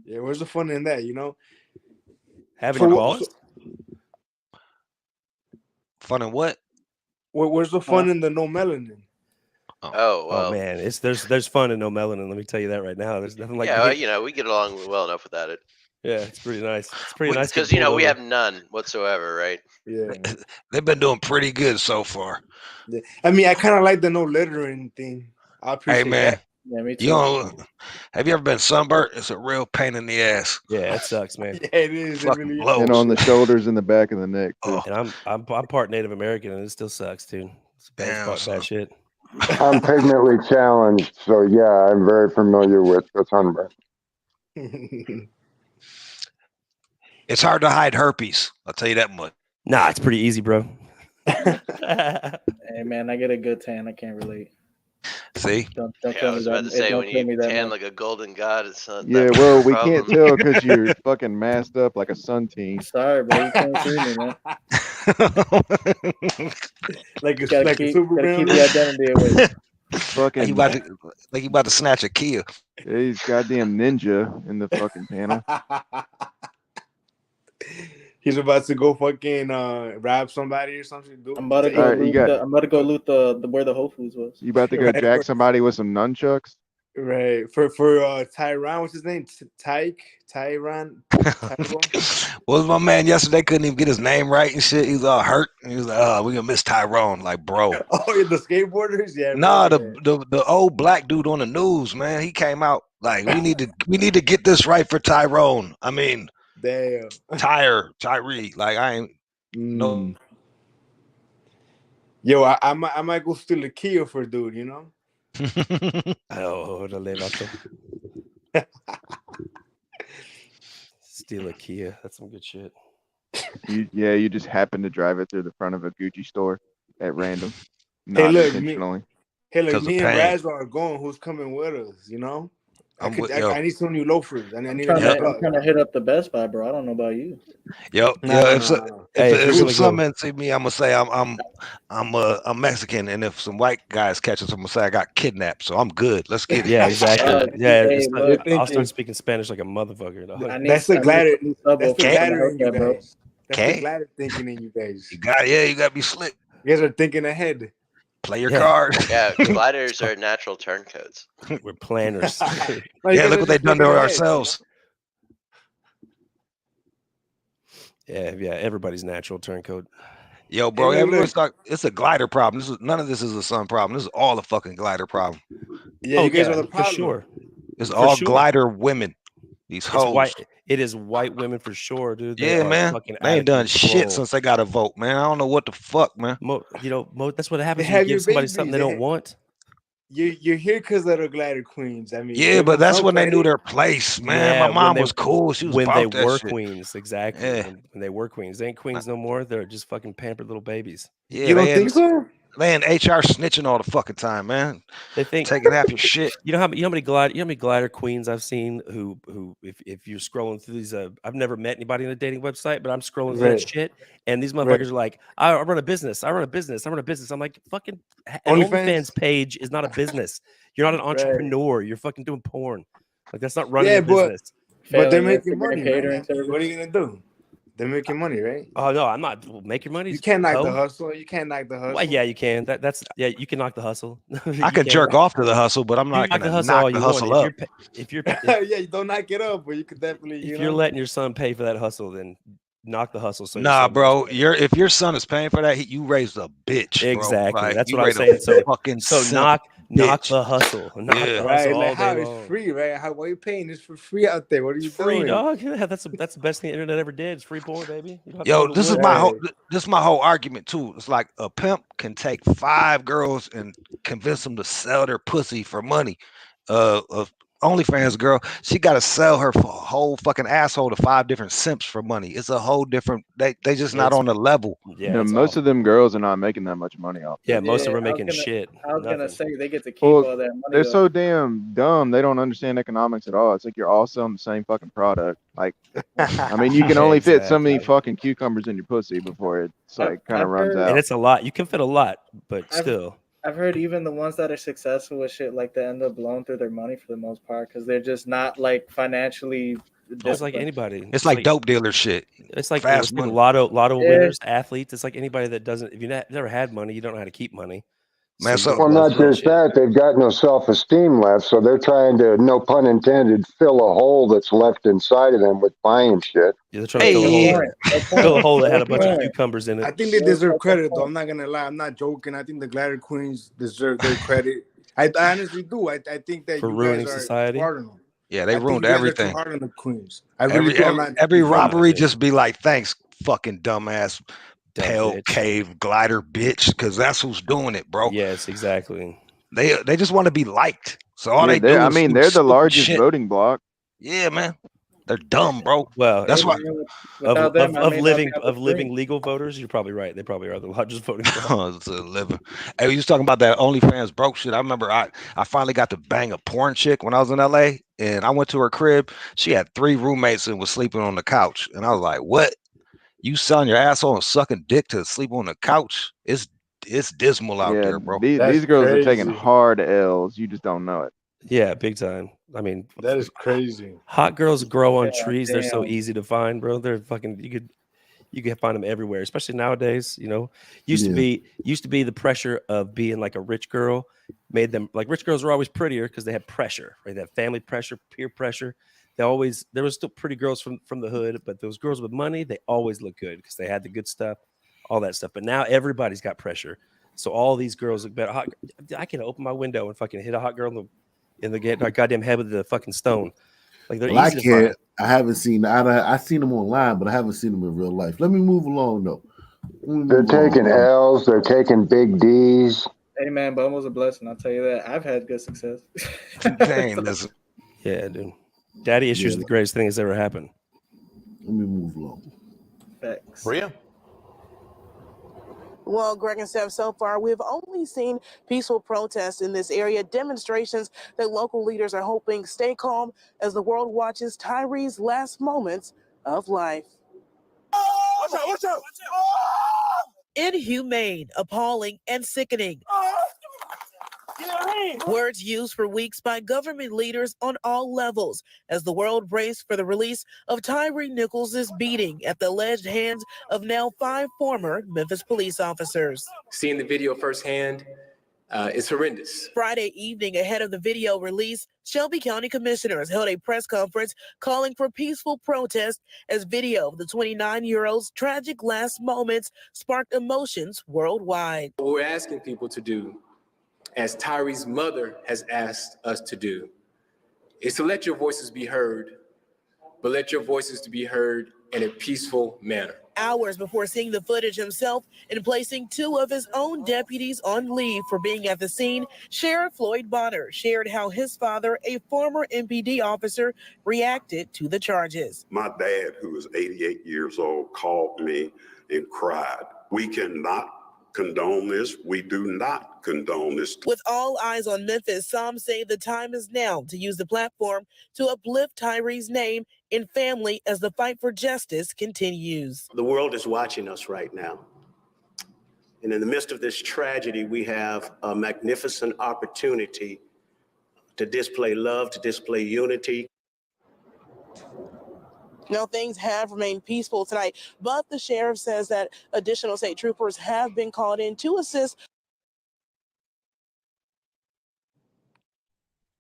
Yeah, where's the fun in that? Having your balls. Fun in what? Where's the fun in the no melanin? Oh well. Oh man, there's fun in no melanin. Let me tell you that right now. There's nothing like we get along well enough without it. Yeah, it's pretty nice. It's pretty nice because we have none whatsoever, right? Yeah, they've been doing pretty good so far. Yeah. I mean, I kind of like the no littering thing. I appreciate that. Yeah, me too. Have you ever been sunburnt? It's a real pain in the ass. Yeah, it sucks, man. Yeah, it is. It really is. And on the shoulders and the back of the neck. Too. And I'm part Native American, and it still sucks too. It's bad shit. I'm pigmentally challenged, so yeah, I'm very familiar with the sunburn. It's hard to hide herpes. I'll tell you that much. Nah, it's pretty easy, bro. Hey man, I get a good tan. I can't relate. See? Don't I was about to say when you tan like a golden god, it's not. Yeah, well, we can't tell because you're fucking masked up like a sun teen. Sorry, bro, you can't see me, man. like a gotta keep the identity away. Fucking like you about to snatch a Kia. Yeah, he's goddamn ninja in the fucking panel. He's about to go fucking rob somebody or something. I'm about to go loot the where the Whole Foods was. You about to go jack somebody with some nunchucks? Right. For Tyron, what's his name? Tyron. Well, my man yesterday couldn't even get his name right and shit. He was all hurt. He was like, "Oh, we're gonna miss Tyrone." Like, bro. Oh, the skateboarders, yeah. Nah, the old black dude on the news, man. He came out like, we need to get this right for Tyrone. I mean, damn. Tyree. Like, I ain't no. Yo, I might go steal a Kia for dude, you know? Oh, the levato. Steal a Kia. That's some good shit. You just happen to drive it through the front of a Gucci store at random. Hey, look, intentionally. Me and Raz are going. Who's coming with us, you know? I need some new loafers. I'm trying to hit up the Best Buy, bro. I don't know about you. If some men see me, I'm gonna say I'm Mexican, and if some white guys catch us, I'm gonna say I got kidnapped. So I'm good. Let's get it. Yeah, exactly. I'll start speaking Spanish like a motherfucker. That's the glider. That's the glider in you guys. That's the glider thinking in you guys. You gotta be slick. You guys are thinking ahead. Play your card. Yeah, gliders are natural turncoats. We're planners. Yeah, look what they've done to ourselves. Yeah, everybody's natural turncoat. Yo, bro, Hey, everyone's look. talking. It's a glider problem. None of this is a sun problem. This is all a fucking glider problem. Yeah, Oh you guys yeah, are the for problem. sure. It's For all sure. glider women. These It's hoes. white. It is white women for sure, dude. They Yeah, are man. fucking They out ain't of done shit control. since they got a vote, man. I don't know what the fuck, man. That's what happens They when you have give your somebody babies. something they don't want. You're here because of the glider queens. I mean, Yeah, give but them that's some when they knew credit. their place, man. Yeah, My mom was cool. She was when they about that were shit. queens, exactly. Yeah. When they were queens, they ain't queens no more. They're just fucking pampered little babies. Yeah, You don't think so? They in HR snitching all the fucking time, man. They think taking half your shit. You know how many glider queens I've seen who if you're scrolling through these I've never met anybody in a dating website, but I'm scrolling through that Right. shit and these Right. motherfuckers are like, I run a business. I'm like, fucking an OnlyFans? OnlyFans page is not a business. You're not an Right. entrepreneur. You're fucking doing porn. Like that's not running Yeah, a business. but they're Failing making Instagram money, catering right? service. What are you gonna do? They're making money, right? Oh no, I'm not. Make your money. You can't knock the hoe. hustle. You can't knock the hustle. Well, yeah, you can. You can knock the hustle. I You could can. jerk off to the hustle, but I'm You not knock the gonna hustle knock all the you want. hustle up. If you're Yeah, you don't knock it up, but you could definitely, if you're letting your son pay for that hustle, then knock the hustle. So your Nah, son knows bro. better. If your son is paying for that, you raised a bitch, bro. Exactly. Like, That's you what I'm raised saying. a So fucking simp knock bitch. the hustle. Knock Yeah. the hustle Right, like all day how it's long. free, right? Why are you paying? It's for free out there. What are you It's free, doing? dog. Yeah, that's the best thing the internet ever did. It's free porn, baby. You don't have to Yo, go to this is work. my whole argument too. It's like a pimp can take 5 girls and convince them to sell their pussy for money. A OnlyFans girl, she got to sell her whole fucking asshole to 5 different simps for money. It's a whole different. They just not It's- on the level. Yeah, it's most awful. of them girls are not making that much money off. Yeah, This. most of them are I was making gonna- shit. I was gonna Nothing. say they get to keep Well, all that money. they're though. so damn dumb. They don't understand economics at all. It's like you're all selling the same fucking product. Like, I mean, you can only fit so many fucking cucumbers in your pussy before it's like kind of I've runs heard- out. And it's a lot. You can fit a lot, but still. I've heard even the ones that are successful with shit, like they end up blowing through their money for the most part because they're just not like financially. It's like anybody. It's like dope dealer shit. It's like fast people, money. lotto Yeah. winners, athletes. It's like anybody that doesn't. If you've never had money, you don't know how to keep money. Man, you're gonna Well, blow not through that just shit. that, they've got no self-esteem left, so they're trying to, no pun intended, fill a hole that's left inside of them with buying shit. Yeah, they're trying to fill a hole. Fill a hole that had a bunch of Right. cucumbers in it. I think they deserve credit, though. I'm not gonna lie. I'm not joking. I think the glider queens deserve their credit. I honestly do. I think that For you ruining guys are society? too hard on them. Yeah, they I think ruined you guys everything. Are too hard on the queens. I really do. I'm not Every defending robbery them. just be like, thanks, fucking dumbass Dumb pale bitch. cave glider bitch, because that's who's doing it, bro. Yes, exactly. They just want to be liked. So all Yeah, they do is do they're the stupid largest shit. voting bloc. Yeah, man. They're dumb, bro. Well, That's why. Without them, I may not be able to living drink. legal voters, you're probably right. They probably are the largest voting bloc. It's a living. Hey, you was talking about that OnlyFans broke shit. I remember I finally got to bang a porn chick when I was in LA, and I went to her crib. She had 3 roommates and was sleeping on the couch, and I was like, "What? You selling your asshole and sucking dick to sleep on the couch? It's dismal out Yeah, there, bro." these girls are taking hard L's. You just don't know it. Yeah, big time. I mean, That is crazy. hot girls grow on Yeah, trees. They're so damn. easy to find, bro. They're fucking. You could find them everywhere, especially nowadays. You know, used to be the pressure of being like a rich girl made them like rich girls were always prettier because they had pressure, right? They had family pressure, peer pressure. There was still pretty girls from the hood, but those girls with money, they always look good because they had the good stuff, all that stuff. But now everybody's got pressure, so all these girls look better. I can open my window and fucking hit a hot girl in the goddamn head with the fucking stone. Like they're Well, easy to find. I haven't seen. I've seen them online, but I haven't seen them in real life. Let me move along though. They're taking L's. They're taking big D's. Hey man, Bumble's a blessing. I'll tell you that. I've had good success. Dang, listen. Yeah, dude. Daddy issues are the greatest thing that's ever happened. Let me move along. Facts. Bria? Well, Greg and Steph, so far we've only seen peaceful protests in this area, demonstrations that local leaders are hoping stay calm as the world watches Tyre's last moments of life. Watch out, watch out. Inhumane, appalling, and sickening. Words used for weeks by government leaders on all levels as the world braced for the release of Tyre Nichols' beating at the alleged hands of now 5 former Memphis police officers. Seeing the video firsthand, It's horrendous. Friday evening, ahead of the video release, Shelby County commissioners held a press conference calling for peaceful protest as video of the 29-year-old's tragic last moments sparked emotions worldwide. What we're asking people to do, as Tyre's mother has asked us to do, is to let your voices be heard, but let your voices to be heard in a peaceful manner. Hours before seeing the footage himself and placing 2 of his own deputies on leave for being at the scene, Sheriff Floyd Bonner shared how his father, a former MPD officer, reacted to the charges. My dad, who is 88 years old, called me and cried. We cannot condone this. We do not condone this. With all eyes on Memphis, some say the time is now to use the platform to uplift Tyre's name and family as the fight for justice continues. The world is watching us right now. And in the midst of this tragedy, we have a magnificent opportunity to display love, to display unity. Now, things have remained peaceful tonight, but the sheriff says that additional state troopers have been called in to assist.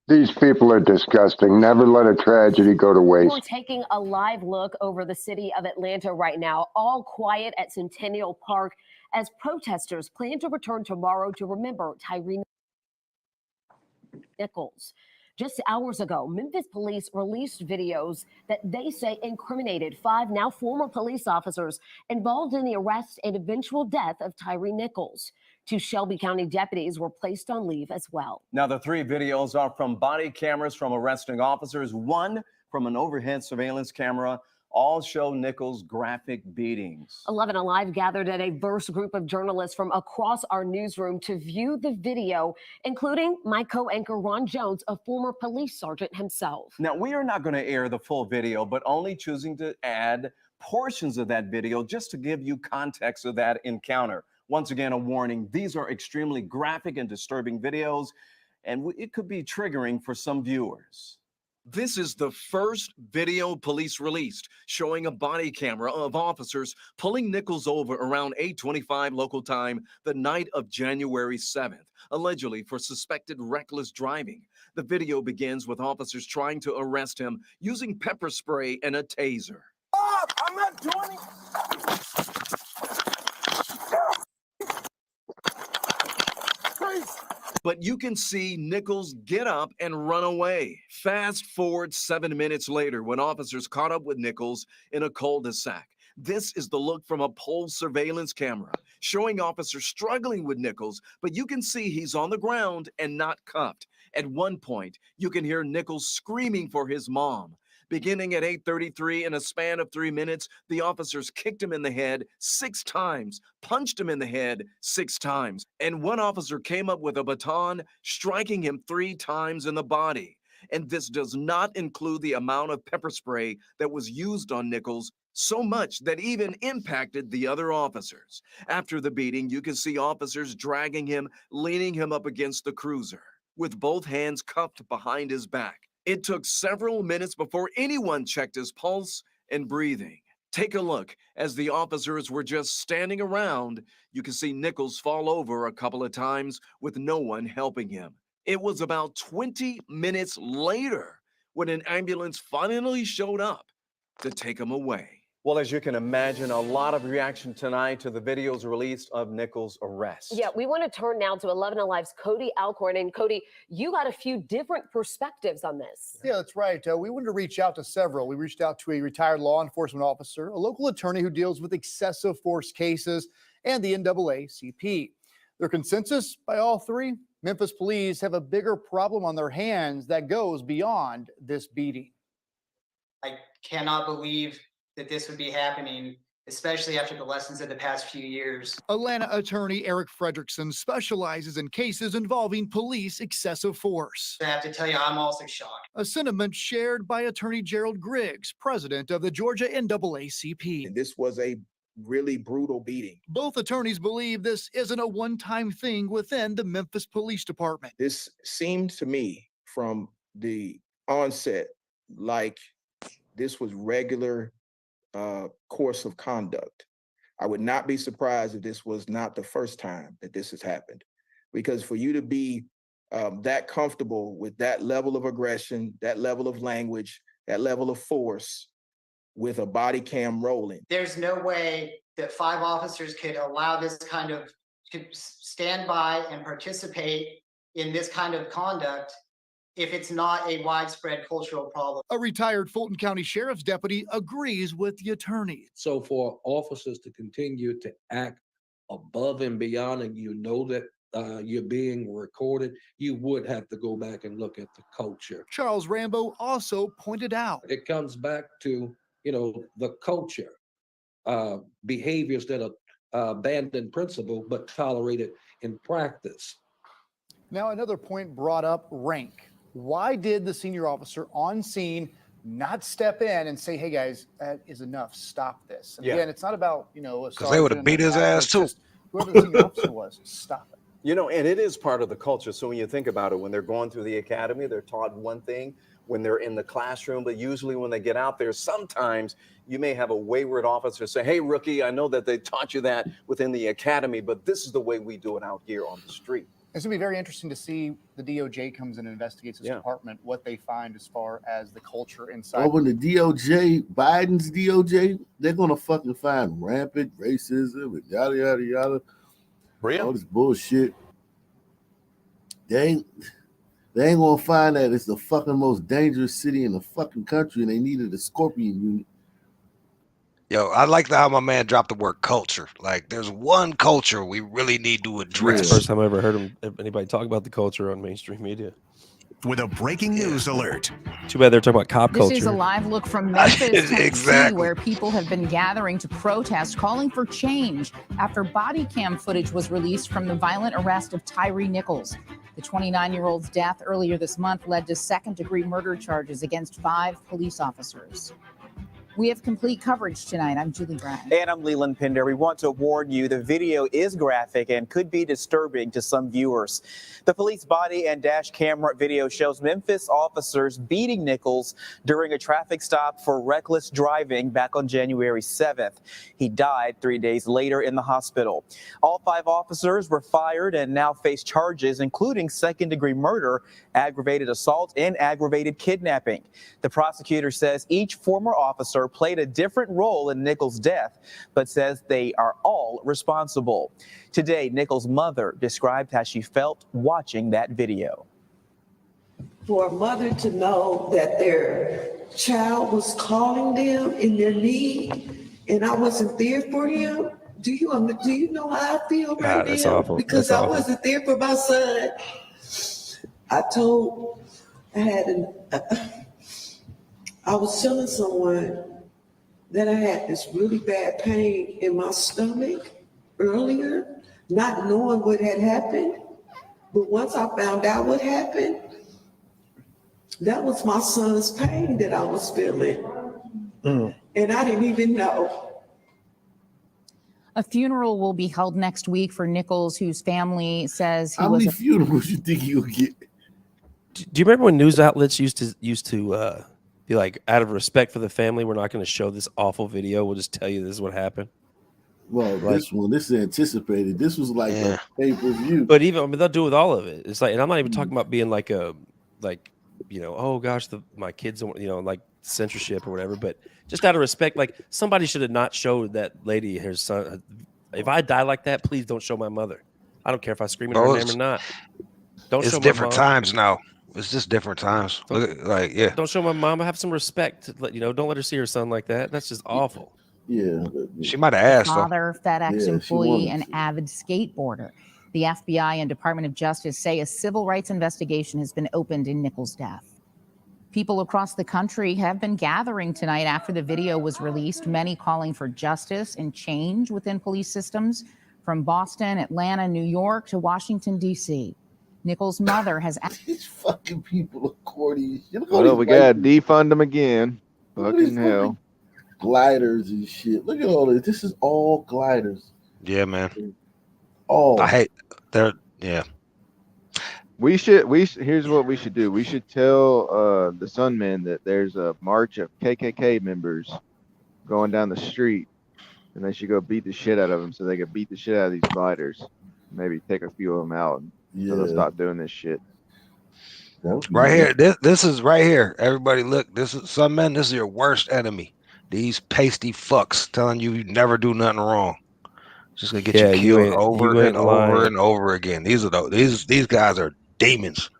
These people are disgusting. Never let a tragedy go to waste. We're taking a live look over the city of Atlanta right now, all quiet at Centennial Park as protesters plan to return tomorrow to remember Tyre Nichols. Just hours ago, Memphis police released videos that they say incriminated 5 now former police officers involved in the arrest and eventual death of Tyre Nichols. 2 Shelby County deputies were placed on leave as well. Now, the 3 videos are from body cameras from arresting officers, 1 from an overhead surveillance camera. All show Nichols' graphic beatings. 11 Alive gathered a diverse group of journalists from across our newsroom to view the video, including my co-anchor Ron Jones, a former police sergeant himself. Now, we are not going to air the full video, but only choosing to add portions of that video just to give you context of that encounter. Once again, a warning, these are extremely graphic and disturbing videos, and it could be triggering for some viewers. This is the first video police released showing a body camera of officers pulling Nichols over around 8:25 local time the night of January 7th, allegedly for suspected reckless driving. The video begins with officers trying to arrest him using pepper spray and a taser. Stop! I'm not doing it! But you can see Nichols get up and run away. Fast forward 7 minutes later when officers caught up with Nichols in a cul-de-sac. This is the look from a pole surveillance camera showing officers struggling with Nichols, but you can see he's on the ground and not cuffed. At one point, you can hear Nichols screaming for his mom. Beginning at 8:33, in a span of 3 minutes, the officers kicked him in the head 6 times, punched him in the head 6 times, and one officer came up with a baton, striking him 3 times in the body. And this does not include the amount of pepper spray that was used on Nichols, so much that even impacted the other officers. After the beating, you can see officers dragging him, leaning him up against the cruiser, with both hands cuffed behind his back. It took several minutes before anyone checked his pulse and breathing. Take a look. As the officers were just standing around, you can see Nichols fall over a couple of times with no one helping him. It was about 20 minutes later when an ambulance finally showed up to take him away. Well, as you can imagine, a lot of reaction tonight to the videos released of Nichols' arrest. Yeah, we want to turn now to 11 Alive's Cody Alcorn. And Cody, you got a few different perspectives on this. Yeah, that's right. We wanted to reach out to several. We reached out to a retired law enforcement officer, a local attorney who deals with excessive force cases, and the NAACP. Their consensus by all 3, Memphis police have a bigger problem on their hands that goes beyond this beating. I cannot believe that this would be happening, especially after the lessons of the past few years. Atlanta attorney Eric Fredrickson specializes in cases involving police excessive force. I have to tell you, I'm also shocked. A sentiment shared by attorney Gerald Griggs, president of the Georgia NAACP. This was a really brutal beating. Both attorneys believe this isn't a one-time thing within the Memphis Police Department. This seemed to me from the onset like this was regular course of conduct. I would not be surprised if this was not the first time that this has happened. because for you to be that comfortable with that level of aggression, that level of language, that level of force with a body cam rolling. There's no way that 5 officers could allow this kind of, to stand by and participate in this kind of conduct if it's not a widespread cultural problem. A retired Fulton County Sheriff's deputy agrees with the attorney. So for officers to continue to act above and beyond, and you know that you're being recorded, you would have to go back and look at the culture. Charles Rambo also pointed out. It comes back to, the culture, behaviors that are banned in principle, but tolerated in practice. Now, another point brought up, rank. Why did the senior officer on scene not step in and say, hey guys, that is enough, stop this? And again, it's not about, because they would have beat his ass too. Whoever the senior officer was, stop it. And it is part of the culture. So when you think about it, when they're going through the academy, they're taught one thing when they're in the classroom, but usually when they get out there, sometimes you may have a wayward officer say, hey, rookie, I know that they taught you that within the academy, but this is the way we do it out here on the street. It's going to be very interesting to see the DOJ comes in and investigates this department, what they find as far as the culture inside. Oh, when the DOJ, Biden's DOJ, they're going to fucking find rampant racism and yada, yada, yada. All this bullshit. They ain't going to find that it's the fucking most dangerous city in the fucking country and they needed a Scorpion unit. Yo, I like how my man dropped the word culture. Like, there's one culture we really need to address. It's the first time I ever heard anybody talk about the culture on mainstream media. With a breaking news alert. Too bad they're talking about cop culture. This is a live look from Memphis, Tennessee, Exactly. where people have been gathering to protest, calling for change after body cam footage was released from the violent arrest of Tyre Nichols. The 29-year-old's death earlier this month led to second-degree murder charges against 5 police officers. We have complete coverage tonight. I'm Julie Brown. And I'm Leland Pender. We want to warn you the video is graphic and could be disturbing to some viewers. The police body and dash camera video shows Memphis officers beating Nichols during a traffic stop for reckless driving back on January 7th. He died 3 days later in the hospital. All 5 officers were fired and now face charges, including second-degree murder, aggravated assault, and aggravated kidnapping. The prosecutor says each former officer played a different role in Nichols' death, but says they are all responsible. Today, Nichols' mother described how she felt watching that video. For a mother to know that their child was calling them in their need and I wasn't there for him, do you know how I feel right that's now? awful. Because That's I awful. wasn't there for my son. I was telling someone that I had this really bad pain in my stomach earlier, not knowing what had happened. But once I found out what happened, that was my son's pain that I was feeling. And I didn't even know. A funeral will be held next week for Nichols, whose family says he How was many funerals you think you'll get? Do you remember when news outlets used to be like, out of respect for the family, we're not going to show this awful video. We'll just tell you this is what happened. Well, this is anticipated. This was like a pay-per-view. But even they'll do it with all of it. It's like, and I'm not even talking about being like oh gosh, my kids don't, like censorship or whatever. But just out of respect, like somebody should have not showed that lady her son. If I die like that, please don't show my mother. I don't care if I scream in her name or not. Don't It's show different my mom. times now. It's just different times. Don't show my mom. Have some respect. Don't let her see her son like that. That's just awful. Yeah. She might have asked. father, FedEx Yeah, she employee, wanted and avid skateboarder. The FBI and Department of Justice say a civil rights investigation has been opened in Nichols' death. People across the country have been gathering tonight after the video was released, many calling for justice and change within police systems, from Boston, Atlanta, New York to Washington, D.C. Nichols' mother has These fucking people are corny. Well, we got to defund them again. Fucking hell. Gliders and shit. Look at all this. This is all gliders. Yeah, man. All. I hate. Yeah. Here's what we should do. We should tell the Sunmen that there's a march of KKK members going down the street, and they should go beat the shit out of them so they can beat the shit out of these gliders. Maybe take a few of them out and So they'll stop doing this shit. Right here, this is right here. Everybody, look. This is some men. This is your worst enemy. These pasty fucks telling you never do nothing wrong. Just gonna get you killed over and over and over again. These are these guys are demons.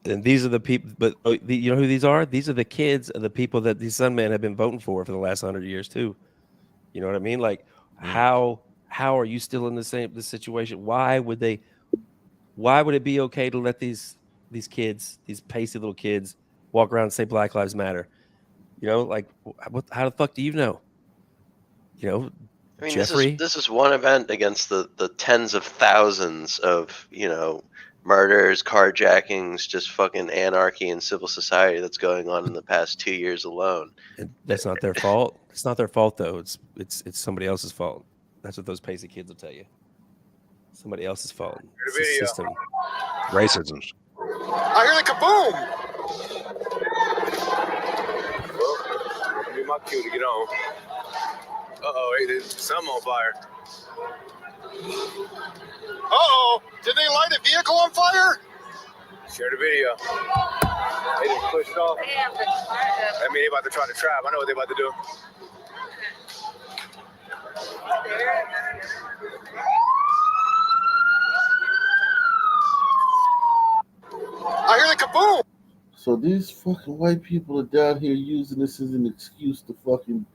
And these are the people, but you know who these are? These are the kids of the people that these Sun men have been voting for the last 100 years too. You know what I mean? Like, how are you still in this situation? Why would it be okay to let these kids, these pasty little kids, walk around and say Black Lives Matter? You know, like, how the fuck do you know? You know, I mean, Jeffrey. this is one event against the tens of thousands of, you know, murders, carjackings, just fucking anarchy in civil society that's going on in the past 2 years alone. That's not their fault. It's not their fault though. It's somebody else's fault. That's what those pasty kids will tell you. Somebody else's fault. It's the system. Racism. I hear the kaboom! Well, give me my cue to get on. Uh-oh, hey, there's something on fire. Uh-oh, did they light a vehicle on fire? Share the video. They just pushed off. I mean, they about to try to trap. I know what they about to do. I hear the kaboom! So these fucking white people are down here using this as an excuse to fucking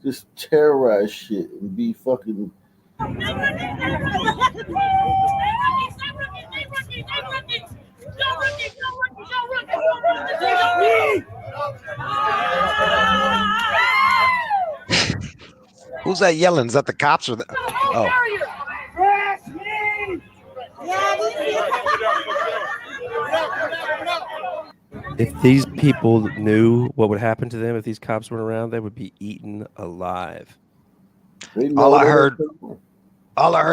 just terrorize shit and be fucking. Who's that yelling? Is that the cops or the? Oh. If these people knew what would happen to them if these cops weren't around, they would be eaten alive. All I heard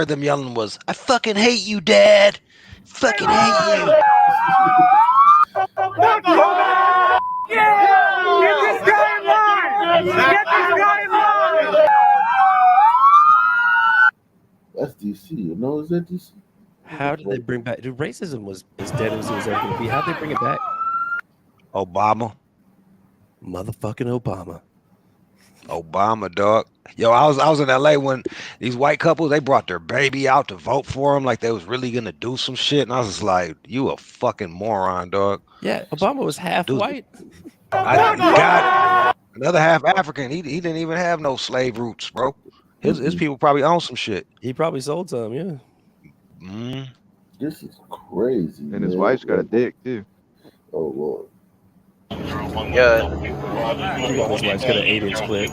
them yelling was, "I fucking hate you, Dad. Fucking hate you." Get this guy in line! Get this guy in line! That's DC. No, is that DC? How did they bring back? Dude, racism was as dead as it was ever going to be. How'd they bring it back? Obama. Motherfucking Obama, dog. Yo, I was in LA when these white couples, they brought their baby out to vote for them like they was really gonna do some shit, and I was just like, you a fucking moron, dog. Yeah, Obama was half white. God, another half African. He didn't even have no slave roots, bro. His people probably own some shit. He probably sold some, yeah. This is crazy. And his wife's got a dick too. Oh Lord. Yeah. His wife's got an 8-inch clip.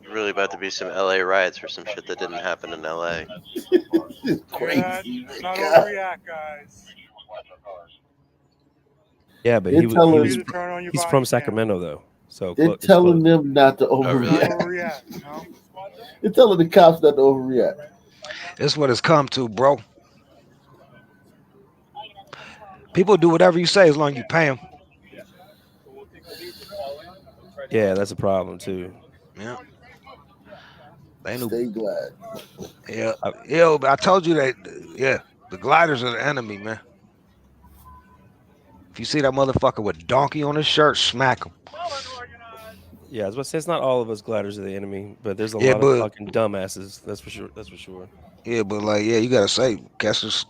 Really about to be some LA riots for some shit that didn't happen in LA. Crazy. Not overreact, guys. Yeah, but he's from Sacramento though. So they're telling them not to overreact. They're telling the cops not to overreact. It's what it's come to, bro. People do whatever you say as long as you pay them. Yeah, that's a problem too. Yeah. Stay glad. Yeah, I told you that. Yeah, the gliders are the enemy, man. If you see that motherfucker with donkey on his shirt, smack him. Yeah, I was about to say it's not all of us gliders are the enemy, but there's a lot of fucking dumbasses. That's for sure. That's for sure. Yeah, but like, yeah, you gotta say, cats.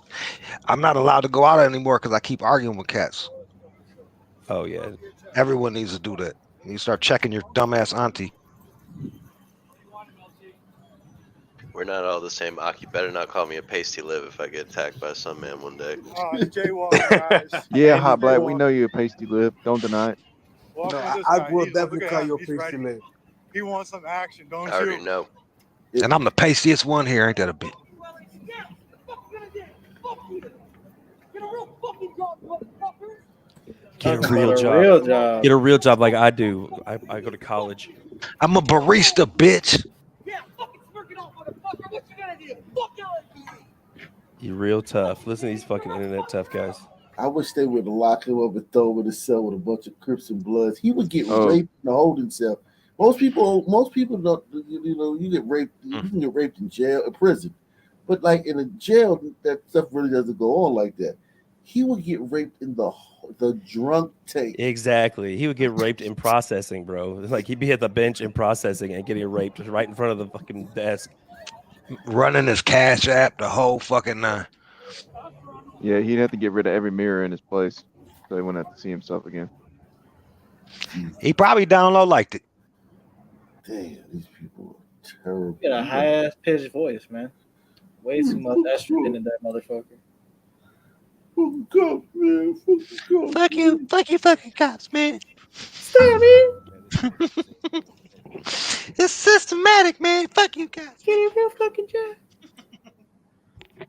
I'm not allowed to go out anymore because I keep arguing with cats. Oh yeah, everyone needs to do that. You start checking your dumbass auntie. We're not all the same. Aki better not call me a pasty lip if I get attacked by some man one day. Oh, it's jaywalking, guys. Yeah, hot black. We know you a pasty lip. Don't deny it. No, I will definitely call you a pasty lip. He wants some action, don't I you? already know. And I'm the pastiest one here. Ain't that a bit? Get a real job. Get a real job like I do. I go to college. I'm a barista, bitch. You're real tough. Listen to these fucking internet tough guys. I wish they would lock him up and throw him in a cell with a bunch of Crips and Bloods. He would get Oh. raped in the holding cell. Most people don't. You get raped. You can get raped in jail, in prison, but like in a jail, that stuff really doesn't go on like that. He would get raped in the drunk tank. Exactly. He would get raped in processing, bro. It's like he'd be at the bench in processing and getting raped right in front of the fucking desk. Running his Cash App, the whole fucking Yeah, he'd have to get rid of every mirror in his place so he wouldn't have to see himself again. He probably down low liked it. Damn, these people are terrible. You got a high ass pitched voice, man. Way too much estrogen in that motherfucker. Fucking cops, man. Fucking cops. Fuck you, fucking cops, man. Stay me. It's systematic, man. Fuck you guys. Get him your fucking job.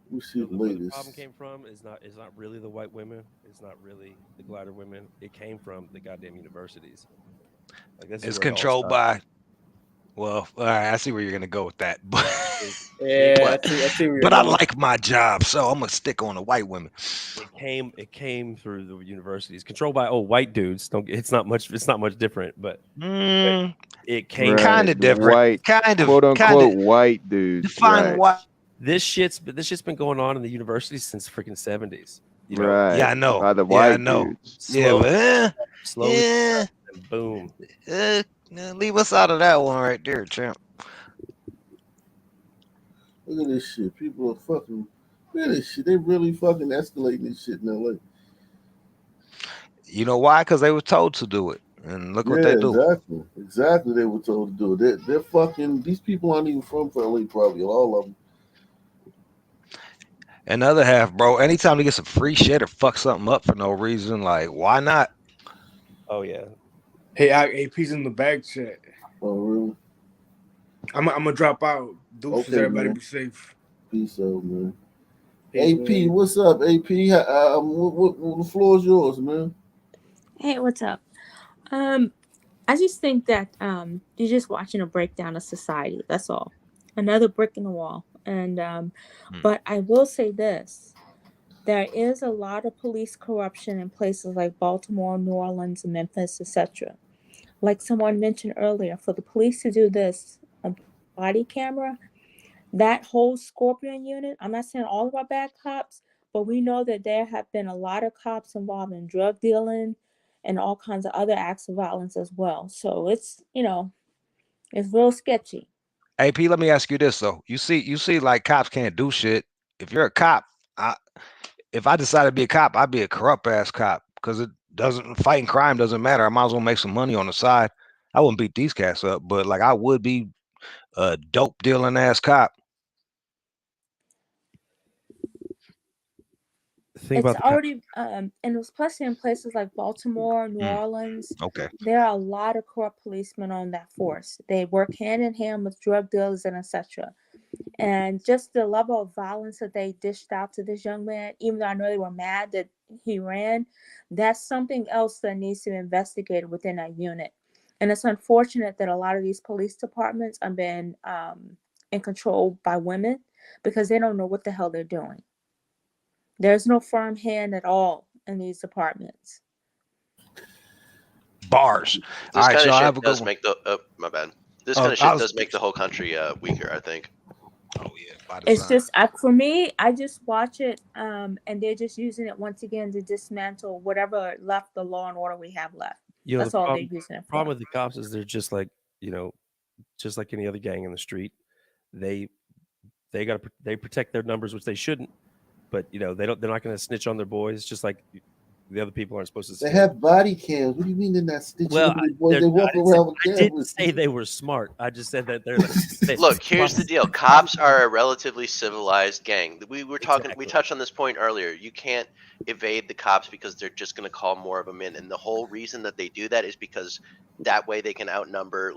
We see the Where the latest. problem came from is not really the white women. It's not really the glider women. It came from the goddamn universities. Like, this is It's where it all controlled started. by. Well, all right, I see where you're gonna go with that, but Yeah, I see where you're but I going. like my job, so I'm gonna stick on the white women. It came through the universities, controlled by white dudes. It's not much different, but it came Right, kind of the different, white, quote unquote white dudes. Define Right. what. This shit's been going on in the universities since freaking 70s. You know? Right. Yeah, I know. By the Yeah, I white know. dudes. Yeah, but slowly, yeah. and boom. Leave us out of that one right there, champ. Look at this shit. People are fucking. Look at this shit. They really fucking escalating this shit in LA. You know why? Because they were told to do it, and look what they do. Exactly. Exactly. They were told to do it. They're fucking. These people aren't even from LA, probably all of them. And the other half, bro, anytime they get some free shit or fuck something up for no reason, like, why not? Oh, yeah. Hey, AP's in the bag chat. Oh, really? I'm gonna drop out. Deuces, Okay, everybody man. be safe. Peace out, man. Peace, AP, man. what's up, AP? The floor is yours, man. Hey, what's up? I just think that you're just watching a breakdown of society. That's all. Another brick in the wall. And but I will say this. There is a lot of police corruption in places like Baltimore, New Orleans, and Memphis, etc. Like someone mentioned earlier, for the police to do this, a body camera, that whole Scorpion unit, I'm not saying all of our bad cops, but we know that there have been a lot of cops involved in drug dealing and all kinds of other acts of violence as well. So it's, it's real sketchy. AP, let me ask you this though. You see, like cops can't do shit. If you're a cop, if I decide to be a cop, I'd be a corrupt ass cop because fighting crime doesn't matter. I might as well make some money on the side. I wouldn't beat these cats up, but like I would be a dope dealing ass cop. It's already and especially in places like Baltimore, New Orleans. Okay. There are a lot of corrupt policemen on that force. They work hand in hand with drug dealers and etc. And just the level of violence that they dished out to this young man, even though I know they were mad that he ran, that's something else that needs to be investigated within that unit. And it's unfortunate that a lot of these police departments are being in control by women because they don't know what the hell they're doing. There's no firm hand at all in these departments. Bars. This All right, kind so I of have shit a does good make the my bad. This Oh, kind of I shit was- does make the whole country weaker, I think. Oh yeah, by It's design. just for me, I just watch it and they're just using it once again to dismantle whatever left the law and order we have left. That's The all problem, they're using it for. problem with the cops is they're just like, just like any other gang in the street. They protect their numbers, which they shouldn't. But they're not going to snitch on their boys, just like the other people aren't supposed to. They have body cams. What do you mean they're not stitching? Well, They walk around with I didn't cameras. say they were smart. I just said that they're like, Look, here's the deal. Cops are a relatively civilized gang. We were talking. We touched on this point earlier. You can't evade the cops because they're just going to call more of them in, and the whole reason that they do that is because that way they can outnumber,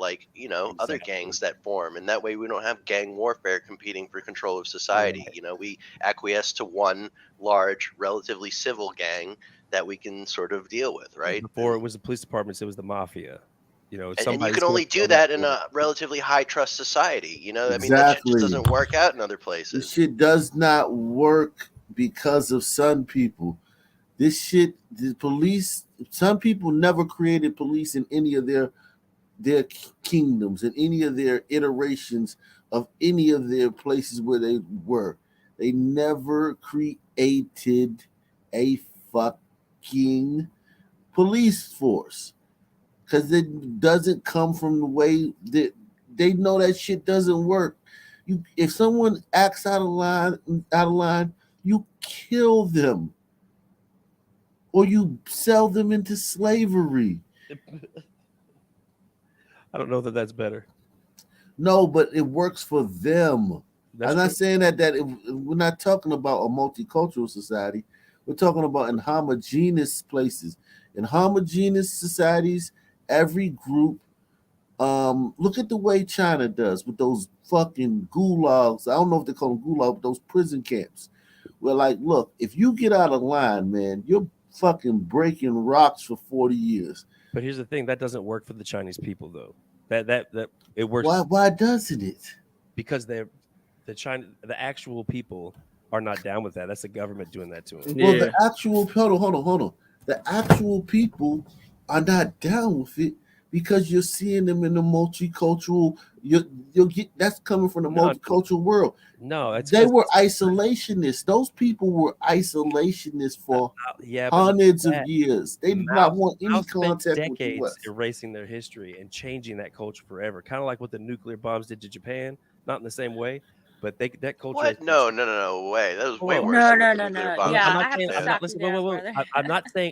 other gangs that form, and that way we don't have gang warfare competing for control of society. We acquiesce to one large, relatively civil gang that we can sort of deal with, right? Before it was the police departments, it was the mafia. And you can only do that in a relatively high trust society. That shit Exactly. just doesn't work out in other places. This shit does not work because of some people. This shit, the police. Some people never created police in any of their kingdoms, in any of their iterations of any of their places where they were. They never created a fucking police force because it doesn't come from the way that they know that shit doesn't work. If someone acts out of line, you kill them or you sell them into slavery. I don't know that that's better. No, but it works for them. That's I'm not true. saying that we're not talking about a multicultural society. We're talking about in homogeneous places. In homogeneous societies, every group. Look at the way China does with those fucking gulags. I don't know if they call them gulags, but those prison camps. Where, like, look, if you get out of line, man, you're fucking breaking rocks for 40 years. But here's the thing: that doesn't work for the Chinese people, though. That it works. Why doesn't it? Because the actual people are not down with that. That's the government doing that to them. Well, the actual hold on. The actual people are not down with it because you're seeing them in the multicultural. You'll get that's coming from the multicultural world. No, they were isolationists. Those people were isolationists for hundreds of years. They did not want any contact with the decades West. erasing their history and changing that culture forever. Kind of like what the nuclear bombs did to Japan. Not in the same way, but that culture. What? No way. That was way Whoa. worse. No. Bombs. Yeah, I'm I not have saying, to I'm stop not, you listen, there, whoa. brother.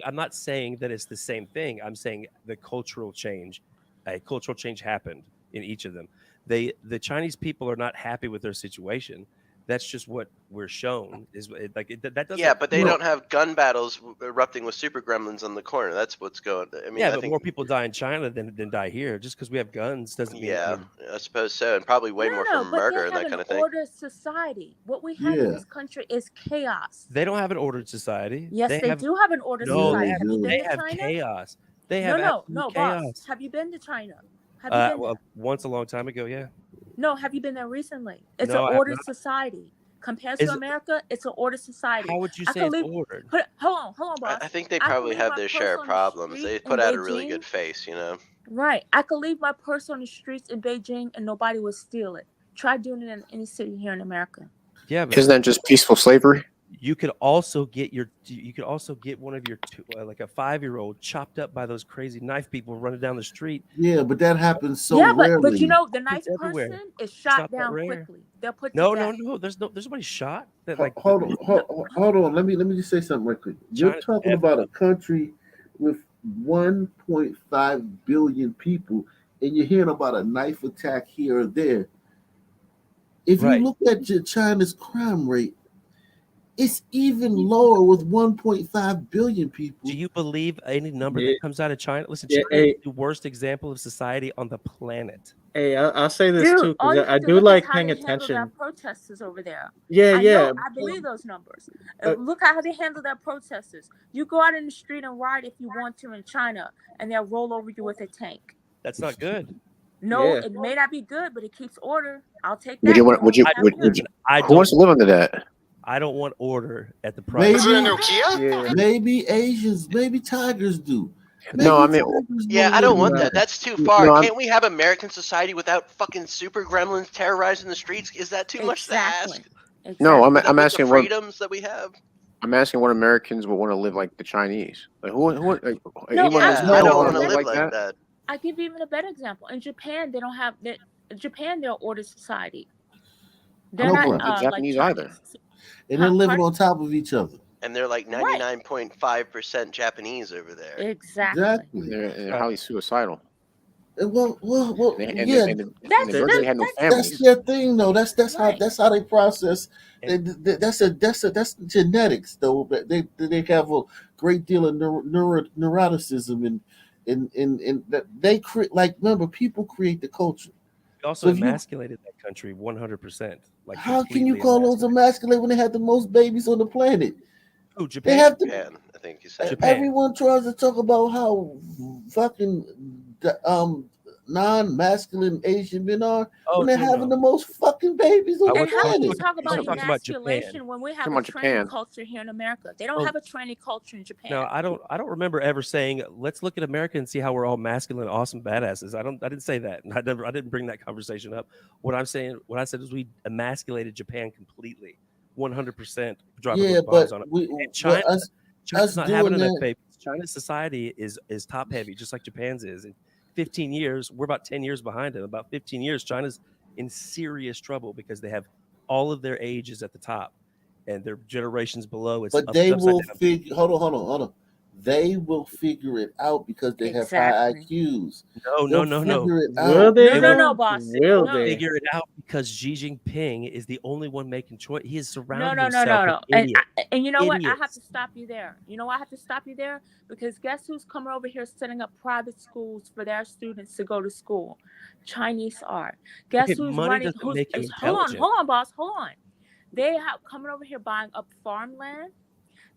I'm not saying that it's the same thing. I'm saying the cultural change, a cultural change happened in each of them. The Chinese people are not happy with their situation. That's just what we're shown. That doesn't. Yeah, but they don't have gun battles erupting with super gremlins on the corner. That's what's going. I mean, Yeah, I but think, more people die in China than die here. Just because we have guns doesn't mean. Yeah, I suppose so, and probably way more from But murder they and have that kind an of thing. ordered society. What we have in this country is chaos. They don't have an ordered society. Yes, they do have an ordered No, society. Have you been they to have China? chaos. They have No, absolute boss. chaos. Have you been to China? Have you been Well, once a long time ago, yeah. No, have you been there recently? It's No, I an have ordered not. society. Compared Is to it- America, it's an ordered society. How would you I say could it's leave- ordered? Hold on, boss. I think they I could probably leave have my their purse share of on the problems. street They in put out a really Beijing. good face, Right. I could leave my purse on the streets in Beijing and nobody would steal it. Try doing it in any city here in America. Yeah, but Isn't that just peaceful slavery? you could also get one of your like a 5-year-old chopped up by those crazy knife people running down the street. Yeah, but that happens so but rarely. you know the nice It's everywhere. person is It's shot not that down rare. quickly. They're put to No. death. There's nobody shot. That Hold on. Let me just say something right quick. You're China's talking about a country with 1.5 billion people, and you're hearing about a knife attack here or there. If you look at China's crime rate, it's even lower with 1.5 billion people. Do you believe any number that comes out of China? Listen, Yeah, China is the worst example of society on the planet. Hey, I'll say this too All you because I have to do look like is how paying they handle attention. their protesters over there. Yeah. I believe those numbers. But- Look at how they handle their protesters. You go out in the street and ride if you want to in China, and they'll roll over you with a tank. That's not good. No, Yeah. it may not be good, but it keeps order. I'll take that. Would you want? Would you? Have Would, here. would you I who wants to live under that? I don't want order at the price. Maybe Asians, maybe tigers do. No, I mean, Yeah, I don't want that. That's too far. No, I'm- Can't we have American society without fucking super gremlins terrorizing the streets? Is that too much to ask? No, I'm With the asking what freedoms that we have. I'm asking what Americans would want to live like the Chinese. Like who? Like, No, anyone I else don't want wanna to live like that? that. I give you even a better example. In Japan, they don't have that. Japan, they're ordered society. They're No, not but Japanese like either. Chinese. And they're Huh, living pardon? on top of each other. And they're like 99.5% Japanese over there. Exactly. They're highly suicidal. Well, And yeah. they virtually had no That's families. their thing, though. That's how they process. That's genetics, though. But they have a great deal of neuroticism and that they create. Like, remember, people create the culture. We also So if you- emasculated that country 100%. Like, How can you completely call those emasculate when they have the most babies on the planet? Who, They Japan? have to. Japan, I think you said. Japan. Everyone tries to talk about how fucking non-masculine Asian men are Oh, when they're no, having no. the most fucking babies on the And how can you planet. talk about talking about Japan. emasculation when we have Talking a about training Japan. culture here in America? They don't Oh. have a training culture in Japan. No, I don't remember ever saying let's look at America and see how we're all masculine, awesome badasses. I didn't say that. I didn't bring that conversation up. What I said is we emasculated Japan completely, 100%, dropping Yeah, those bombs but on it. we, And but China's us not doing having enough that. babies. China's society is top heavy, just like Japan's is. In 15 years, we're about 10 years behind them. About 15 years, China's in serious trouble because they have all of their ages at the top, and their generations below. It's But they will figure. Hold on. They will figure it out because they have high IQs. No. They'll figure it out. Will they? No, boss. Will No. they? Figure it out because Xi Jinping is the only one making choice. He has No. surrounded himself with idiots. And you know what? I Idiots. have to stop you there. You know why I have to stop you there? Because guess who's coming over here setting up private schools for their students to go to school? Chinese are. Guess Okay, who's money running? doesn't make you Hold intelligent. on, boss. Hold on. They have coming over here buying up farmland.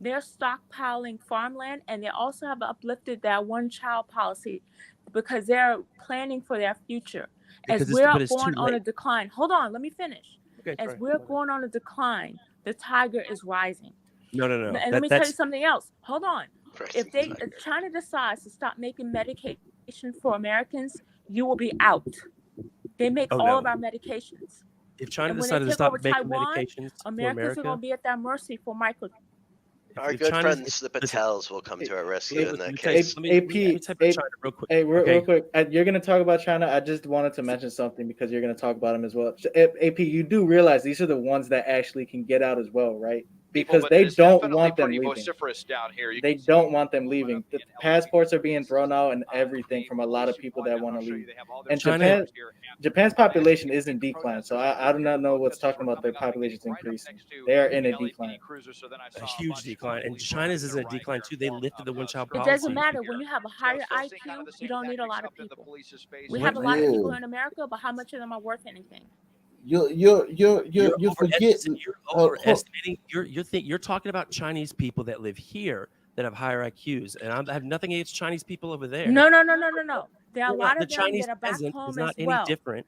They're stockpiling farmland, and they also have uplifted that one-child policy because they're planning for their future. As Because we're it's too going on a late. decline, hold on, let me finish. Okay, As sorry. we're going on a decline, the tiger is rising. No. And let me tell you something else. If China decides to stop making medication for Americans, you will be out. They make all of our medications. If China And when decided they to take stop over making Taiwan, medications for Americans are America, going to be at their mercy for micro. Our good friends, the Patels, will come to our rescue in that case. Let me type in China real quick. Hey, real Okay. quick. You're going to talk about China. I just wanted to mention something because you're going to talk about them as well. AP, you do realize these are the ones that actually can get out as well, right? Because But they it's don't definitely want them pretty leaving. vociferous down here. You They can don't want them leaving. The passports are being thrown out and everything from a lot of people that want to leave. And Japan's population is in decline. So I do not know what's talking about their population's increasing. They are in a decline. A huge decline, and China's is in a decline too. They lifted the one-child policy. It doesn't matter. When you have a higher IQ, you don't need a lot of people. We have a lot of people in America, but how much of them are worth anything? You're forgetting. You're overestimating. You're talking about Chinese people that live here that have higher IQs, and I have nothing against Chinese people over there. No. There are a lot The of them Chinese that are back peasant home is not as any well. different.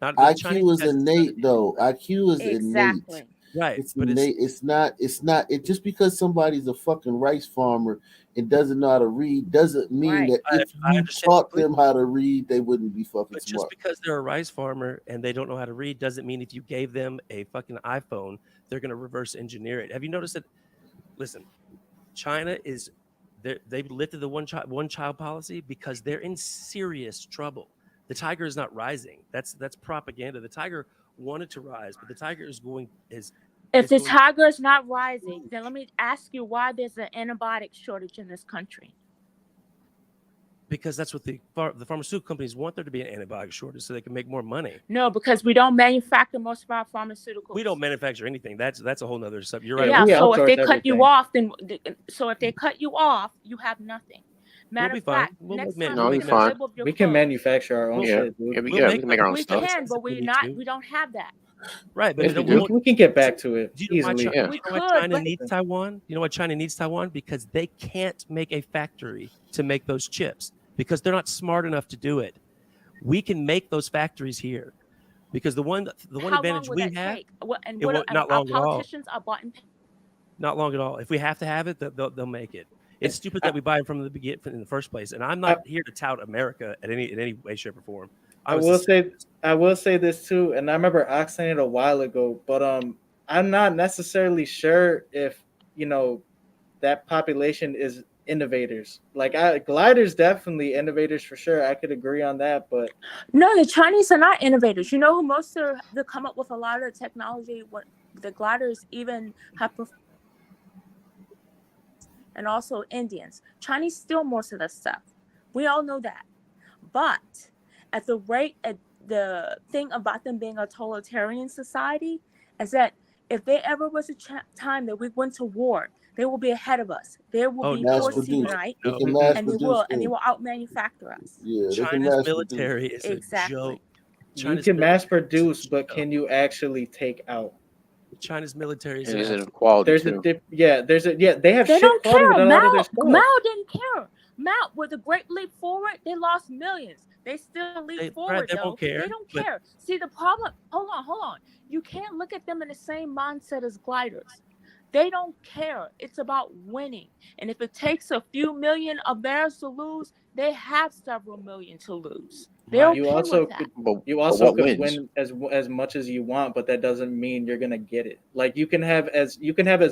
Not IQ is innate, though. IQ is Exactly. innate. Right. It's innate. It's not. It just because somebody's a fucking rice farmer and doesn't know how to read doesn't mean that if you taught them how to read, they wouldn't be fucking But just smart. because they're a rice farmer and they don't know how to read doesn't mean if you gave them a fucking iPhone, they're going to reverse engineer it. Have you noticed that? Listen, China is they've lifted the one child policy because they're in serious trouble. The tiger is not rising. That's propaganda. The tiger wanted to rise, but the tiger is going If the tiger is not rising, then let me ask you why there's an antibiotic shortage in this country. Because that's what the pharmaceutical companies want there to be an antibiotic shortage so they can make more money. No, because we don't manufacture most of our pharmaceuticals. We don't manufacture anything. That's a whole nother subject. You're right. Yeah, so if they cut you off, you have nothing. Matter of fact, next time we can manufacture our own shit, dude. we can make our own stuff. We can, but we don't have that. Right, but we can get back to it do you know easily. why China needs Taiwan? You know why China needs Taiwan? Because they can't make a factory to make those chips because they're not smart enough to do it. We can make those factories here because the one advantage we have. Not long at all. Politicians are bought and paid. Not long at all. If we have to have it, they'll make it. It's stupid that we buy it from the beginning in the first place. And I'm not here to tout America in any way, shape, or form. I will say this too, and I remember asking it a while ago, but I'm not necessarily sure if that population is innovators. Like gliders definitely innovators for sure. I could agree on that, but no, the Chinese are not innovators. You know who most are they come up with a lot of the technology. What the gliders even have. And also Indians. Chinese steal most of the stuff. We all know that. But at the rate, the thing about them being a totalitarian society is that if there ever was a time that we went to war, they will be ahead of us. They will be forced to unite, and they will out-manufacture us. Yeah, China's military is a joke. You can mass produce, but can you actually take out? China's military is inequality too. They have. They don't care. Mao didn't care. Matt, with a great leap forward, they lost millions. They still leap forward, they though. won't care, They don't but- care. See, the problem, hold on. You can't look at them in the same mindset as gliders. They don't care. It's about winning. And if it takes a few million of theirs to lose, they have several million to lose. They're okay You also with that. could, you also could win as much as you want, but that doesn't mean you're gonna get it. Like you can have as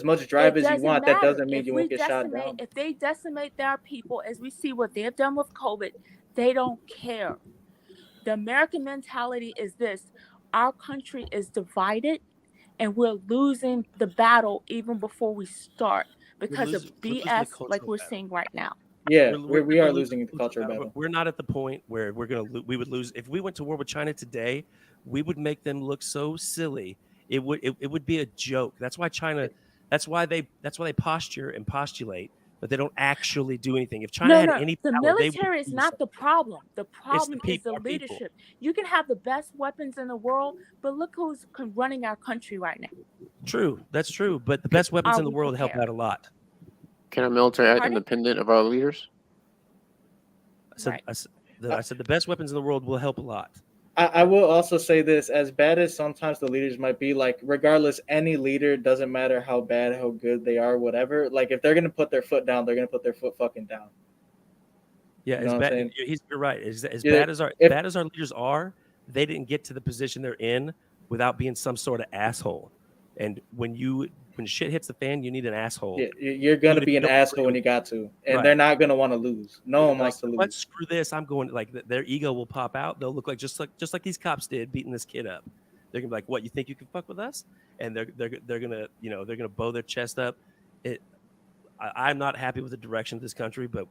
much drive as you want. That doesn't mean you won't get shot down. If they decimate their people, as we see what they've done with COVID, they don't care. The American mentality is this: our country is divided, and we're losing the battle even before we start because of BS, like we're seeing right now. Yeah, we are losing the culture battle. We're not at the point where we would lose. If we went to war with China today, we would make them look so silly. It would be a joke. That's why China. That's why they posture and postulate, but they don't actually do anything. If China had any the power, they military would is not the problem. The problem is the our people. leadership. You can have the best weapons in the world, but look who's running our country right now. True, that's true. But the best weapons Are in the we world help prepared? out a lot. Can our military act Pardon? independent of our leaders? I said the best weapons in the world will help a lot. I will also say this: as bad as sometimes the leaders might be, like regardless, any leader, doesn't matter how bad, how good they are, whatever. Like if they're gonna put their foot down, they're gonna put their foot fucking down. Yeah, You know what I'm saying? You're right. As Yeah, bad as our leaders are, they didn't get to the position they're in without being some sort of asshole. And when shit hits the fan, you need an asshole. Yeah, you're gonna be an asshole when you got to, and they're not gonna want to lose. No one wants to lose. Let's screw this. I'm going their ego will pop out. They'll look like just like these cops did beating this kid up. They're gonna be like, "What, you think you can fuck with us?" And they're gonna bow their chest up. I'm not happy with the direction of this country, but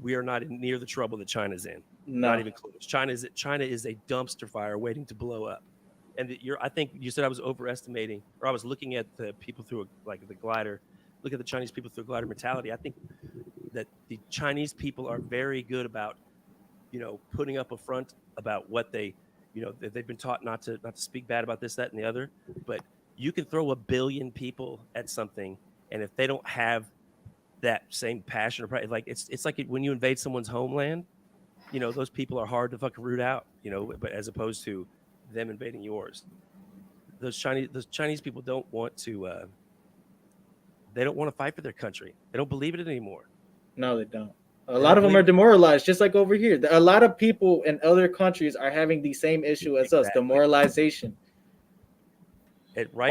we are not near the trouble that China's in. No. Not even close. China is a dumpster fire waiting to blow up. And I think you said I was overestimating, or I was looking at the people through the glider. Look at the Chinese people through a glider mentality. I think that the Chinese people are very good about, putting up a front about what they've been taught not to speak bad about this, that, and the other. But you can throw 1 billion people at something, and if they don't have that same passion or pride, like it's like when you invade someone's homeland, those people are hard to fucking root out, but as opposed to them invading yours. Those Chinese people don't want to they don't want to fight for their country. They don't believe in it anymore. No, they don't. A lot of them are demoralized, just like over here. A lot of people in other countries are having the same issue as us, demoralization. Right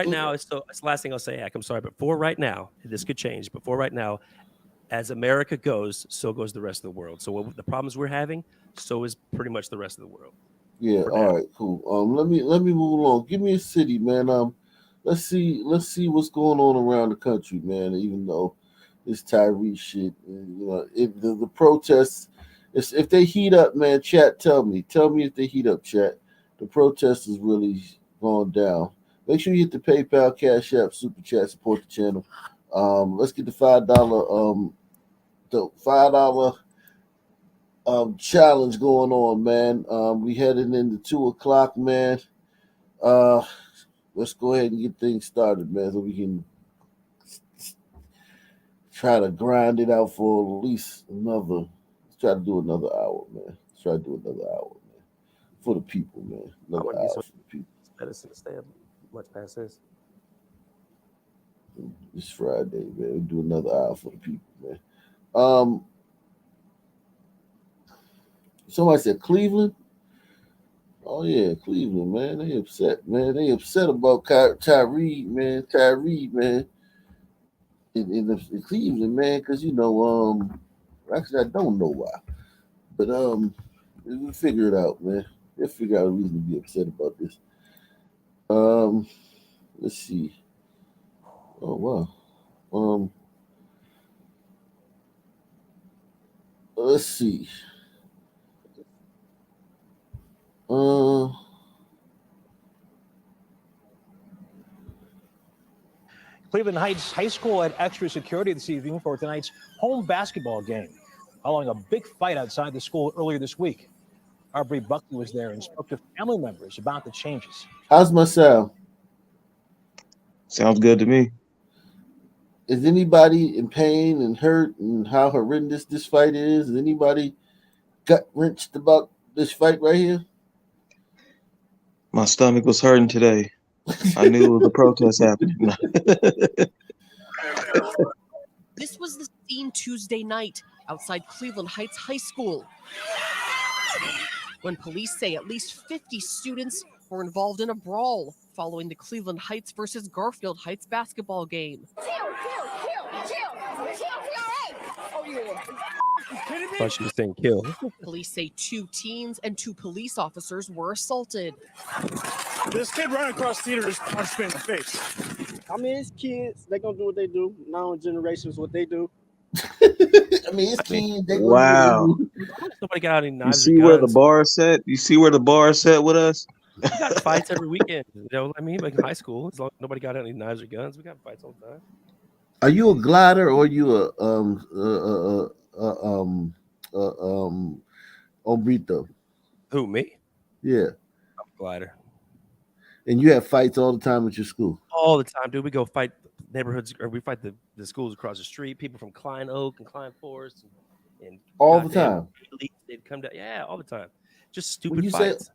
now, it's the last thing I'll say, Ak, I'm sorry, but for right now, this could change, but for right now, as America goes, so goes the rest of the world. So the problems we're having, so is pretty much the rest of the world. Yeah, all right, cool. Let me move along. Give me a city, man. Let's see what's going on around the country, man. Even though this Tyre shit, if the protests, if they heat up, man, chat, tell me if they heat up, chat. The protest is really going down. Make sure you hit the PayPal, Cash App, Super Chat, support the channel. Let's get the $5 challenge going on, man. We heading into 2:00, man. Let's go ahead and get things started, man, so we can try to grind it out for at least another. Let's try to do another hour, man. For the people, man. Another hour for the people. Medicine to stay up much past this. It's Friday, man. We do another hour for the people, man. Somebody said Cleveland. Oh yeah, Cleveland, man. They upset, man. They upset about Tyre, man. Tyre, man. In Cleveland, man, because actually I don't know why, but we'll figure it out, man. We'll figure out a reason to be upset about this. Let's see. Oh wow. Let's see. Cleveland Heights High School had extra security this evening for tonight's home basketball game, following a big fight outside the school earlier this week. Aubrey Buckley was there and spoke to family members about the changes. How's my sound? Sounds good to me. Is anybody in pain and hurt and how horrendous this fight is? Is anybody gut wrenched about this fight right here? My stomach was hurting today. I knew it was a protest happening. This was the scene Tuesday night outside Cleveland Heights High School, when police say at least 50 students were involved in a brawl following the Cleveland Heights versus Garfield Heights basketball game. Thought she was saying kill. Police say 2 teens and 2 police officers were assaulted. This kid running across theater just punched me in the face. I mean, it's kids. They gonna do what they do. Now generations, what they do. I mean, it's kids. Wow. Nobody got any You knives see or where the guns. bar is set? You see where the bar is set with us? We got fights every weekend. You know what I mean? Like in high school, as long as nobody got any knives or guns, we got fights all the time. Are you a glider or are you a hombrito? Who, me? Yeah. I'm a glider. And you have fights all the time at your school. All the time, dude. We go fight neighborhoods, or we fight the schools across the street. People from Klein Oak and Klein Forest, and All the goddamn time. elites, they'd come down. Yeah, all the time. Just stupid When you fights.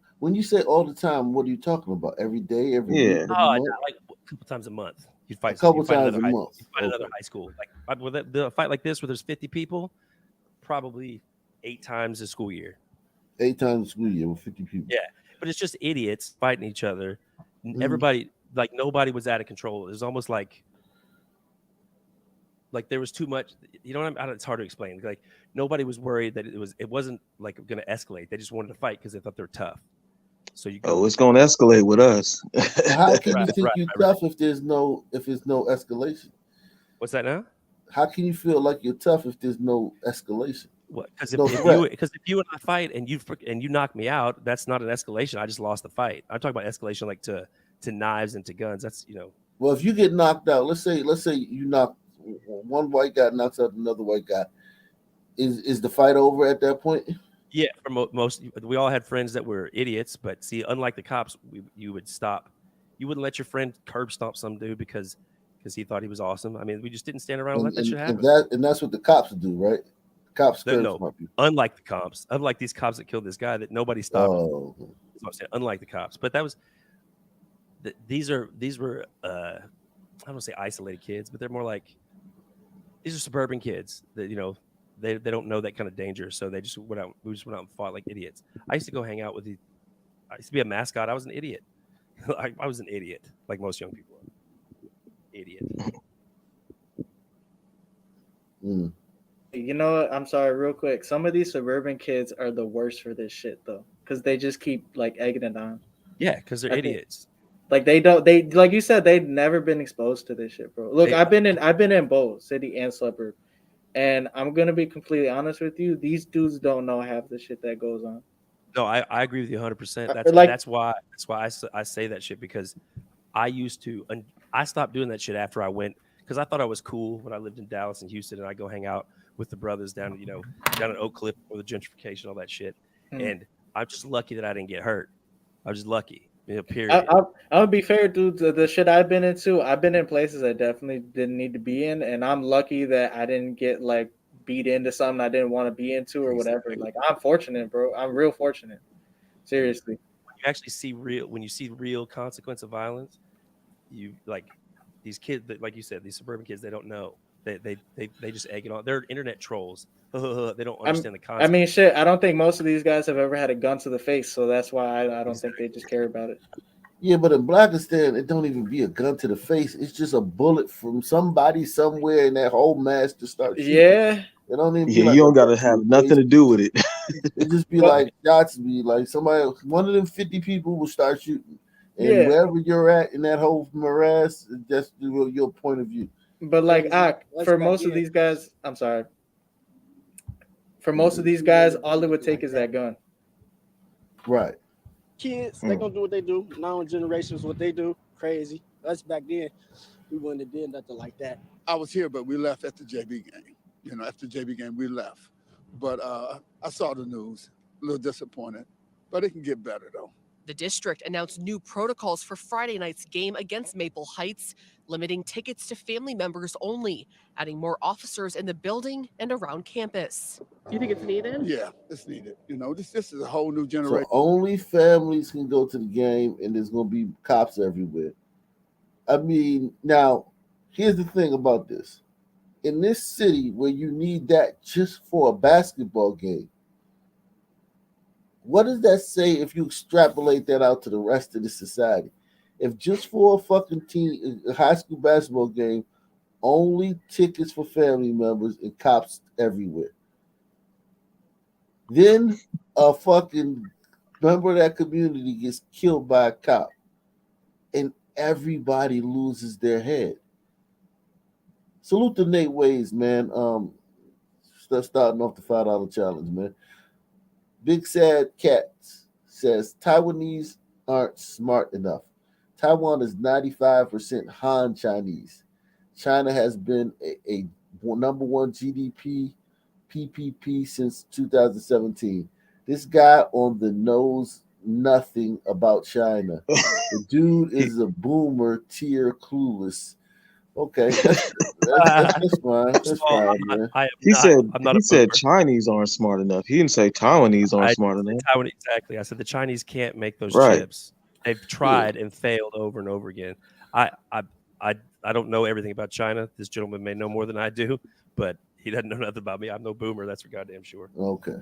say all the time, what are you talking about? Every day, every week, every Oh, month? like a couple times a month. You'd fight. A couple you'd fight times another a high, month. you'd fight another Okay. high school. Like with the fight like this, where there's 50 people, probably 8 times a school year. 8 times a school year with 50 people. Yeah, but it's just idiots fighting each other. Mhm. Everybody, like nobody was out of control. It was almost like there was too much. You know what I mean? It's hard to explain. Like nobody was worried that it wasn't like going to escalate. They just wanted to fight because they thought they were tough. So you go. Oh, it's gonna escalate with us. How can you Right, think right, you're right, tough if there's no escalation? What's that now? How can you feel like you're tough if there's no escalation? What? Because No if you and I fight and you knock me out, that's not an escalation. I just lost the fight. I'm talking about escalation like to knives and to guns. That's Well, if you get knocked out, let's say you knock one white guy knocks out another white guy, is the fight over at that point? Yeah, for most, we all had friends that were idiots, but see, unlike the cops, you would stop. You wouldn't let your friend curb stomp some dude because he thought he was awesome. I mean, we just didn't stand around and let that shit happen. And that's what the cops do, right? Cops curb stomp people. Unlike the cops, unlike these cops that killed this guy, that nobody stopped. Oh. That's what I'm saying. Unlike the cops, but that was these were I don't say isolated kids, but they're more like these are suburban kids that they don't know that kind of danger, so they just went out. We just went out and fought like idiots. I used to go hang out with I used to be a mascot. I was an idiot. I was an idiot, like most young people are. Idiot. You know what? I'm sorry, real quick. Some of these suburban kids are the worst for this shit though, because they just keep like egging it on. Yeah, because they're idiots. Like they like you said, they've never been exposed to this shit, bro. Look, I've been in both city and suburb, and I'm gonna be completely honest with you. These dudes don't know half the shit that goes on. No, I agree with you 100%. That's why I say that shit, because I used to, and I stopped doing that shit after I went, because I thought I was cool when I lived in Dallas and Houston, and I go hang out with the brothers down in Oak Cliff or the gentrification, all that shit. And I'm just lucky that I didn't get hurt. I'm just lucky. Period. I'm gonna be fair, dude. The shit I've been into, I've been in places I definitely didn't need to be in, and I'm lucky that I didn't get like beat into something I didn't want to be into or whatever. Like I'm fortunate, bro. I'm real fortunate. Seriously. When you actually see real consequence of violence, you like these kids that, like you said, these suburban kids, they don't know. They just egg it on. They're internet trolls. They don't understand the concept. I mean, shit. I don't think most of these guys have ever had a gun to the face, so that's why I don't think they just care about it. Yeah, but in Blackistan, it don't even be a gun to the face. It's just a bullet from somebody somewhere in that whole mass to start shooting. Yeah. It don't even be Yeah, like you don't gotta have nothing to do with it. It just be like shots be like somebody, one of them 50 people will start shooting. And Yeah. wherever you're at in that whole morass, that's your point of view. But like, for most of these guys, I'm sorry. For most of these guys, all it would take is that gun. Right. Kids, they gonna do what they do. Now generations, what they do, crazy. Us back then, we wouldn't have did nothing like that. I was here, but we left at the JB game. After the JB game, we left. But I saw the news, a little disappointed. But it can get better, though. The district announced new protocols for Friday night's game against Maple Heights, limiting tickets to family members only, adding more officers in the building and around campus. You think it's needed? Yeah, it's needed. You know, this is a whole new generation. So only families can go to the game, and there's going to be cops everywhere. I mean, now, here's the thing about this. In this city where you need that just for a basketball game, what does that say if you extrapolate that out to the rest of the society? If just for a fucking team, a high school basketball game, only tickets for family members and cops everywhere. Then a fucking member of that community gets killed by a cop, and everybody loses their head. Salute to Nate Ways, man. Starting off the $5 challenge, man. Big Sad Cats says Taiwanese aren't smart enough. Taiwan is 95% Han Chinese. China has been a number one GDP PPP since 2017. This guy on the knows nothing about China. The dude is a boomer, tier clueless. Okay, that's fine. That's fine, man. He said Chinese aren't smart enough. He didn't say Taiwanese aren't smart enough. Exactly. I said the Chinese can't make those Right. chips. They've tried and failed over and over again. I don't know everything about China. This gentleman may know more than I do, but he doesn't know nothing about me. I'm no boomer. That's for goddamn sure. Okay.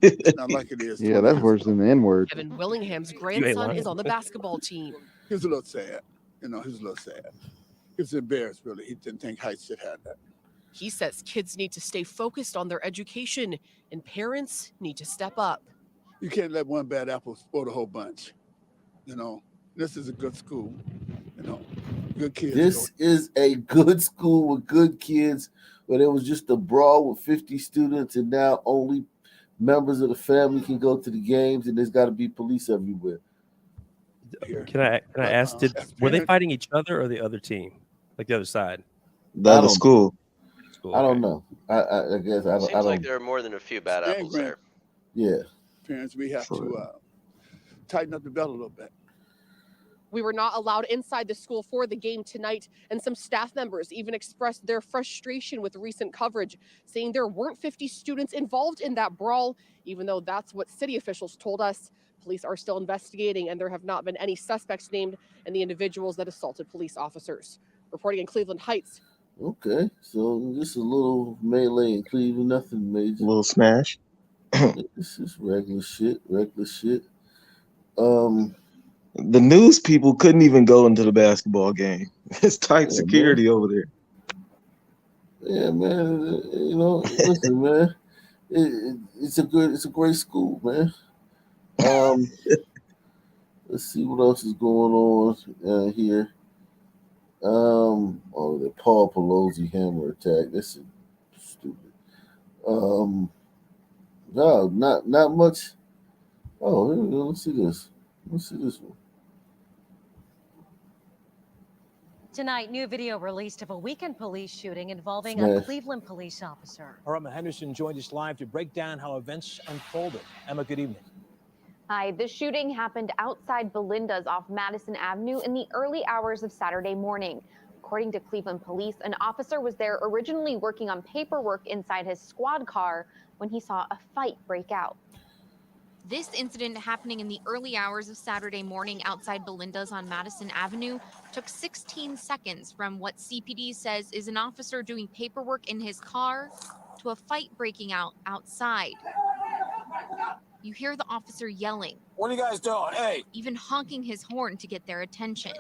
It's not like it is. Yeah, that's worse than the N-word. Evan Willingham's grandson lying. is on the basketball team. He was a little sad. You know, he was a little sad. He was embarrassed, really. He didn't think Heights should have that. He says kids need to stay focused on their education and parents need to step up. You can't let one bad apple spoil the whole bunch. You know, this is a good school. You know, good kids. This is a good school with good kids, where there was just a brawl with 50 students, and now only members of the family can go to the games, and there's got to be police everywhere. Can I ask? Were they fighting each other or the other team, like the other side? The other school. I don't know. I guess I Seems don't. like there are more than a few bad apples there. Yeah. Parents, we have to tighten up the belt a little bit. We were not allowed inside the school for the game tonight, and some staff members even expressed their frustration with recent coverage, saying there weren't 50 students involved in that brawl, even though that's what city officials told us. Police are still investigating, and there have not been any suspects named in the individuals that assaulted police officers. Reporting in Cleveland Heights. Okay, so just a little melee in Cleveland, nothing major. A little smash. This is regular shit. The news people couldn't even go into the basketball game. It's tight security over there. Yeah, man. You know, listen, man. It's a great school, man. Let's see what else is going on here. The Paul Pelosi hammer attack. This is stupid. No, not much. Oh, here we go. Let's see this. Let's see this one. Tonight, new video released of a weekend police shooting involving Smash. a Cleveland police officer. Our Emma Henderson joined us live to break down how events unfolded. Emma, good evening. Hi, the shooting happened outside Belinda's off Madison Avenue in the early hours of Saturday morning. According to Cleveland police, an officer was there originally working on paperwork inside his squad car when he saw a fight break out. This incident happening in the early hours of Saturday morning outside Belinda's on Madison Avenue took 16 seconds from what CPD says is an officer doing paperwork in his car to a fight breaking out outside. You hear the officer yelling. What are you guys doing? Hey! Even honking his horn to get their attention.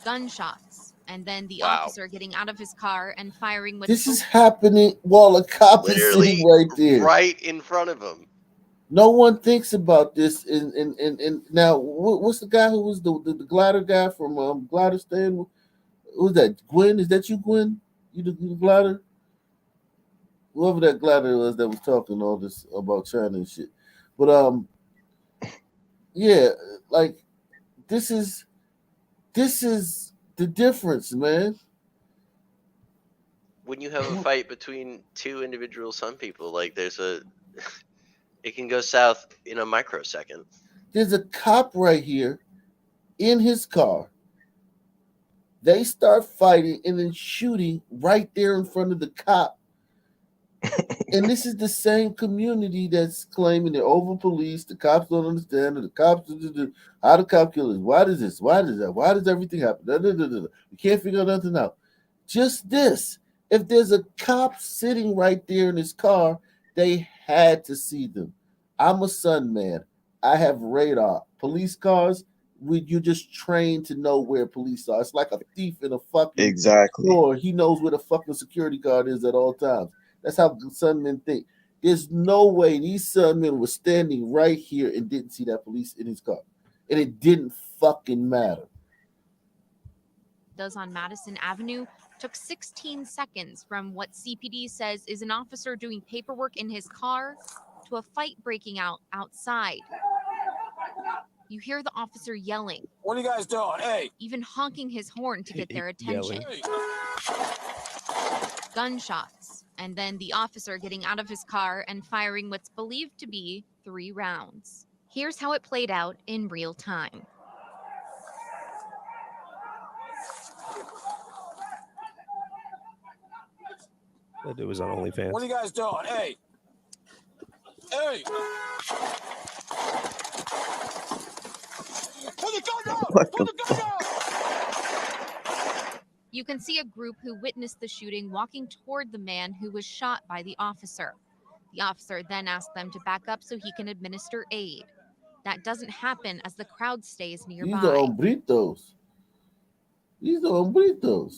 Gunshots, and then the officer getting out of his car and firing with This is happening while a cop is Literally sitting right there. right in front of him. No one thinks about this. And now, what's the guy who was the glider guy from Glider Stand? Who's that? Gwen? Is that you, Gwen? You the glider? Whoever that glider was that was talking all this about China and shit. But yeah, like this is the difference, man. When you have a fight between two individual Sun people, like there's a It can go south in a microsecond. There's a cop right here in his car. They start fighting and then shooting right there in front of the cop. And this is the same community that's claiming they're over police. The cops don't understand it. The cops, how the cop killers? Why does this? Why does that? Why does everything happen? We can't figure nothing out. Just this. If there's a cop sitting right there in his car, they had to see them. I'm a sun man. I have radar. Police cars, you're just trained to know where police are. It's like a thief in a fucking store. He knows where the fucking security guard is at all times. That's how sunmen think. There's no way these sunmen were standing right here and didn't see that police in his car. And it didn't fucking matter. Does on Madison Avenue took 16 seconds from what CPD says is an officer doing paperwork in his car to a fight breaking out outside. You hear the officer yelling. What are you guys doing? Hey! Even honking his horn to get their attention. Gunshots, and then the officer getting out of his car and firing what's believed to be 3 rounds. Here's how it played out in real time. That dude was on OnlyFans. What are you guys doing? Hey! Hey! Put the gun down! What Put the gun down! You can see a group who witnessed the shooting walking toward the man who was shot by the officer. The officer then asked them to back up so he can administer aid. That doesn't happen as the crowd stays nearby. These are hombritos. These are hombritos.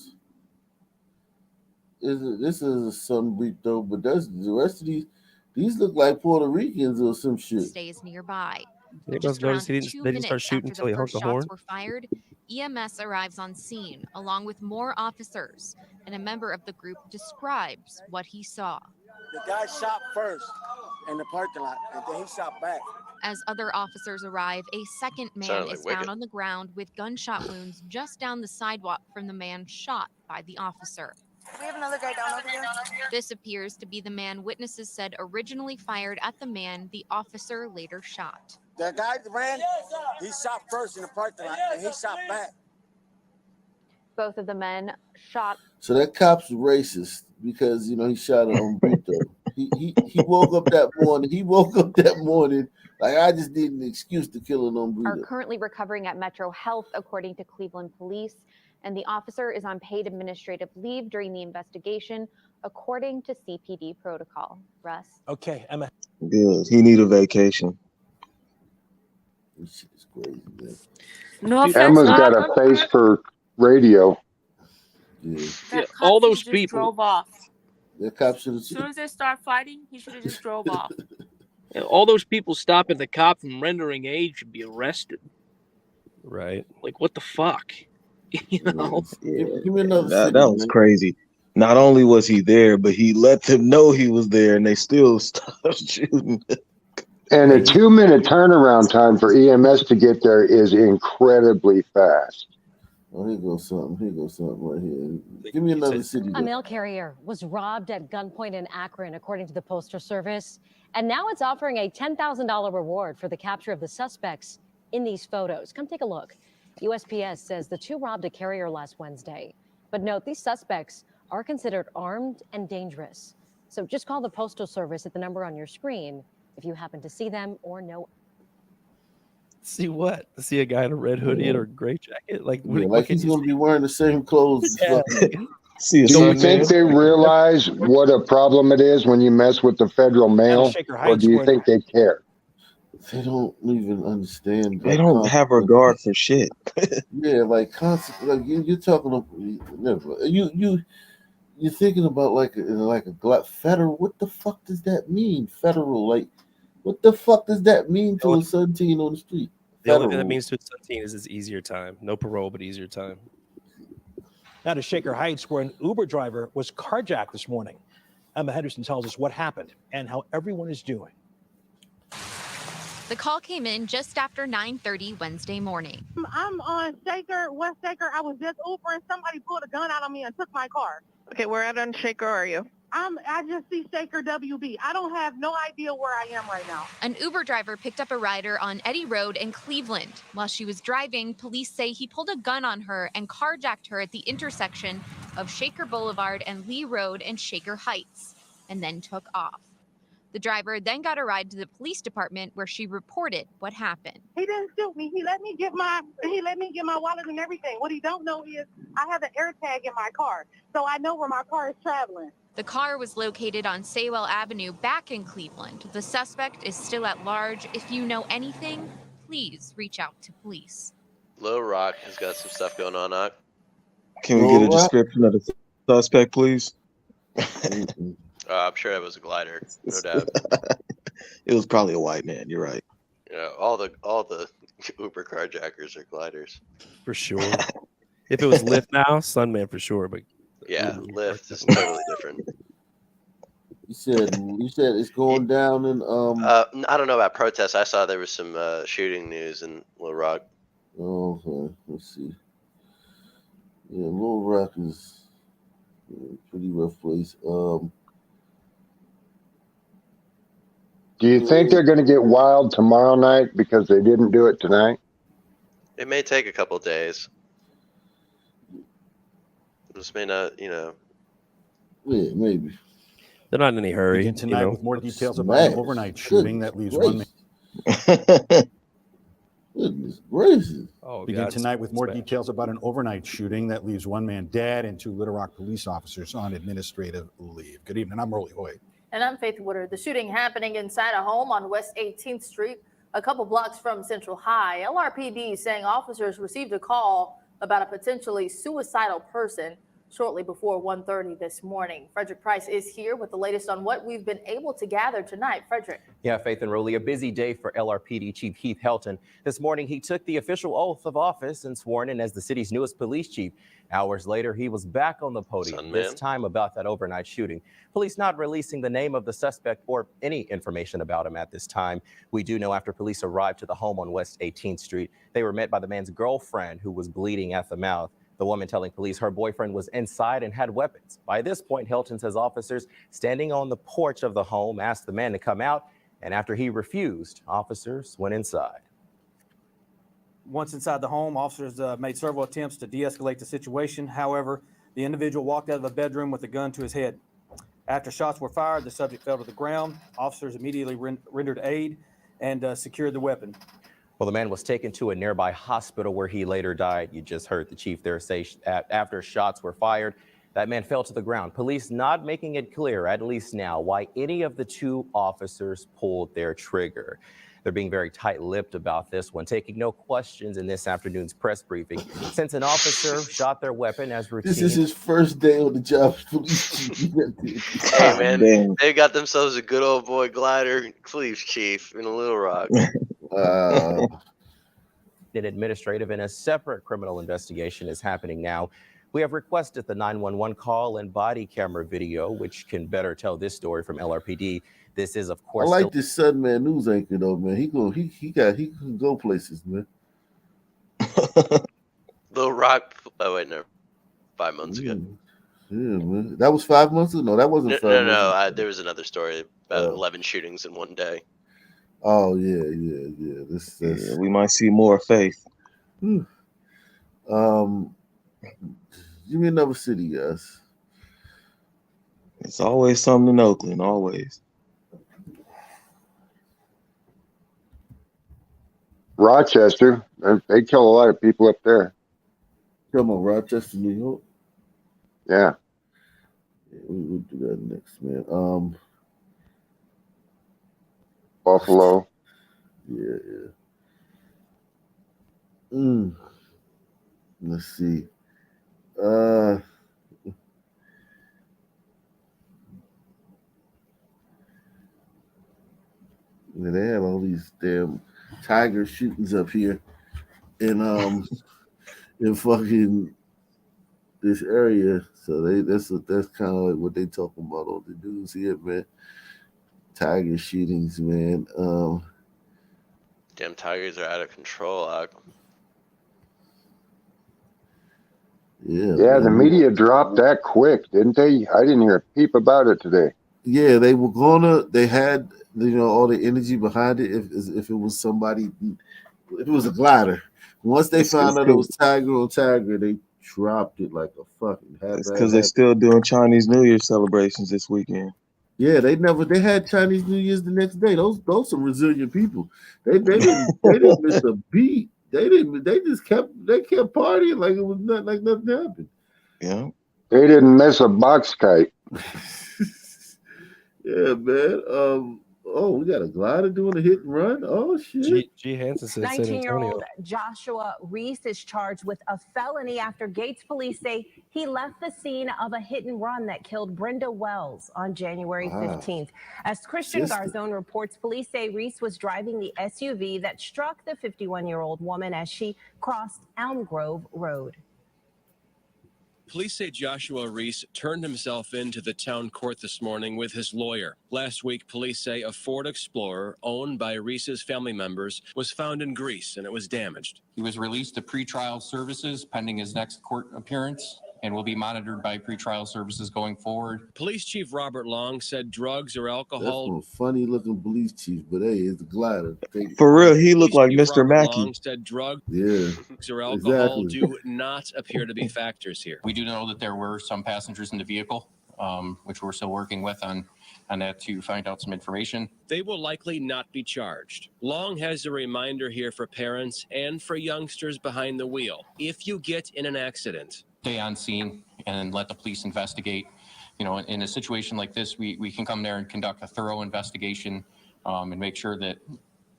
This is a sombrito, but that's the rest of these look like Puerto Ricans or some shit. Stays nearby. They Just around 2 didn't minutes start shooting after until he the honked first the horn. shots were fired, EMS arrives on scene along with more officers, and a member of the group describes what he saw. The guy shot first in the parking lot, and then he shot back. As other officers arrive, a second man Sounded like is found Wicked. on the ground with gunshot wounds just down the sidewalk from the man shot by the officer. We have another guy down over here. This appears to be the man witnesses said originally fired at the man the officer later shot. The guy that ran, he shot first in the parking lot, and he shot back. Both of the men shot. So that cop's racist because he shot an hombrito. he woke up that morning. He woke up that morning like I just need an excuse to kill an Are hombrito. currently recovering at Metro Health, according to Cleveland Police. And the officer is on paid administrative leave during the investigation, according to CPD protocol. Russ? Okay, Emma. Good. He need a vacation. This shit is crazy, man. No offense, Emma's got a face for radio. Yeah. That cop all those should've just people. drove off. That cop should As soon as they start fighting, he should have just drove off. All those people stopping the cop from rendering aid should be arrested. Right. Like, what the fuck? You know? Yeah. Give me another That city, was man. crazy. Not only was he there, but he let them know he was there, and they still stopped shooting. And a 2-minute turnaround time for EMS to get there is incredibly fast. Oh, here goes something. Here goes something right here. Give me another city. A there. mail carrier was robbed at gunpoint in Akron, according to the Postal Service. And now it's offering a $10,000 reward for the capture of the suspects in these photos. Come take a look. USPS says the 2 robbed a carrier last Wednesday. But note, these suspects are considered armed and dangerous. So just call the Postal Service at the number on your screen if you happen to see them or know. See what? See a guy in a red hoodie and a gray jacket? Like, Yeah, like he's going to be wearing the same clothes. Yeah. See a Do you sun think man? they realize what a problem it is when you mess with the federal mail, Shaker or Heights do you where- think they care? They don't even understand. They don't have regard for shit. Yeah, like constantly, like you're talking about, you're thinking about like a federal. What the fuck does that mean? Federal, like, what the fuck does that mean to a 17 on the street? The only thing that Federal. means to 17 is it's easier time. No parole, but easier time. Now to Shaker Heights, where an Uber driver was carjacked this morning. Emma Henderson tells us what happened and how everyone is doing. The call came in just after 9:30 Wednesday morning. I'm on Shaker, West Shaker. I was just Ubering. Somebody pulled a gun out on me and took my car. Okay, where at on Shaker are you? I just see Shaker WB. I don't have no idea where I am right now. An Uber driver picked up a rider on Eddy Road in Cleveland. While she was driving, police say he pulled a gun on her and carjacked her at the intersection of Shaker Boulevard and Lee Road in Shaker Heights, and then took off. The driver then got a ride to the police department where she reported what happened. He didn't shoot me. He let me get my wallet and everything. What he don't know is I have an air tag in my car, so I know where my car is traveling. The car was located on Saywell Avenue back in Cleveland. The suspect is still at large. If you know anything, please reach out to police. Lil Rock has got some stuff going on, Ock. Can we get a description of the suspect, please? I'm sure it was a glider, no doubt. It was probably a white man. You're right. Yeah, all the Uber carjackers are gliders. For sure. If it was Lyft now, Sunman for sure. But yeah, Lyft is totally different. You said it's going down in I don't know about protests. I saw there was some shooting news in Little Rock. Oh, okay. Let's see. Yeah, Little Rock is a pretty rough place. Do you think they're going to get wild tomorrow night because they didn't do it tonight? It may take a couple days. This may not, Yeah, maybe. They're not in any hurry. Begin tonight you know? with more details about an overnight shooting that leaves one man. Goodness gracious. Begin tonight with more details about an overnight shooting that leaves one man dead and 2 Little Rock police officers on administrative leave. Good evening. I'm Rolly Hoyt. And I'm Faith Woodard. The shooting happening inside a home on West 18th Street, a couple blocks from Central High. LRPD saying officers received a call about a potentially suicidal person shortly before 1:30 this morning. Frederick Price is here with the latest on what we've been able to gather tonight. Frederick. Yeah, Faith and Rolly, a busy day for LRPD Chief Heath Helton. This morning, he took the official oath of office and sworn in as the city's newest police chief. Hours later, he was back on the podium, this time about that overnight shooting. Police not releasing the name of the suspect or any information about him at this time. We do know after police arrived to the home on West 18th Street, they were met by the man's girlfriend who was bleeding at the mouth. The woman telling police her boyfriend was inside and had weapons. By this point, Helton says officers standing on the porch of the home asked the man to come out, and after he refused, officers went inside. Once inside the home, officers made several attempts to de-escalate the situation. However, the individual walked out of the bedroom with a gun to his head. After shots were fired, the subject fell to the ground. Officers immediately rendered aid and secured the weapon. Well, the man was taken to a nearby hospital where he later died. You just heard the chief there say after shots were fired, that man fell to the ground. Police not making it clear, at least now, why any of the 2 officers pulled their trigger. They're being very tight-lipped about this one, taking no questions in this afternoon's press briefing. Since an officer shot their weapon as routine. This is his first day on the job. Hey, man, they got themselves a good old boy glider, Cleves Chief, in Little Rock. An administrative and a separate criminal investigation is happening now. We have requested the 911 call and body camera video, which can better tell this story from LRPD. This is, of course, I like this Sunman news anchor though, man. He can go places, man. Little Rock. Oh wait, no, 5 months ago. Yeah, man. That was 5 months ago. No, that wasn't 5 months ago. There was another story about 11 shootings in one day. Oh yeah. This Yeah, we might see more Faith. Give me another city, guys. It's always something in Oakland, always. Rochester. They kill a lot of people up there. Come on, Rochester, New York. Yeah. We'll do that next, man. Buffalo. Yeah. Let's see. They have all these damn tiger shootings up here in fucking this area. So that's kind of like what they talking about on the news here, man. Tiger shootings, man. Damn tigers are out of control. Yeah, the media dropped that quick, didn't they? I didn't hear a peep about it today. Yeah, they had all the energy behind it. If it was somebody, if it was a glider, once they found out it was Tiger on Tiger, they dropped it like a fucking It's because they're still doing Chinese New Year celebrations this weekend. Yeah, they had Chinese New Year's the next day. Those some resilient people. They didn't miss a beat. They kept partying like it was nothing happened. Yeah. They didn't miss a box kite. Yeah, man. We got a glider doing a hit and run. Oh shit. G. Hansen said San Antonio. 19-year-old Joshua Reese is charged with a felony after Gates police say he left the scene of a hit and run that killed Brenda Wells on January 15th. As Christian Garzone reports, police say Reese was driving the SUV that struck the 51-year-old woman as she crossed Elm Grove Road. Police say Joshua Reese turned himself into the town court this morning with his lawyer. Last week, police say a Ford Explorer owned by Reese's family members was found in Greece and it was damaged. He was released to pretrial services pending his next court appearance and will be monitored by pretrial services going forward. Police Chief Robert Long said drugs or That's alcohol. one funny looking police chief, but hey, it's a glider. For real, he looked like Mr. Robert Mackey. Long said drugs or alcohol exactly. do not appear to be factors here. We do know that there were some passengers in the vehicle, which we're still working with on that to find out some information. They will likely not be charged. Long has a reminder here for parents and for youngsters behind the wheel. If you get in an accident, Stay on scene and let the police investigate. You know, in a situation like this, we can come there and conduct a thorough investigation and make sure that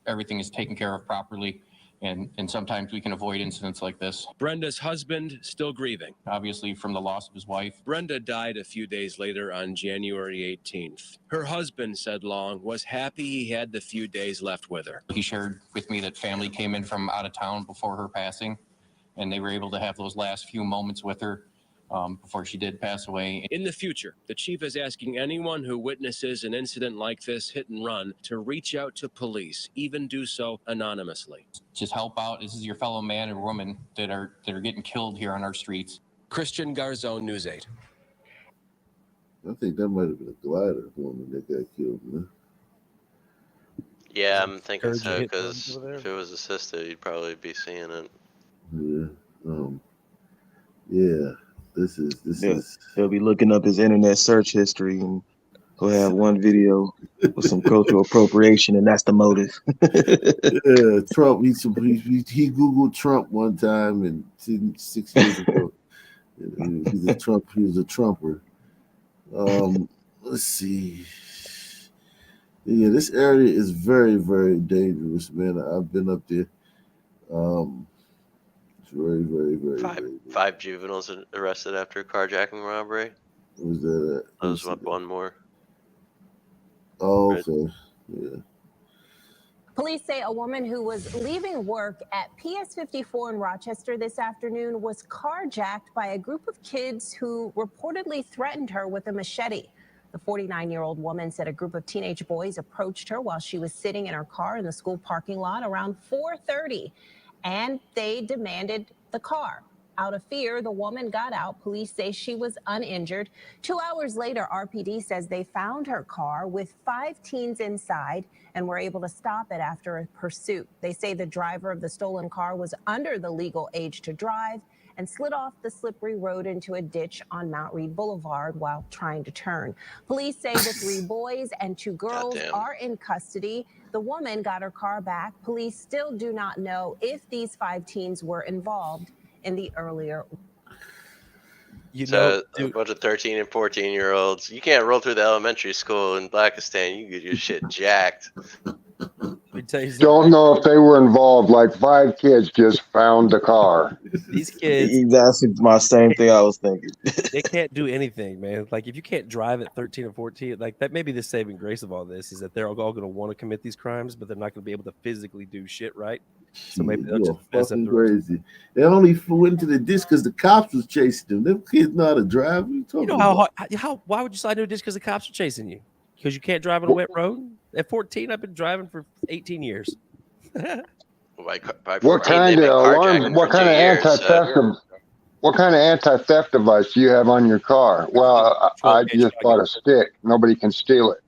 everything is taken care of properly. And sometimes we can avoid incidents like this. Brenda's husband still grieving, obviously, from the loss of his wife. Brenda died a few days later on January 18th. Her husband, said Long, was happy he had the few days left with her. He shared with me that family came in from out of town before her passing, and they were able to have those last few moments with her before she did pass away. In the future, the chief is asking anyone who witnesses an incident like this hit and run to reach out to police, even do so anonymously. Just help out. This is your fellow man or woman that are getting killed here on our streets. Christian Garzone, News 8. I think that might have been a glider woman that got killed, man. Yeah, I'm thinking so, because if it was assisted, you'd probably be seeing it. Yeah. This is. He'll be looking up his internet search history and he'll have one video with some cultural appropriation, and that's the motive. Yeah, Trump. He Googled Trump one time and 6 years ago. He's a Trump. He was a Trumper. Let's see. Yeah, this area is very, very dangerous, man. I've been up there. It's very, very, very. Five juveniles arrested after a carjacking robbery. Was that? There's one more. Oh, okay. Yeah. Police say a woman who was leaving work at PS 54 in Rochester this afternoon was carjacked by a group of kids who reportedly threatened her with a machete. The 49-year-old woman said a group of teenage boys approached her while she was sitting in her car in the school parking lot around 4:30, and they demanded the car. Out of fear, the woman got out. Police say she was uninjured. 2 hours later, RPD says they found her car with 5 teens inside and were able to stop it after a pursuit. They say the driver of the stolen car was under the legal age to drive and slid off the slippery road into a ditch on Mount Read Boulevard while trying to turn. Police say the 3 boys and 2 girls are in custody. The woman got her car back. Police still do not know if these 5 teens were involved in the earlier. A bunch of 13 and 14-year-olds. You can't roll through the elementary school in Blackistan. You get your shit jacked. Don't know if they were involved. Like 5 kids just found the car. These kids. That's my same thing I was thinking. They can't do anything, man. Like if you can't drive at 13 or 14, like that may be the saving grace of all this is that they're all going to want to commit these crimes, but they're not going to be able to physically do shit right. So maybe they'll just mess up the crazy. They only went to the ditch because the cops was chasing them. Them kids know how to drive. You know how why would you slide into a ditch because the cops are chasing you? Because you can't drive on a wet road? At 14, I've been driving for 18 years. What kind of anti-theft? What kind of anti-theft device do you have on your car? Well, I just bought a stick. Nobody can steal it.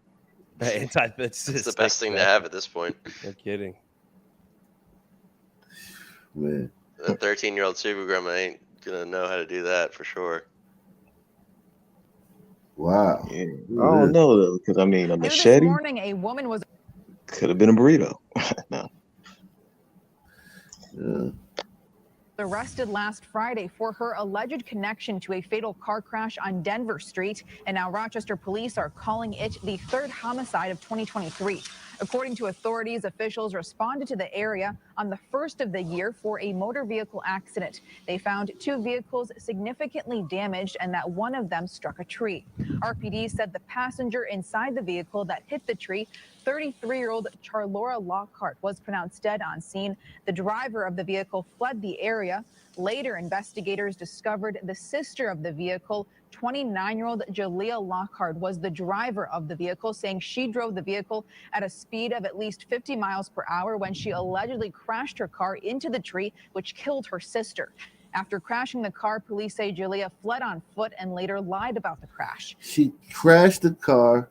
It's the best thing to have at this point. No kidding. Man. A 13-year-old Super Grandma ain't gonna know how to do that for sure. Wow. Yeah. I don't know though, because I mean, a machete This morning, a woman was could have been a burrito. No. Yeah. arrested last Friday for her alleged connection to a fatal car crash on Denver Street, and now Rochester police are calling it the third homicide of 2023. According to authorities, officials responded to the area on the first of the year for a motor vehicle accident. They found 2 vehicles significantly damaged and that one of them struck a tree. RPD said the passenger inside the vehicle that hit the tree, 33-year-old Charlora Lockhart, was pronounced dead on scene. The driver of the vehicle fled the area. Later, investigators discovered the sister of the vehicle, 29-year-old Jalea Lockhart, was the driver of the vehicle, saying she drove the vehicle at a speed of at least 50 miles per hour when she allegedly crashed her car into the tree, which killed her sister. After crashing the car, police say Jalea fled on foot and later lied about the crash. She crashed the car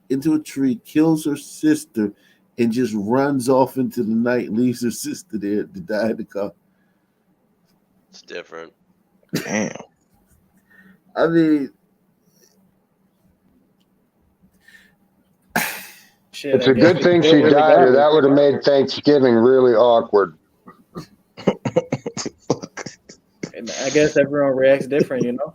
into a tree, kills her sister, and just runs off into the night, leaves her sister there to die in the car. It's different. Damn. I mean, It's a good thing she died, or that would have made Thanksgiving really awkward. And I guess everyone reacts different, you know?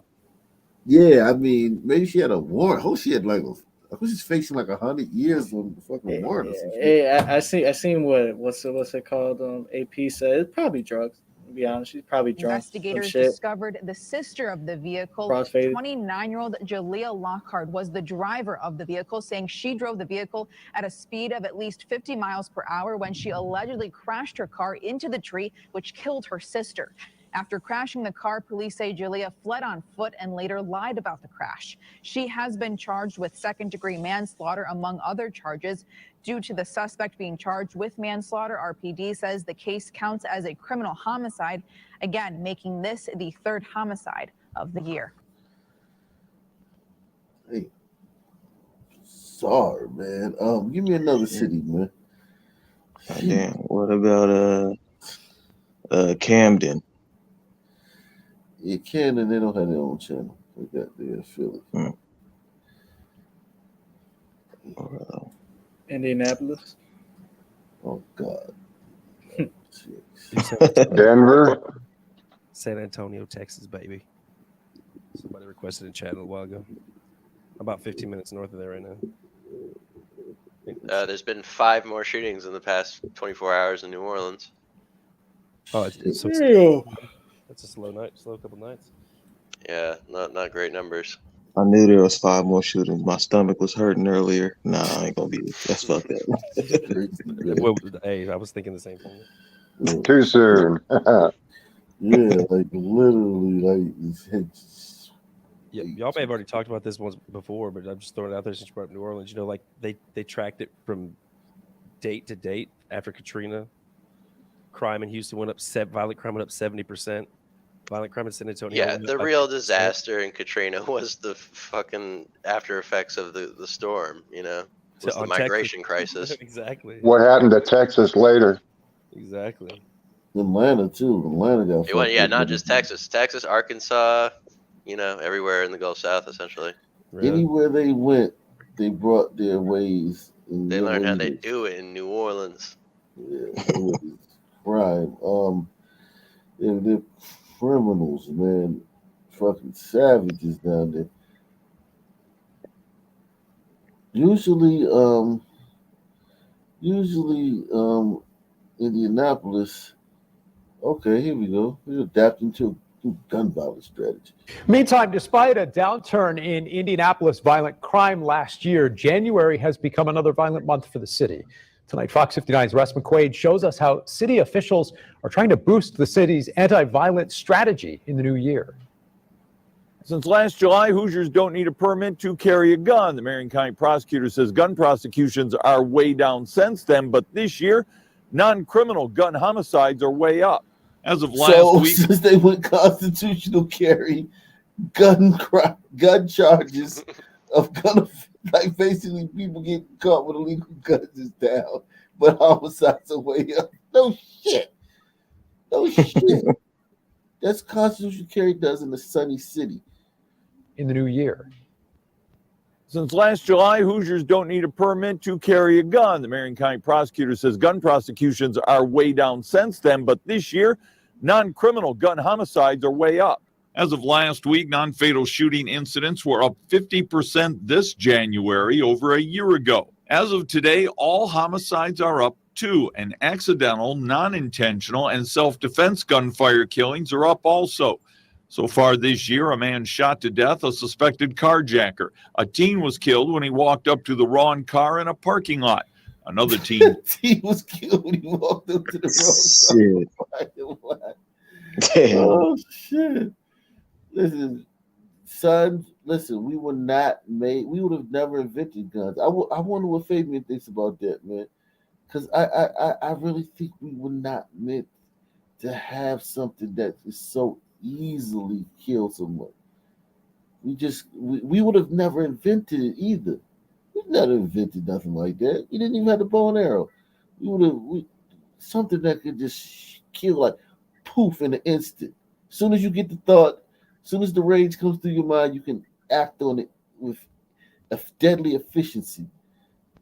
yeah, I mean, maybe she had a warrant. Hope she had like I was just facing like 100 years on the fucking warrant or something. Hey, I seen what's it called? AP said it's probably drugs. To be honest, she's probably drunk. Investigators discovered the sister of the vehicle, Crossfaded. 29-year-old Jalea Lockhart, was the driver of the vehicle, saying she drove the vehicle at a speed of at least 50 miles per hour when she allegedly crashed her car into the tree, which killed her sister. After crashing the car, police say Jalea fled on foot and later lied about the crash. She has been charged with second-degree manslaughter, among other charges. Due to the suspect being charged with manslaughter, RPD says the case counts as a criminal homicide, again, making this the third homicide of the year. Hey, sorry, man. Give me another city, man. Oh, damn. What about Camden? Yeah, Camden, they don't have their own channel. They got their Philly. Indianapolis. Oh God. Denver. San Antonio, Texas, baby. Somebody requested a chat a little while ago. About 15 minutes north of there right now. There's been 5 more shootings in the past 24 hours in New Orleans. Oh, it's that's a slow couple nights. Yeah, not great numbers. I knew there was 5 more shootings. My stomach was hurting earlier. Nah, I ain't gonna be. That's fucked up. Well, hey, I was thinking the same thing. Too soon. Yeah, like literally, like. Yeah, y'all may have already talked about this once before, but I'm just throwing it out there since you brought up New Orleans. You know, like they tracked it from date to date after Katrina. Crime in Houston went up. Violent crime went up 70%. Violent crime in San Antonio. Yeah, the real disaster in Katrina was the fucking after effects of the storm. You know, was the migration crisis. Exactly. What happened to Texas later? Exactly. Atlanta too. Atlanta got. It went, yeah, not just Texas, Arkansas. You know, everywhere in the Gulf South, essentially. Anywhere they went, they brought their ways. They learned how they do it in New Orleans. Yeah, it was crime. They're criminals, man. Fucking savages down there. Usually, Indianapolis. Okay, here we go. We're adapting to gun violence strategy. Meantime, despite a downturn in Indianapolis violent crime last year, January has become another violent month for the city. Tonight, Fox 59's Russ McQuaid shows us how city officials are trying to boost the city's anti-violent strategy in the new year. Since last July, Hoosiers don't need a permit to carry a gun. The Marion County prosecutor says gun prosecutions are way down since then, but this year, non-criminal gun homicides are way up. As of last week, since they went constitutional carry, gun charges of gun, like basically people getting caught with illegal guns is down, but homicides are way up. No shit. That's constitutional carry does in the sunny city. In the new year. Since last July, Hoosiers don't need a permit to carry a gun. The Marion County prosecutor says gun prosecutions are way down since then, but this year, non-criminal gun homicides are way up. As of last week, non-fatal shooting incidents were up 50% this January over a year ago. As of today, all homicides are up too, and accidental, non-intentional, and self-defense gunfire killings are up also. So far this year, a man shot to death a suspected carjacker. A teen was killed when he walked up to the wrong car in a parking lot. Another teen was killed when he walked up to the wrong car. Damn. Oh shit! Listen, son. Listen, we would have never invented guns. I wonder what Fabian thinks about that, man. Because I really think we were not meant to have something that is so easily kill someone. We would have never invented it either. We never invented nothing like that. We didn't even have the bow and arrow. Something that could just kill like poof in an instant. As soon as you get the thought, as soon as the rage comes through your mind, you can act on it with a deadly efficiency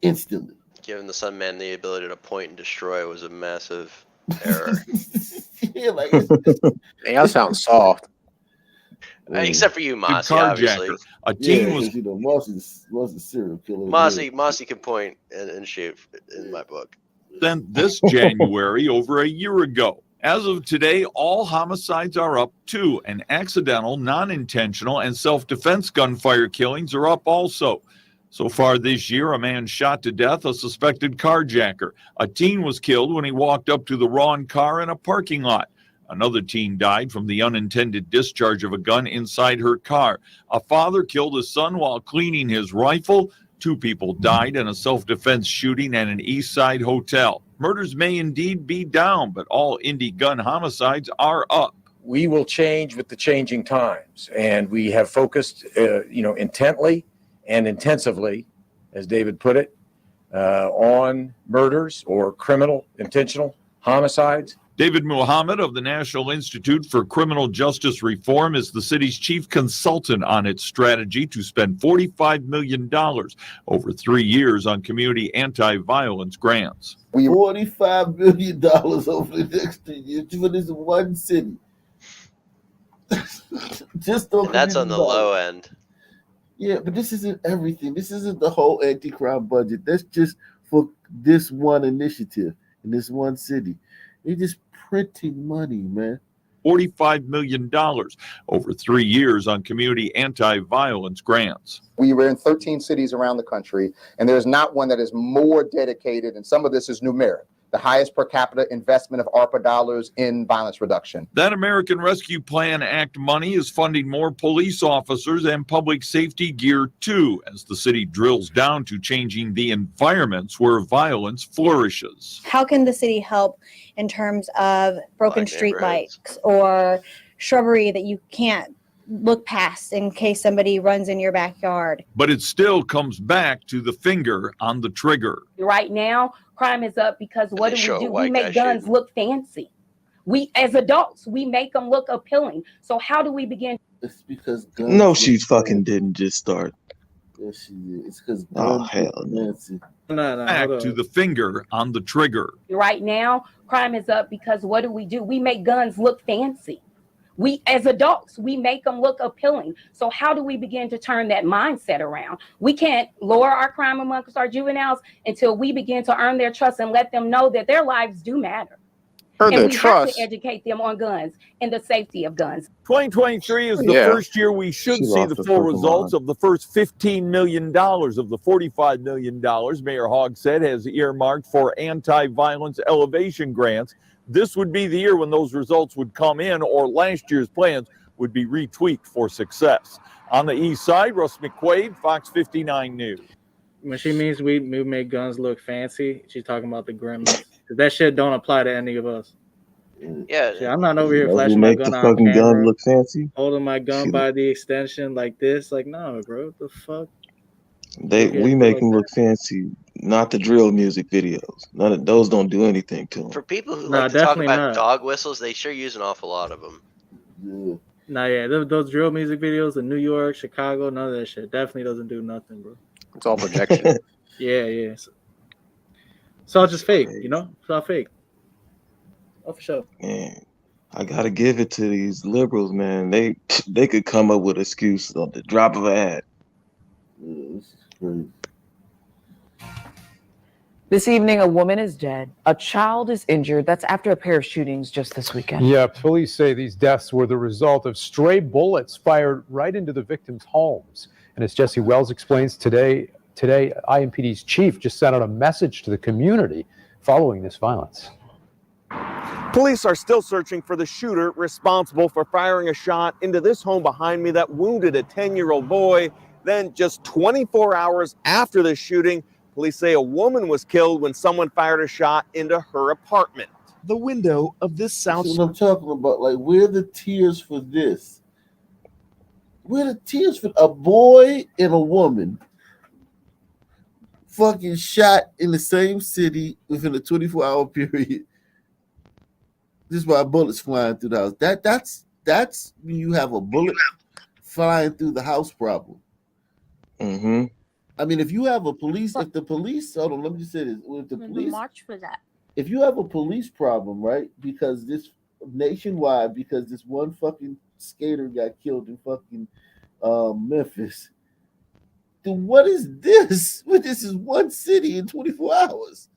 instantly. Giving the Sunman the ability to point and destroy was a massive error. Yeah, like Y'all sound soft. Except for you, Mossy, obviously. A teen was, Mossy's a serial killer. Mossy can point and shoot in my book. Sent this January over a year ago. As of today, all homicides are up too, and accidental, non-intentional, and self-defense gunfire killings are up also. So far this year, a man shot to death a suspected carjacker. A teen was killed when he walked up to the wrong car in a parking lot. Another teen died from the unintended discharge of a gun inside her car. A father killed his son while cleaning his rifle. 2 people died in a self-defense shooting at an East Side hotel. Murders may indeed be down, but all Indy gun homicides are up. We will change with the changing times, and we have focused, intently and intensively, as David put it, on murders or criminal intentional homicides. David Muhammad of the National Institute for Criminal Justice Reform is the city's chief consultant on its strategy to spend $45 million over 3 years on community anti-violence grants. $45 million over the next 3 years for this one city. And that's on the low end. Yeah, but this isn't everything. This isn't the whole anti-crime budget. That's just for this one initiative in this one city. They're just printing money, man. $45 million over 3 years on community anti-violence grants. We were in 13 cities around the country, and there's not one that is more dedicated, and some of this is numeric, the highest per capita investment of ARPA dollars in violence reduction. That American Rescue Plan Act money is funding more police officers and public safety gear too, as the city drills down to changing the environments where violence flourishes. How can the city help in terms of broken street lights or shrubbery that you can't look past in case somebody runs in your backyard? But it still comes back to the finger on the trigger. Right now, crime is up because what do? We make guns look fancy. We, as adults, we make them look appealing. So how do we begin? It's because guns. No, she fucking didn't just start. Yes, she did. It's because oh hell no. Back to the finger on the trigger. Right now, crime is up because what do? We make guns look fancy. We, as adults, we make them look appealing. So how do we begin to turn that mindset around? We can't lower our crime amongst our juveniles until we begin to earn their trust and let them know that their lives do matter. And we have to educate them on guns and the safety of guns. 2023 is the first year we should see the full results of the first $15 million of the $45 million Mayor Hogg said has earmarked for anti-violence elevation grants. This would be the year when those results would come in, or last year's plans would be retweaked for success. On the east side, Russ McQuaid, Fox 59 News. When she means we make guns look fancy, she's talking about the gremlins. That shit don't apply to any of us. Yeah, Shit, I'm not over here You know who flashing my make gun the on fucking gun camera, look fancy? holding my gun Shit, by the extension like this. Like, no, bro, what the fuck? we make them look fancy, not the drill music videos. None of those don't do anything to them. for people who Nah, like to talk definitely about not. dog whistles, they sure use an awful lot of them. Yeah. Nah, yeah, those drill music videos in New York, Chicago, none of that shit definitely doesn't do nothing, bro. It's all projection. Yeah. It's all just fake, you know? It's all fake. Oh, for sure. Man, I gotta give it to these liberals, man. They could come up with excuses on the drop of a hat. Yeah, this is crazy. This evening, a woman is dead. A child is injured. That's after a pair of shootings just this weekend. Yeah, police say these deaths were the result of stray bullets fired right into the victims' homes. And as Jesse Wells explains today, IMPD's chief just sent out a message to the community following this violence. Police are still searching for the shooter responsible for firing a shot into this home behind me that wounded a 10-year-old boy. Then just 24 hours after the shooting, police say a woman was killed when someone fired a shot into her apartment. The window of this South. That's what I'm talking about. Like, where are the tears for this? Where are the tears for a boy and a woman fucking shot in the same city within a 24-hour period? Just by bullets flying through the house. That's when you have a bullet flying through the house problem. Mm-hmm. I mean, if you have hold on, let me just say this. With the police, march for that. if you have a police problem, right? Because this nationwide, because this one fucking skater got killed in fucking Memphis. Then what is this? Well, this is one city in 24 hours.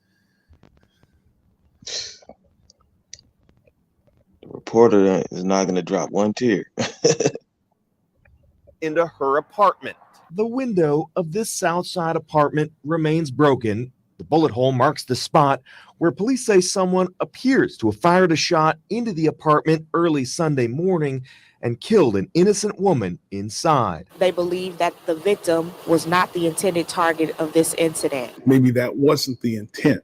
The reporter is not going to drop one tear. Into her apartment. The window of this South Side apartment remains broken. The bullet hole marks the spot where police say someone appears to have fired a shot into the apartment early Sunday morning and killed an innocent woman inside. They believe that the victim was not the intended target of this incident. Maybe that wasn't the intent,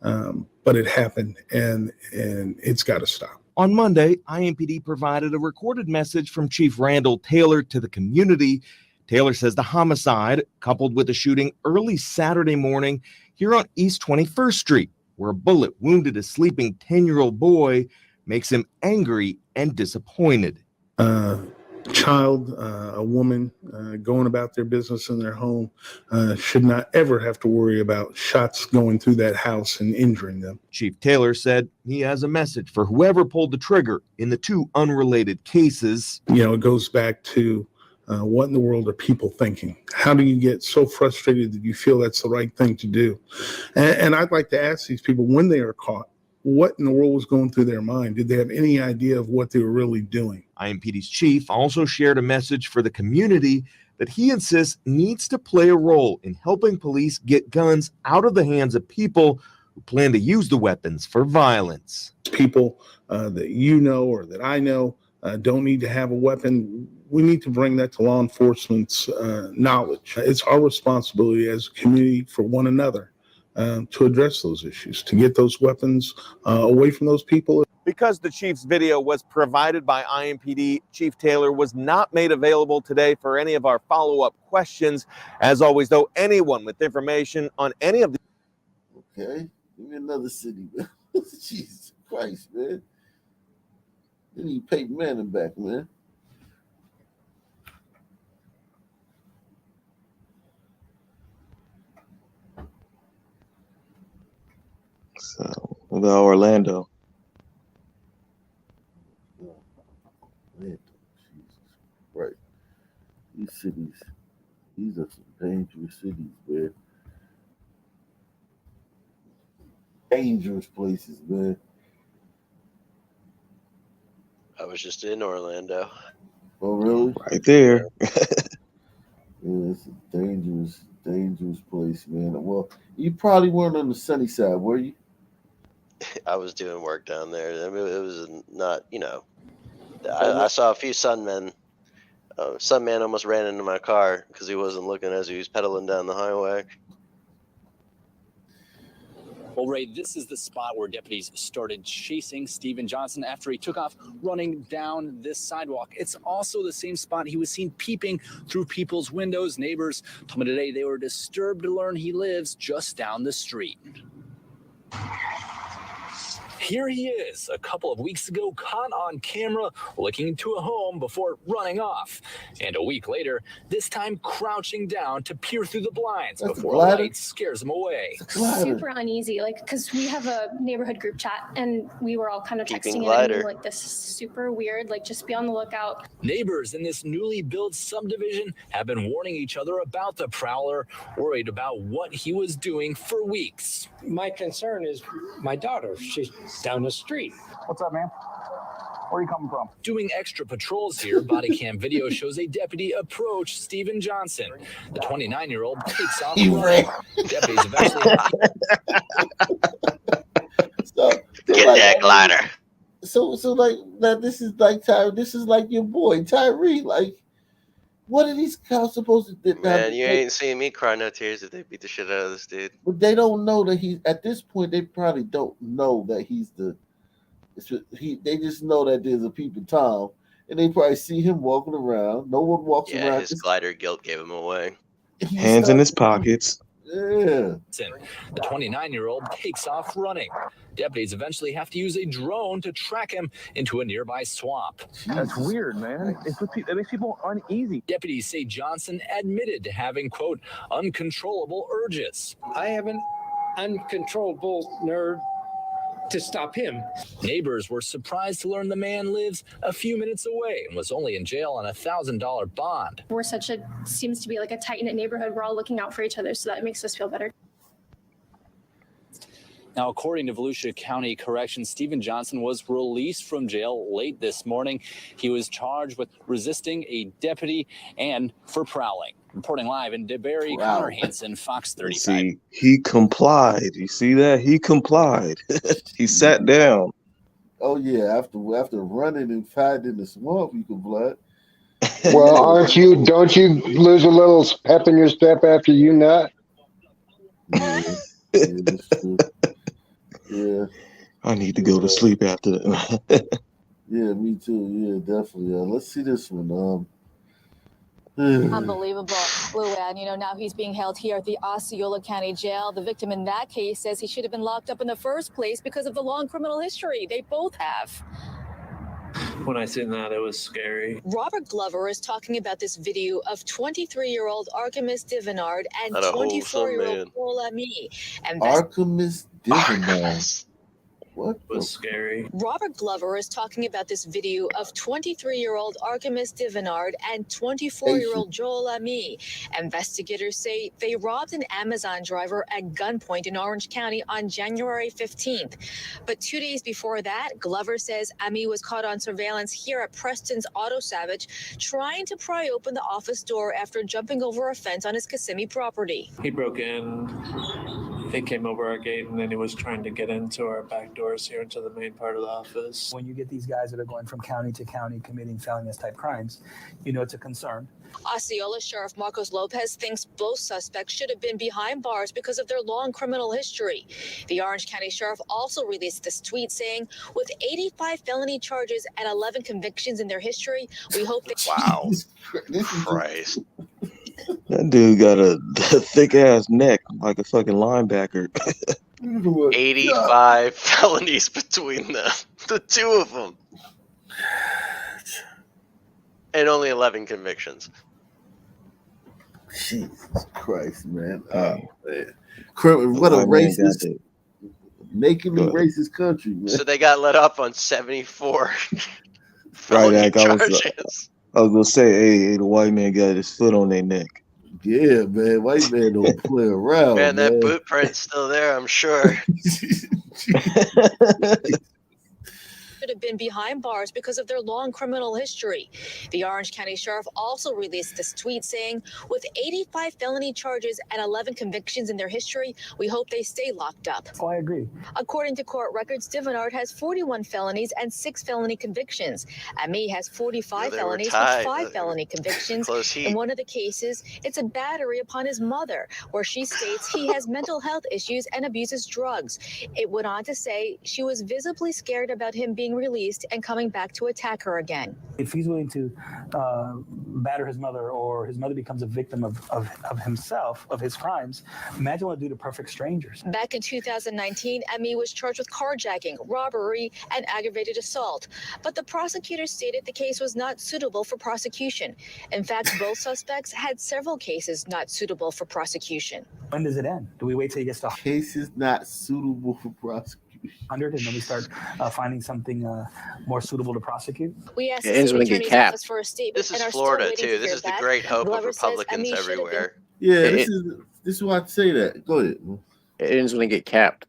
but it happened, and it's got to stop. On Monday, IMPD provided a recorded message from Chief Randall Taylor to the community. Taylor says the homicide, coupled with a shooting early Saturday morning here on East 21st Street, where a bullet wounded a sleeping 10-year-old boy, makes him angry and disappointed. Child, a woman going about their business in their home should not ever have to worry about shots going through that house and injuring them. Chief Taylor said he has a message for whoever pulled the trigger in the two unrelated cases. You know, it goes back to what in the world are people thinking? How do you get so frustrated that you feel that's the right thing to do? And I'd like to ask these people, when they are caught, what in the world was going through their mind? Did they have any idea of what they were really doing? IMPD's chief also shared a message for the community that he insists needs to play a role in helping police get guns out of the hands of people who plan to use the weapons for violence. People that you know or that I know don't need to have a weapon. We need to bring that to law enforcement's knowledge. It's our responsibility as a community for one another to address those issues, to get those weapons away from those people. Because the chief's video was provided by IMPD, Chief Taylor was not made available today for any of our follow-up questions. As always, though, anyone with information on any of the... Okay, give me another city, man. Jesus Christ, man. They need Peyton Manning back, man. So, what about Orlando? Jesus. Right. These cities, these are some dangerous cities, man. Dangerous places, man. I was just in Orlando. Oh, really? Right there. Yeah, it's a dangerous place, man. Well, you probably weren't on the sunny side, were you? I was doing work down there. I mean, it was not, I saw a few sunmen. Some man almost ran into my car because he wasn't looking as he was pedaling down the highway. Well, Ray, this is the spot where deputies started chasing Steven Johnson after he took off running down this sidewalk. It's also the same spot he was seen peeping through people's windows. Neighbors told me today they were disturbed to learn he lives just down the street. Here he is, a couple of weeks ago, caught on camera looking into a home before running off. And a week later, this time crouching down to peer through the blinds before a light scares him away. Super uneasy, like, because we have a neighborhood group chat and we were all kind of Keeping texting glider. and like, this is super weird, like, just be on the lookout. Neighbors in this newly built subdivision have been warning each other about the prowler, worried about what he was doing for weeks. My concern is my daughter. She's down the street. What's up, man? Where are you coming from? Doing extra patrols here, body cam video shows a deputy approach Steven Johnson. The 29-year-old takes off running. Deputies eventually Get that glider. So like that. This is like Tyre. This is like your boy Tyre. Like, what are these cops supposed to do? Man, you ain't seen me cry no tears if they beat the shit out of this dude. But they don't know that he's at this point. They probably don't know that he's the. They just know that there's a peeping Tom, and they probably see him walking around. No one walks Yeah, around. his glider guilt gave him away. Hands in his pockets. Yeah. The 29-year-old takes off running. Deputies eventually have to use a drone to track him into a nearby swamp. That's weird, man. It makes people uneasy. Deputies say Johnson admitted to having, quote, uncontrollable urges. I have an uncontrollable nerve to stop him. Neighbors were surprised to learn the man lives a few minutes away and was only in jail on a $1,000 bond. We're seems to be like a tight-knit neighborhood. We're all looking out for each other, so that makes us feel better. Now, according to Volusia County Corrections, Steven Johnson was released from jail late this morning. He was charged with resisting a deputy and for prowling. Reporting live in DeBerry, Connor Hansen, Fox 35. See, he complied. You see that? He complied. He sat down. Oh yeah, after running and fighting in the swamp, you can blood. Well, don't you lose a little pep in your step after you nut? Yeah, that's true. Yeah. I need to go to sleep after that. Yeah, me too. Yeah, definitely. Let's see this one. Unbelievable, Luann. You know, now he's being held here at the Osceola County Jail. The victim in that case says he should have been locked up in the first place because of the long criminal history they both have. When I seen that, it was scary. Robert Glover is talking about this video of 23-year-old Artemis Divinard and Not a wholesome 24-year-old Paul Ami. Artemis Divinard. What was scary? Robert Glover is talking about this video of 23-year-old Artemis Divinard and 24-year-old Joel Ami. Investigators say they robbed an Amazon driver at gunpoint in Orange County on January 15th. But 2 days before that, Glover says Ami was caught on surveillance here at Preston's Auto Savage, trying to pry open the office door after jumping over a fence on his Kissimmee property. He broke in. He came over our gate and then he was trying to get into our back doors here into the main part of the office. When you get these guys that are going from county to county committing felonious type crimes, you know it's a concern. Osceola Sheriff Marcos Lopez thinks both suspects should have been behind bars because of their long criminal history. The Orange County Sheriff also released this tweet saying, with 85 felony charges and 11 convictions in their history, we hope they... Wow. Christ. That dude got a thick ass neck like a fucking linebacker. 85 felonies between them, the two of them, and only 11 convictions. Jesus Christ, man! Man. What a racist, nakedly racist country, man. So they got let up on 74 Right, felony charges. I was gonna say, hey, the white man got his foot on their neck. Yeah, man, white man don't play around. Man, that boot print's still there, I'm sure. should should have been behind bars because of their long criminal history. The Orange County Sheriff also released this tweet saying, with 85 felony charges and 11 convictions in their history, we hope they stay locked up. Oh, I agree. According to court records, Divinard has 41 felonies and 6 felony convictions. Ami has 45 felonies with 5 felony convictions. In one of the cases, it's a battery upon his mother, where she states he has mental health issues and abuses drugs. It went on to say she was visibly scared about him being released and coming back to attack her again. If he's willing to batter his mother, or his mother becomes a victim of himself, of his crimes, imagine what it'll do to perfect strangers. Back in 2019, Ami was charged with carjacking, robbery, and aggravated assault. But the prosecutor stated the case was not suitable for prosecution. In fact, both suspects had several cases not suitable for prosecution. When does it end? Do we wait till he gets to cases not suitable for prosecution 100 and then we start finding something more suitable to prosecute? We asked It the ends city when they get attorney's capped. office for a statement. This is and are Florida still waiting too. to This hear is the back. great hope of Glover says Republicans Ami should have been- everywhere. Yeah, this is why I say that. Go ahead. It ends when they get capped.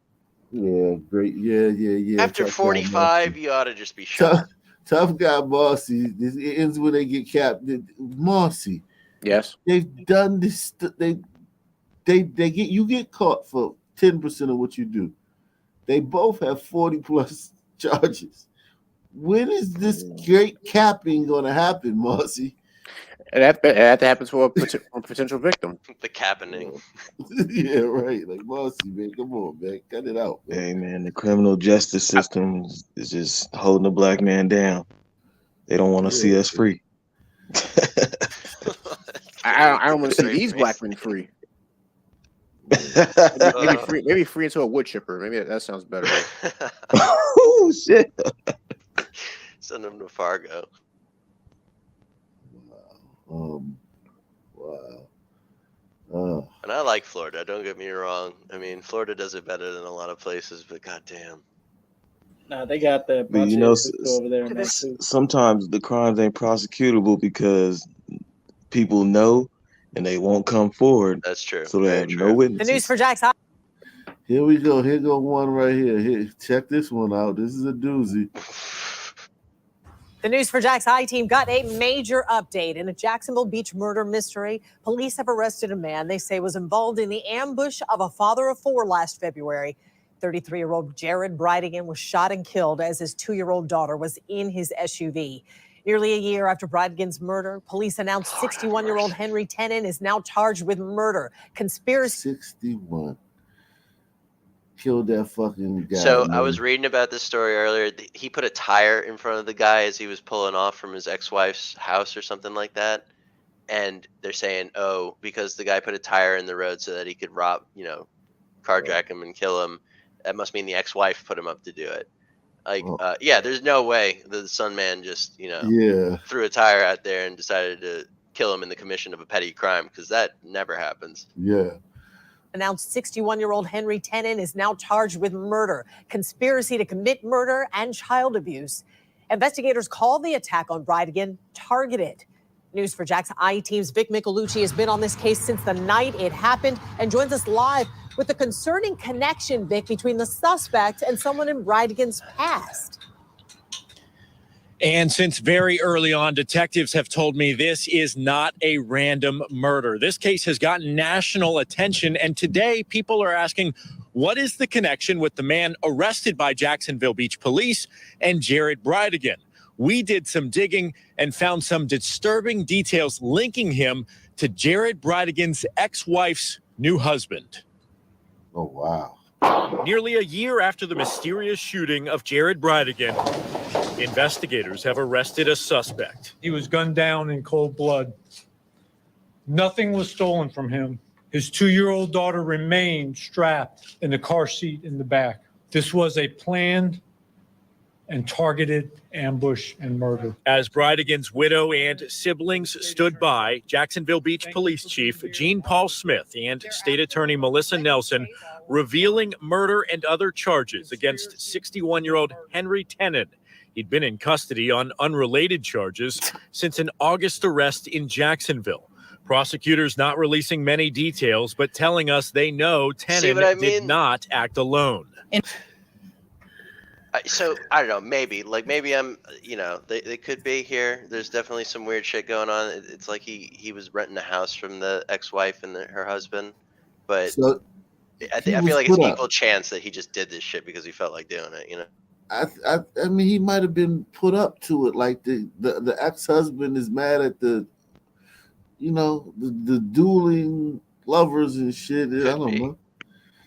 Yeah, great. Yeah. After Tough guy 45, you ought to just be shot. Tough guy, Marcy. This it ends when they get capped. Marcy. Yes. They've done this. They get caught for 10% of what you do. They both have 40 plus charges. When is this great capping going to happen, Marcy? That happens for a potential victim. The cappening. Yeah, right. Like, Marcy, man, come on, man. Cut it out. Man. Hey, man, the criminal justice system is just holding the black man down. They don't want to see us free. I don't want to see these black men free. Maybe free into a wood chipper. Maybe that sounds better. Oh, shit. Send them to Fargo. Wow. And I like Florida. Don't get me wrong. I mean, Florida does it better than a lot of places, but goddamn. Nah, they got that But bunch you know, of people over there. Man, too. sometimes the crimes ain't prosecutable because people know and they won't come forward. That's true. So they have no witnesses. The news for Jack's High. Here we go. Here go one right here. Here, check this one out. This is a doozy. The News for Jack's High team got a major update in a Jacksonville Beach murder mystery. Police have arrested a man they say was involved in the ambush of a father of 4 last February. 33-year-old Jared Brightigan was shot and killed as his 2-year-old daughter was in his SUV. Nearly a year after Brightigan's murder, police announced 61-year-old Henry Tenen is now charged with murder, conspiracy. 61. Killed that fucking guy. So man. I was reading about this story earlier. He put a tire in front of the guy as he was pulling off from his ex-wife's house or something like that. And they're saying, oh, because the guy put a tire in the road so that he could rob, carjack him and kill him. That must mean the ex-wife put him up to do it. Like, yeah, there's no way the son man just, threw a tire out there and decided to kill him in the commission of a petty crime, because that never happens. Yeah. Announced 61-year-old Henry Tenen is now charged with murder, conspiracy to commit murder, and child abuse. Investigators call the attack on Brightigan targeted. News for Jack's I-Team's Vic Michelucci has been on this case since the night it happened and joins us live with the concerning connection, Vic, between the suspect and someone in Brightigan's past. And since very early on, detectives have told me this is not a random murder. This case has gotten national attention, and today people are asking, what is the connection with the man arrested by Jacksonville Beach Police and Jared Brightigan? We did some digging and found some disturbing details linking him to Jared Brightigan's ex-wife's new husband. Oh, wow. Nearly a year after the mysterious shooting of Jared Brightigan, investigators have arrested a suspect. He was gunned down in cold blood. Nothing was stolen from him. His 2-year-old daughter remained strapped in the car seat in the back. This was a planned and targeted ambush and murder. As Brightigan's widow and siblings stood by, Jacksonville Beach Police Chief Gene Paul Smith and State Attorney Melissa Nelson revealing murder and other charges against 61-year-old Henry Tenen. He'd been in custody on unrelated charges since an August arrest in Jacksonville. Prosecutors not releasing many details, but telling us they know Tenen did not act alone. So I don't know, maybe I'm, they could be here. There's definitely some weird shit going on. It's like he was renting a house from the ex-wife and her husband, but So I he feel was like it's put up. equal chance that he just did this shit because he felt like doing it. I mean, he might have been put up to it. Like the ex-husband is mad at the dueling lovers and shit. I don't know.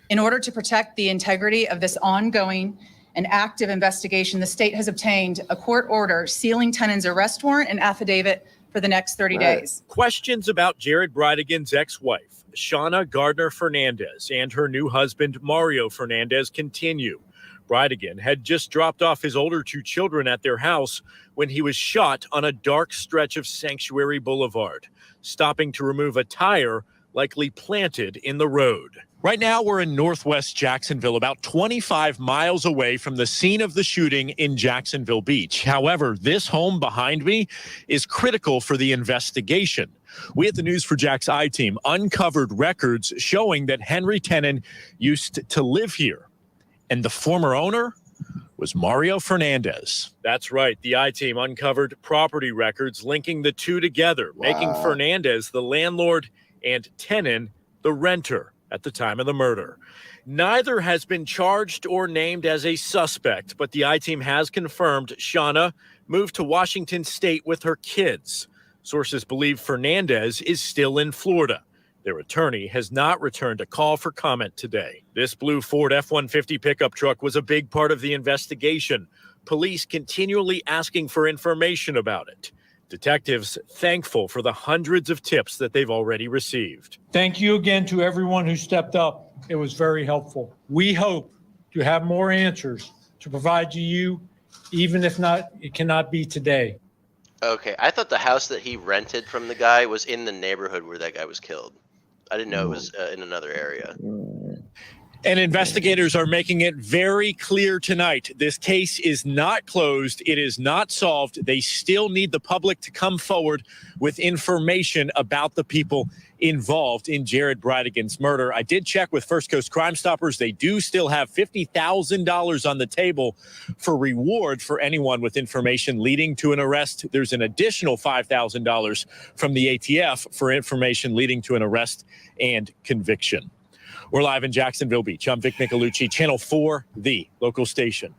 In order to protect the integrity of this ongoing and active investigation, the state has obtained a court order sealing Tennan's arrest warrant and affidavit for the next 30 days. Questions about Jared Bridegan's ex-wife, Shauna Gardner Fernandez, and her new husband, Mario Fernandez, continue. Bridegan had just dropped off his older two children at their house when he was shot on a dark stretch of Sanctuary Boulevard, stopping to remove a tire likely planted in the road. Right now, we're in northwest Jacksonville, about 25 miles away from the scene of the shooting in Jacksonville Beach. However, this home behind me is critical for the investigation. We at the News4Jax I-Team uncovered records showing that Henry Tenon used to live here, and the former owner was Mario Fernandez. That's right. The I-Team uncovered property records linking the two together, making Fernandez the landlord and Tenon the renter at the time of the murder. Neither has been charged or named as a suspect, but the I-Team has confirmed Shauna moved to Washington State with her kids. Sources believe Fernandez is still in Florida. Their attorney has not returned a call for comment today. This blue Ford F-150 pickup truck was a big part of the investigation. Police continually asking for information about it. Detectives thankful for the hundreds of tips that they've already received. Thank you again to everyone who stepped up. It was very helpful. We hope to have more answers to provide to you, even if not, it cannot be today. Okay, I thought the house that he rented from the guy was in the neighborhood where that guy was killed. I didn't know it was in another area. And investigators are making it very clear tonight. This case is not closed. It is not solved. They still need the public to come forward with information about the people involved in Jared Bridegan's murder. I did check with First Coast Crime Stoppers. They do still have $50,000 on the table for reward for anyone with information leading to an arrest. There's an additional $5,000 from the ATF for information leading to an arrest and conviction. We're live in Jacksonville Beach. I'm Vic Nicolucci, Channel 4, the local station.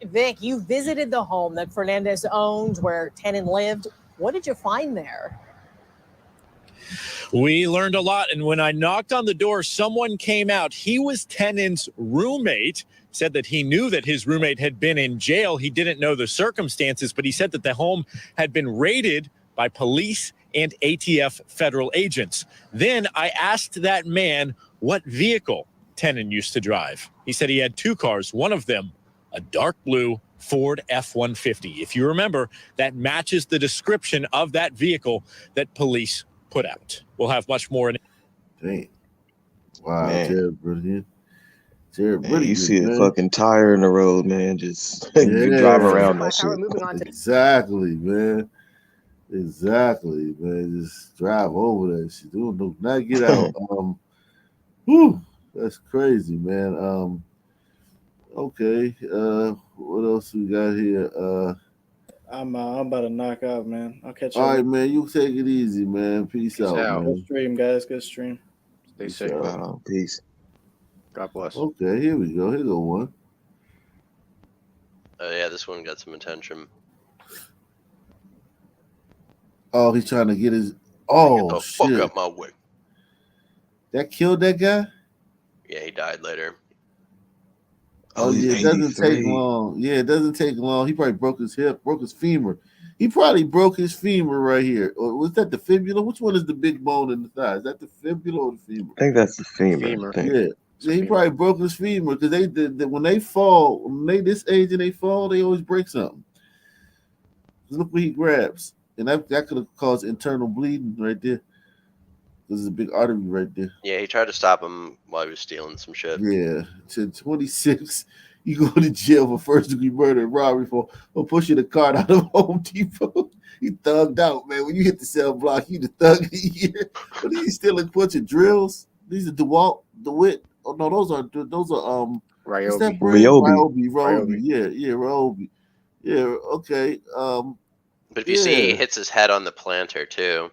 Vic, you visited the home that Fernandez owned where Tenon lived. What did you find there? We learned a lot, and when I knocked on the door, someone came out. He was Tenon's roommate, said that he knew that his roommate had been in jail. He didn't know the circumstances, but he said that the home had been raided by police and ATF federal agents. Then I asked that man what vehicle Tenon used to drive. He said he had two cars, one of them a dark blue Ford F-150. If you remember, that matches the description of that vehicle that police put out. We'll have much more in. Dang. Wow, Man. Jared brilliant. Jared Man, brilliant. you see man. a fucking tire in the road, man. Just Yeah. driving around that shit. Exactly, man. Exactly, man. Just drive over that shit. Do not get out. Whew, that's crazy, man. Okay. What else we got here? I'm about to knock out, man. I'll catch you. All right, man. You take it easy, man. Peace out, man. Good stream, guys. Good stream. Stay safe. Peace. God bless. Okay, here we go. Here go one. Yeah, this one got some attention. Oh, he's trying to get his. Get Oh, the shit. fuck up my way. That killed that guy? Yeah, he died later. Oh, yeah, it doesn't take long. Yeah, it doesn't take long. He probably broke his hip, broke his femur. He probably broke his femur right here. Or was that the fibula? Which one is the big bone in the thigh? Is that the fibula or the femur? I think that's the femur. Yeah. Yeah, he probably broke his femur because they did when they fall, when they this age and they fall, they always break something. Look what he grabs. And that could have caused internal bleeding right there. There's a big artery right there. Yeah, he tried to stop him while he was stealing some shit. Yeah. To 26, you go to jail for first-degree murder and robbery for pushing a cart out of Home Depot. He thugged out, man. When you hit the cell block, you the thug of the year. But he's stealing a bunch of drills. These are DeWitt. Oh no, those are What's that Ryobi. brand? Ryobi. Ryobi. Yeah, Ryobi. Yeah, okay. But if you see, he hits his head on the planter too.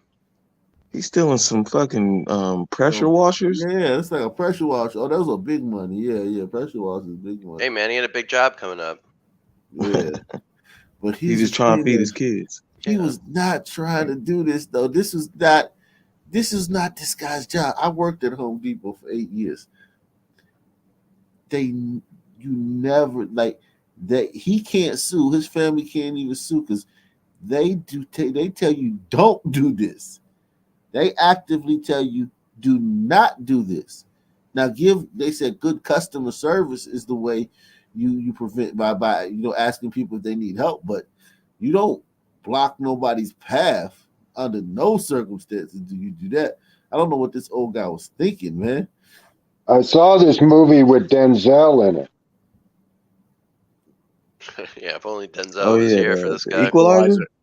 He's stealing some fucking pressure washers. Yeah, it's like a pressure washer. Oh, those are big money. Yeah, pressure washers, big money. Hey man, he had a big job coming up. Yeah, but He just trying to feed his kids. He was not trying to do this though. This is not this guy's job. I worked at Home Depot for 8 years. You never like that. He can't sue. His family can't even sue because they tell you don't do this. They actively tell you do not do this. Now, they said good customer service is the way you prevent by asking people if they need help, but you don't block nobody's path under no circumstances. Do you do that? I don't know what this old guy was thinking, man. I saw this movie with Denzel in it. Yeah, if only Denzel was here for this guy.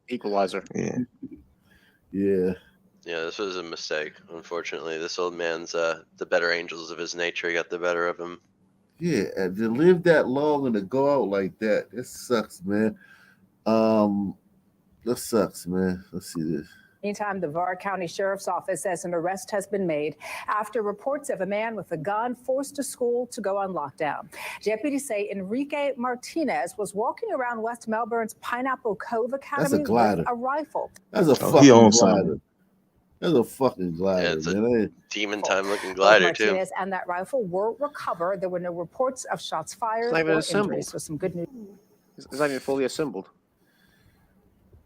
Equalizer. Yeah. Yeah. Yeah, this was a mistake. Unfortunately, this old man's the better angels of his nature got the better of him. Yeah, and to live that long and to go out like that sucks, man. That sucks, man. Let's see this. Meantime, the Var County Sheriff's Office says an arrest has been made after reports of a man with a gun forced a school to go on lockdown. Deputies say Enrique Martinez was walking around West Melbourne's Pineapple Cove Academy with a rifle. That's a fucking glider. That's a fucking glider. Yeah, it's man. a demon time looking glider too. Martinez and that rifle were recovered. There were no reports of shots fired or injuries. So some good news. It's not even fully assembled.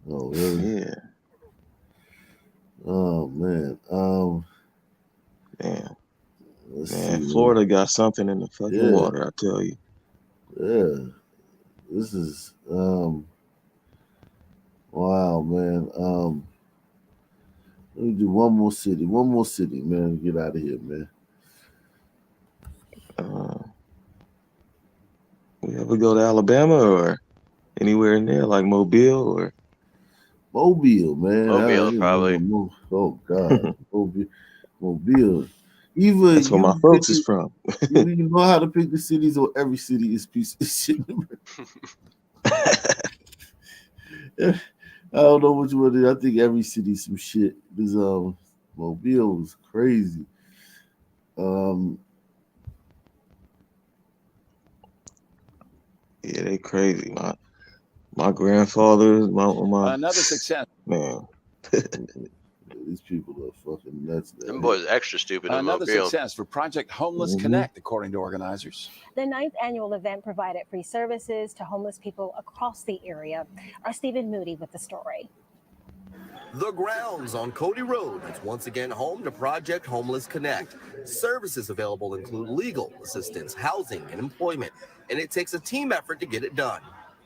Oh really? Yeah. Oh man. Man, see, Florida got something in the fucking water, I tell you. Yeah. This is wow, man. Let me do one more city, man. Get out of here, man. We ever go to Alabama or anywhere in there, like Mobile or Mobile, man. Mobile, probably. Oh God, Mobile. Even that's where my folks is from. You know how to pick the cities, or every city is piece of shit. I don't know which one it is. I think every city's some shit. This Mobile was crazy. Yeah, they crazy. My grandfather, my another success. Man. These people are fucking nuts. Them boys extra stupid in Another Mobile. success for Project Homeless Connect, according to organizers. The 9th annual event provided free services to homeless people across the area. Our Stephen Moody with the story. The grounds on Cody Road is once again home to Project Homeless Connect. Services available include legal assistance, housing, and employment, and it takes a team effort to get it done.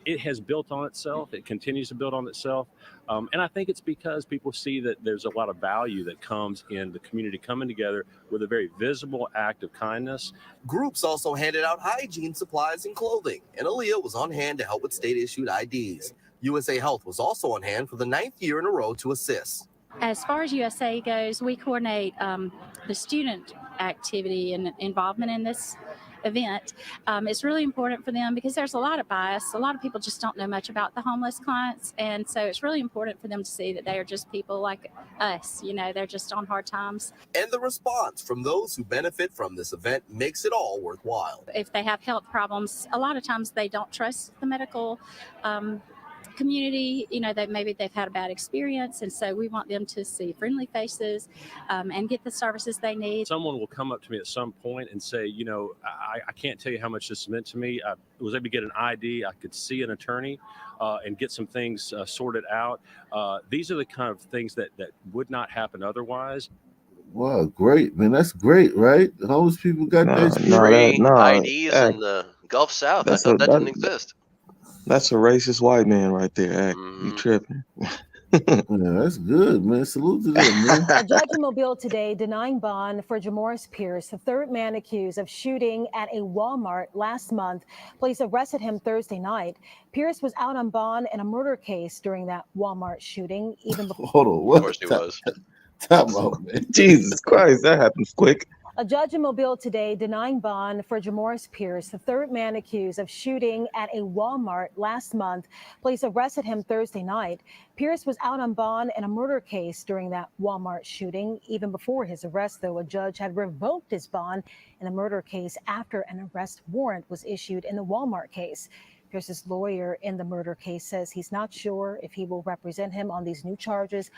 It has built on itself. It continues to build on itself. And I think it's because people see that there's a lot of value that comes in the community coming together with a very visible act of kindness. Groups also handed out hygiene supplies and clothing, and Aaliyah was on hand to help with state-issued IDs. USA Health was also on hand for the 9th year in a row to assist. As far as USA goes, we coordinate the student activity and involvement in this event. It's really important for them because there's a lot of bias. A lot of people just don't know much about the homeless clients. And so it's really important for them to see that they are just people like us. You know, they're just on hard times. And the response from those who benefit from this event makes it all worthwhile. If they have health problems, a lot of times they don't trust the medical community. You know, they've had a bad experience, and so we want them to see friendly faces and get the services they need. Someone will come up to me at some point and say, you know, I can't tell you how much this meant to me. I was able to get an ID. I could see an attorney and get some things sorted out. These are the kind of things that would not happen otherwise. Wow, great, man. That's great, right? The homeless people got that free IDs in the Gulf South. I thought that didn't exist. That's a racist white man right there. You tripping. Yeah, that's good, man. Salute to them, man. A judge in Mobile today denying bond for Jamoris Pierce, the third man accused of shooting at a Walmart last month. Police arrested him Thursday night. Pierce was out on bond in a murder case during that Walmart shooting. Even before. Hold on, what? Of course he was. Time out, man. Jesus Christ, that happens quick. A judge in Mobile today denying bond for Jamoris Pierce, the third man accused of shooting at a Walmart last month. Police arrested him Thursday night. Pierce was out on bond in a murder case during that Walmart shooting. Even before his arrest, though, a judge had revoked his bond in a murder case after an arrest warrant was issued in the Walmart case. Pierce's lawyer in the murder case says he's not sure if he will represent him on these new charges,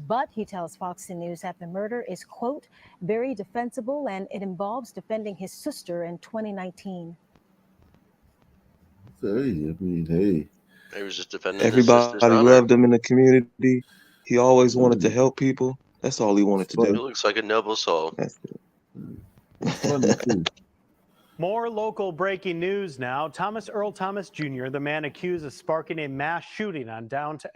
but he tells Fox News that the murder is, quote, very defensible and it involves defending his sister in 2019. Hey, I mean, hey. He was just defending his sister's Everybody honor. loved him in the community. He always wanted to help people. That's all he wanted to He do. looks like a noble soul. More local breaking news now. Thomas Earl Thomas Jr., the man accused of sparking a mass shooting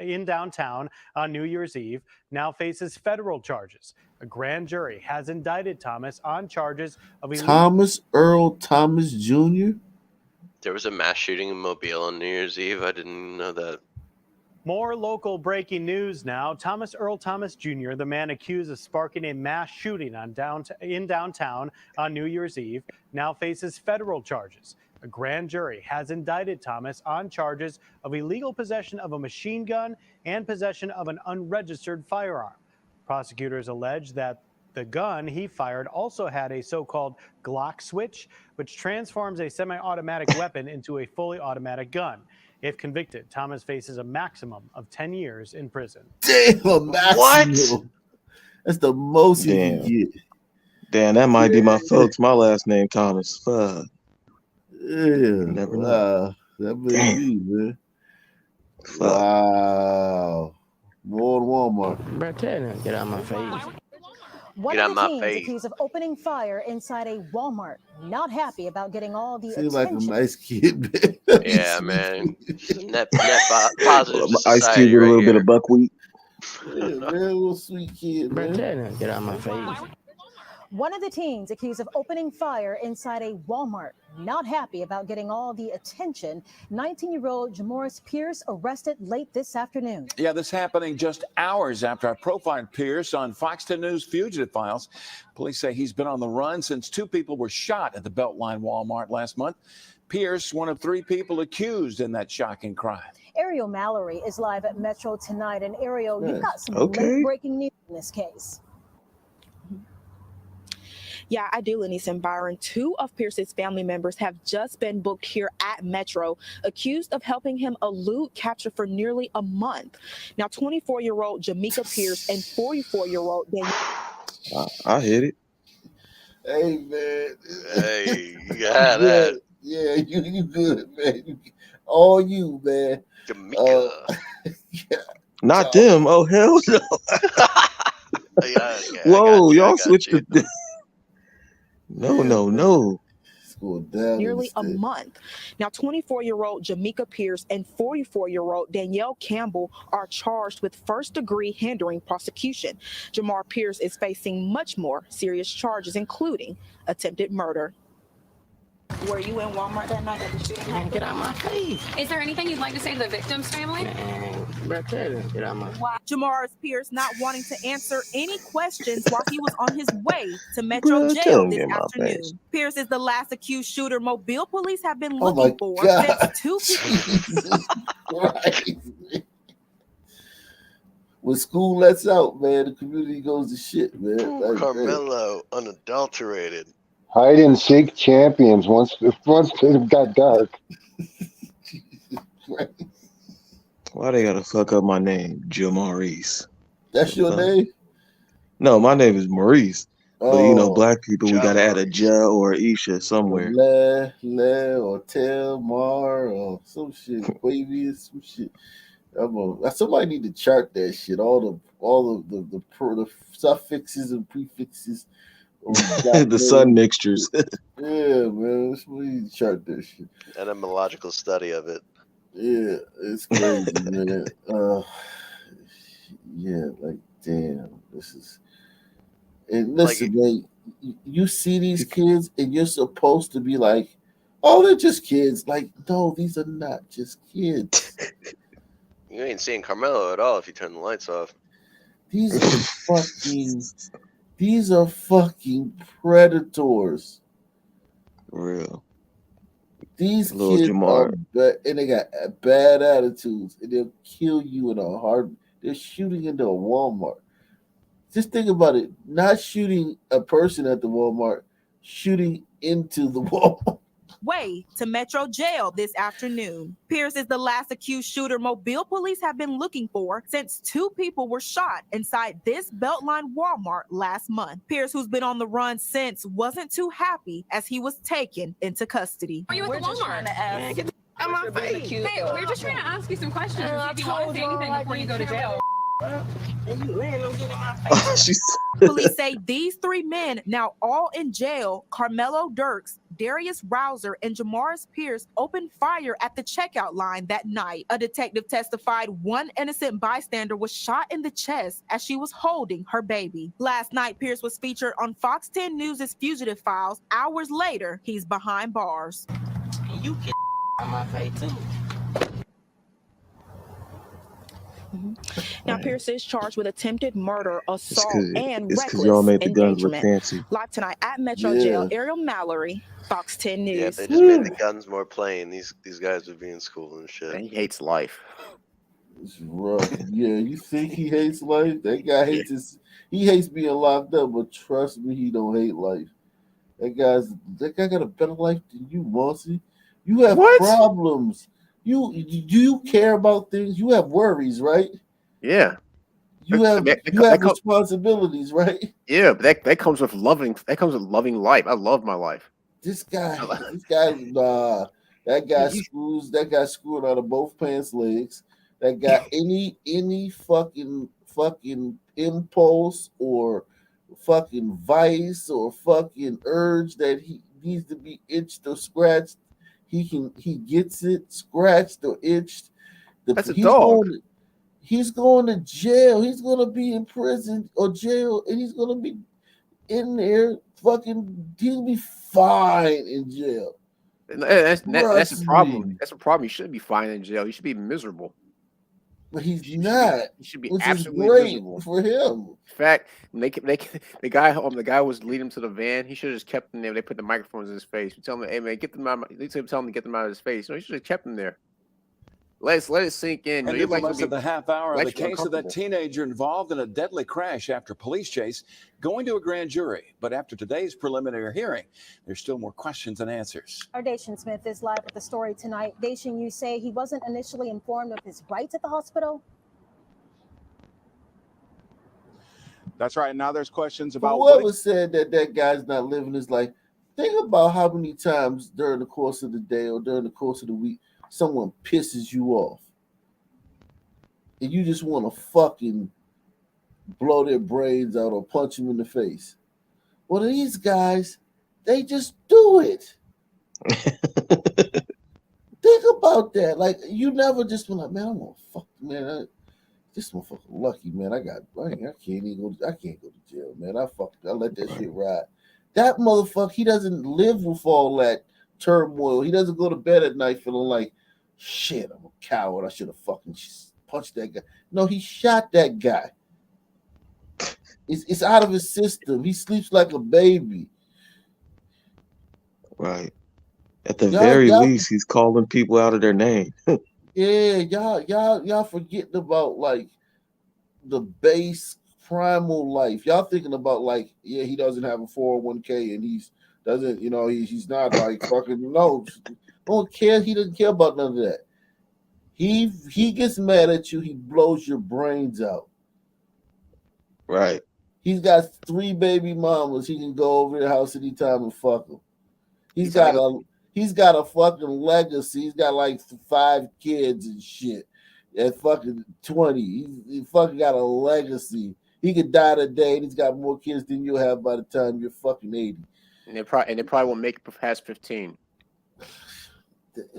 in downtown on New Year's Eve, now faces federal charges. A grand jury has indicted Thomas on charges of Thomas Earl Thomas Jr.? There was a mass shooting in Mobile on New Year's Eve. I didn't know that. More local breaking news now. Thomas Earl Thomas Jr., the man accused of sparking a mass shooting in downtown on New Year's Eve, now faces federal charges. A grand jury has indicted Thomas on charges of illegal possession of a machine gun and possession of an unregistered firearm. Prosecutors allege that the gun he fired also had a so-called Glock switch, which transforms a semi-automatic weapon into a fully automatic gun. If convicted, Thomas faces a maximum of 10 years in prison. Damn, a maximum. That's the most you can get. Damn, that might be my folks. My last name Thomas. Fuck. Yeah. Never know. Wow. That may be, man. Wow. More than Walmart. Bro, tell them, get out of my face. One Get of out the my teens face. accused of opening fire inside a Walmart, not happy about getting all the Seems like a attention. nice kid, man. Yeah, man. Net positive to Ice society Cube with a right little bit here. of buckwheat. Yeah, man, little sweet kid, Bro, man. tell them, get out of my face. One of the teens accused of opening fire inside a Walmart, not happy about getting all the attention. 19-year-old Jamoris Pierce arrested late this afternoon. Yeah, this happening just hours after I profiled Pierce on Fox 10 News Fugitive Files. Police say he's been on the run since two people were shot at the Beltline Walmart last month. Pierce, one of three people accused in that shocking crime. Ariel Mallory is live at Metro tonight. And Ariel, you've got some Okay. late-breaking news in this case. Yeah, I do, Lenise and Byron. Two of Pierce's family members have just been booked here at Metro, accused of helping him elude capture for nearly a month. Now, 24-year-old Jamaica Pierce and 44-year-old Danielle. I hit it. Hey, man. Hey, you got that. Yeah, you good, man. All you, man. Jamaica. Not them. Oh, hell no. Whoa, y'all switched the. No. Nearly a month. Now, 24-year-old Jamaica Pierce and 44-year-old Danielle Campbell are charged with first-degree hindering prosecution. Jamar Pierce is facing much more serious charges, including attempted murder. Were you in Walmart that night at the shooting? Get out of my face. Is there anything you'd like to say to the victim's family? Bro, tell them, get out of my face. Jamar Pierce not wanting to answer any questions while he was on his way to Metro Bro, tell Jail him this get my afternoon. face. Pierce is the last accused shooter Mobile police have been Oh my looking for God. since two people. Right. When school lets out, man, the community goes to shit, man. Like, Carmelo, unadulterated. Hide and seek champions once it got dark. Why they gotta fuck up my name, Jamaurice? That's your name? No, my name is Maurice. But you know, Oh, black people, we gotta add a J or a Isha somewhere. Le, or Tel, Mar, or some shit, Quavius, some shit. Somebody need to chart that shit. All the suffixes and prefixes. The sun mixtures. Yeah, man. Somebody need to chart that shit. Etymological study of it. Yeah, it's crazy, man. Yeah, like damn, this is. And listen, man, you see these kids, and you're supposed to be like, "Oh, they're just kids." Like, no, these are not just kids. You ain't seeing Carmelo at all if you turn the lights off. These are fucking. These are fucking predators. For real. These Little kids are Jamar. bad, and they got bad attitudes, and they'll kill you in a heart. They're shooting into a Walmart. Just think about it. Not shooting a person at the Walmart, shooting into the Walmart. Way to Metro Jail this afternoon. Pierce is the last accused shooter Mobile police have been looking for since 2 people were shot inside this Beltline Walmart last month. Pierce, who's been on the run since, wasn't too happy as he was taken into custody. Are you at the Walmart? Man, get the out my face. Hey, we're just trying to ask you some questions and see if you want to say anything before you go to jail. And you laying on getting my face. Police say these 3 men, now all in jail, Carmelo Dirks, Darius Rouser, and Jamaris Pierce, opened fire at the checkout line that night. A detective testified one innocent bystander was shot in the chest as she was holding her baby. Last night, Pierce was featured on Fox 10 News' Fugitive Files. Hours later, he's behind bars. You get out my face too. Now, Pierce is charged with attempted murder, assault, and It's because y'all reckless made the guns look endangerment. fancy. Live tonight at Metro Jail, Ariel Mallory, Fox 10 News. Yeah, if they just made the guns more plain, these guys would be in school and shit. And he hates life. It's rough. Yeah, you think he hates life? That guy hates he hates being locked up, but trust me, he don't hate life. That guy got a better life than you, Mossy. You have problems. Do you care about things? You have worries, right? Yeah. You have responsibilities, right? Yeah, but that comes with loving life. I love my life. That guy screwed out of both pants legs. That guy any fucking impulse or fucking vice or fucking urge that he needs to be itched or scratched, he gets it scratched or itched. That's a dog. He's going to jail. He's going to be in prison or jail, and he's going to be in there fucking. He'll be fine in jail. That's a problem. That's a problem. You shouldn't be fine in jail. You should be miserable. But he's not. He should be which absolutely is great miserable for him. In fact, the guy was leading him to the van. He should have just kept him there. They put the microphones in his face. You tell him, hey man, get them out. They tell him to get them out of his face. No, he should have kept him there. Let it sink in. And in less than the half hour of the case of that uncomfortable. teenager involved in a deadly crash after police chase going to a grand jury. But after today's preliminary hearing, there's still more questions than answers. Our Dacian Smith is live with the story tonight. Dacian, you say he wasn't initially informed of his rights at the hospital? That's right. Now there's questions about Whoever said that guy's not living his life. Think about how many times during the course of the day or during the course of the week someone pisses you off, and you just want to fucking blow their brains out or punch them in the face. Well, these guys, they just do it. Think about that. Like, you never just been like, man, I'm gonna fuck, man. This motherfucker lucky, man. I can't go to jail, man. I let that shit ride. That motherfucker, he doesn't live with all that turmoil. He doesn't go to bed at night feeling like, shit, I'm a coward. I should have fucking punched that guy. No, he shot that guy. It's out of his system. He sleeps like a baby. Right. At the very least, he's calling people out of their name. Yeah, y'all forgetting about like the base primal life. Y'all thinking about like, yeah, he doesn't have a 401k and he's not like fucking no. Don't care. He doesn't care about none of that. He gets mad at you. He blows your brains out. Right. He's got 3 baby mamas. He can go over their house anytime and fuck them. He's got a fucking legacy. He's got like 5 kids and shit. At fucking 20, he fucking got a legacy. He could die today, and he's got more kids than you have by the time you're fucking 80. And they probably won't make it past 15.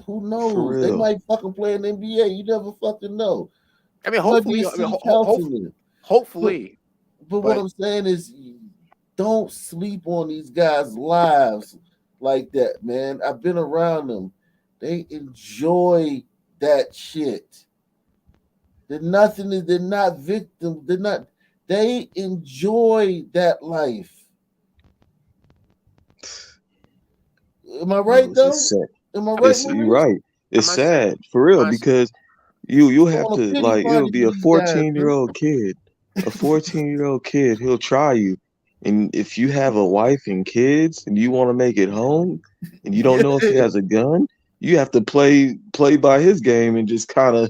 Who knows? They might fucking play in the NBA. You never fucking know. I mean, hopefully. But what I'm saying is, don't sleep on these guys' lives like that, man. I've been around them. They enjoy that shit. They're not victims. They enjoy that life. Am I right It's though? sad. Am I right, You're Maurice? right. It's I'm not sad for real honestly, because you'll have Throwing to a pity like it'll party be for a these guys, man. 14-year-old kid. A 14-year-old kid, he'll try you. And if you have a wife and kids and you want to make it home and you don't know if he has a gun, you have to play by his game and just kind of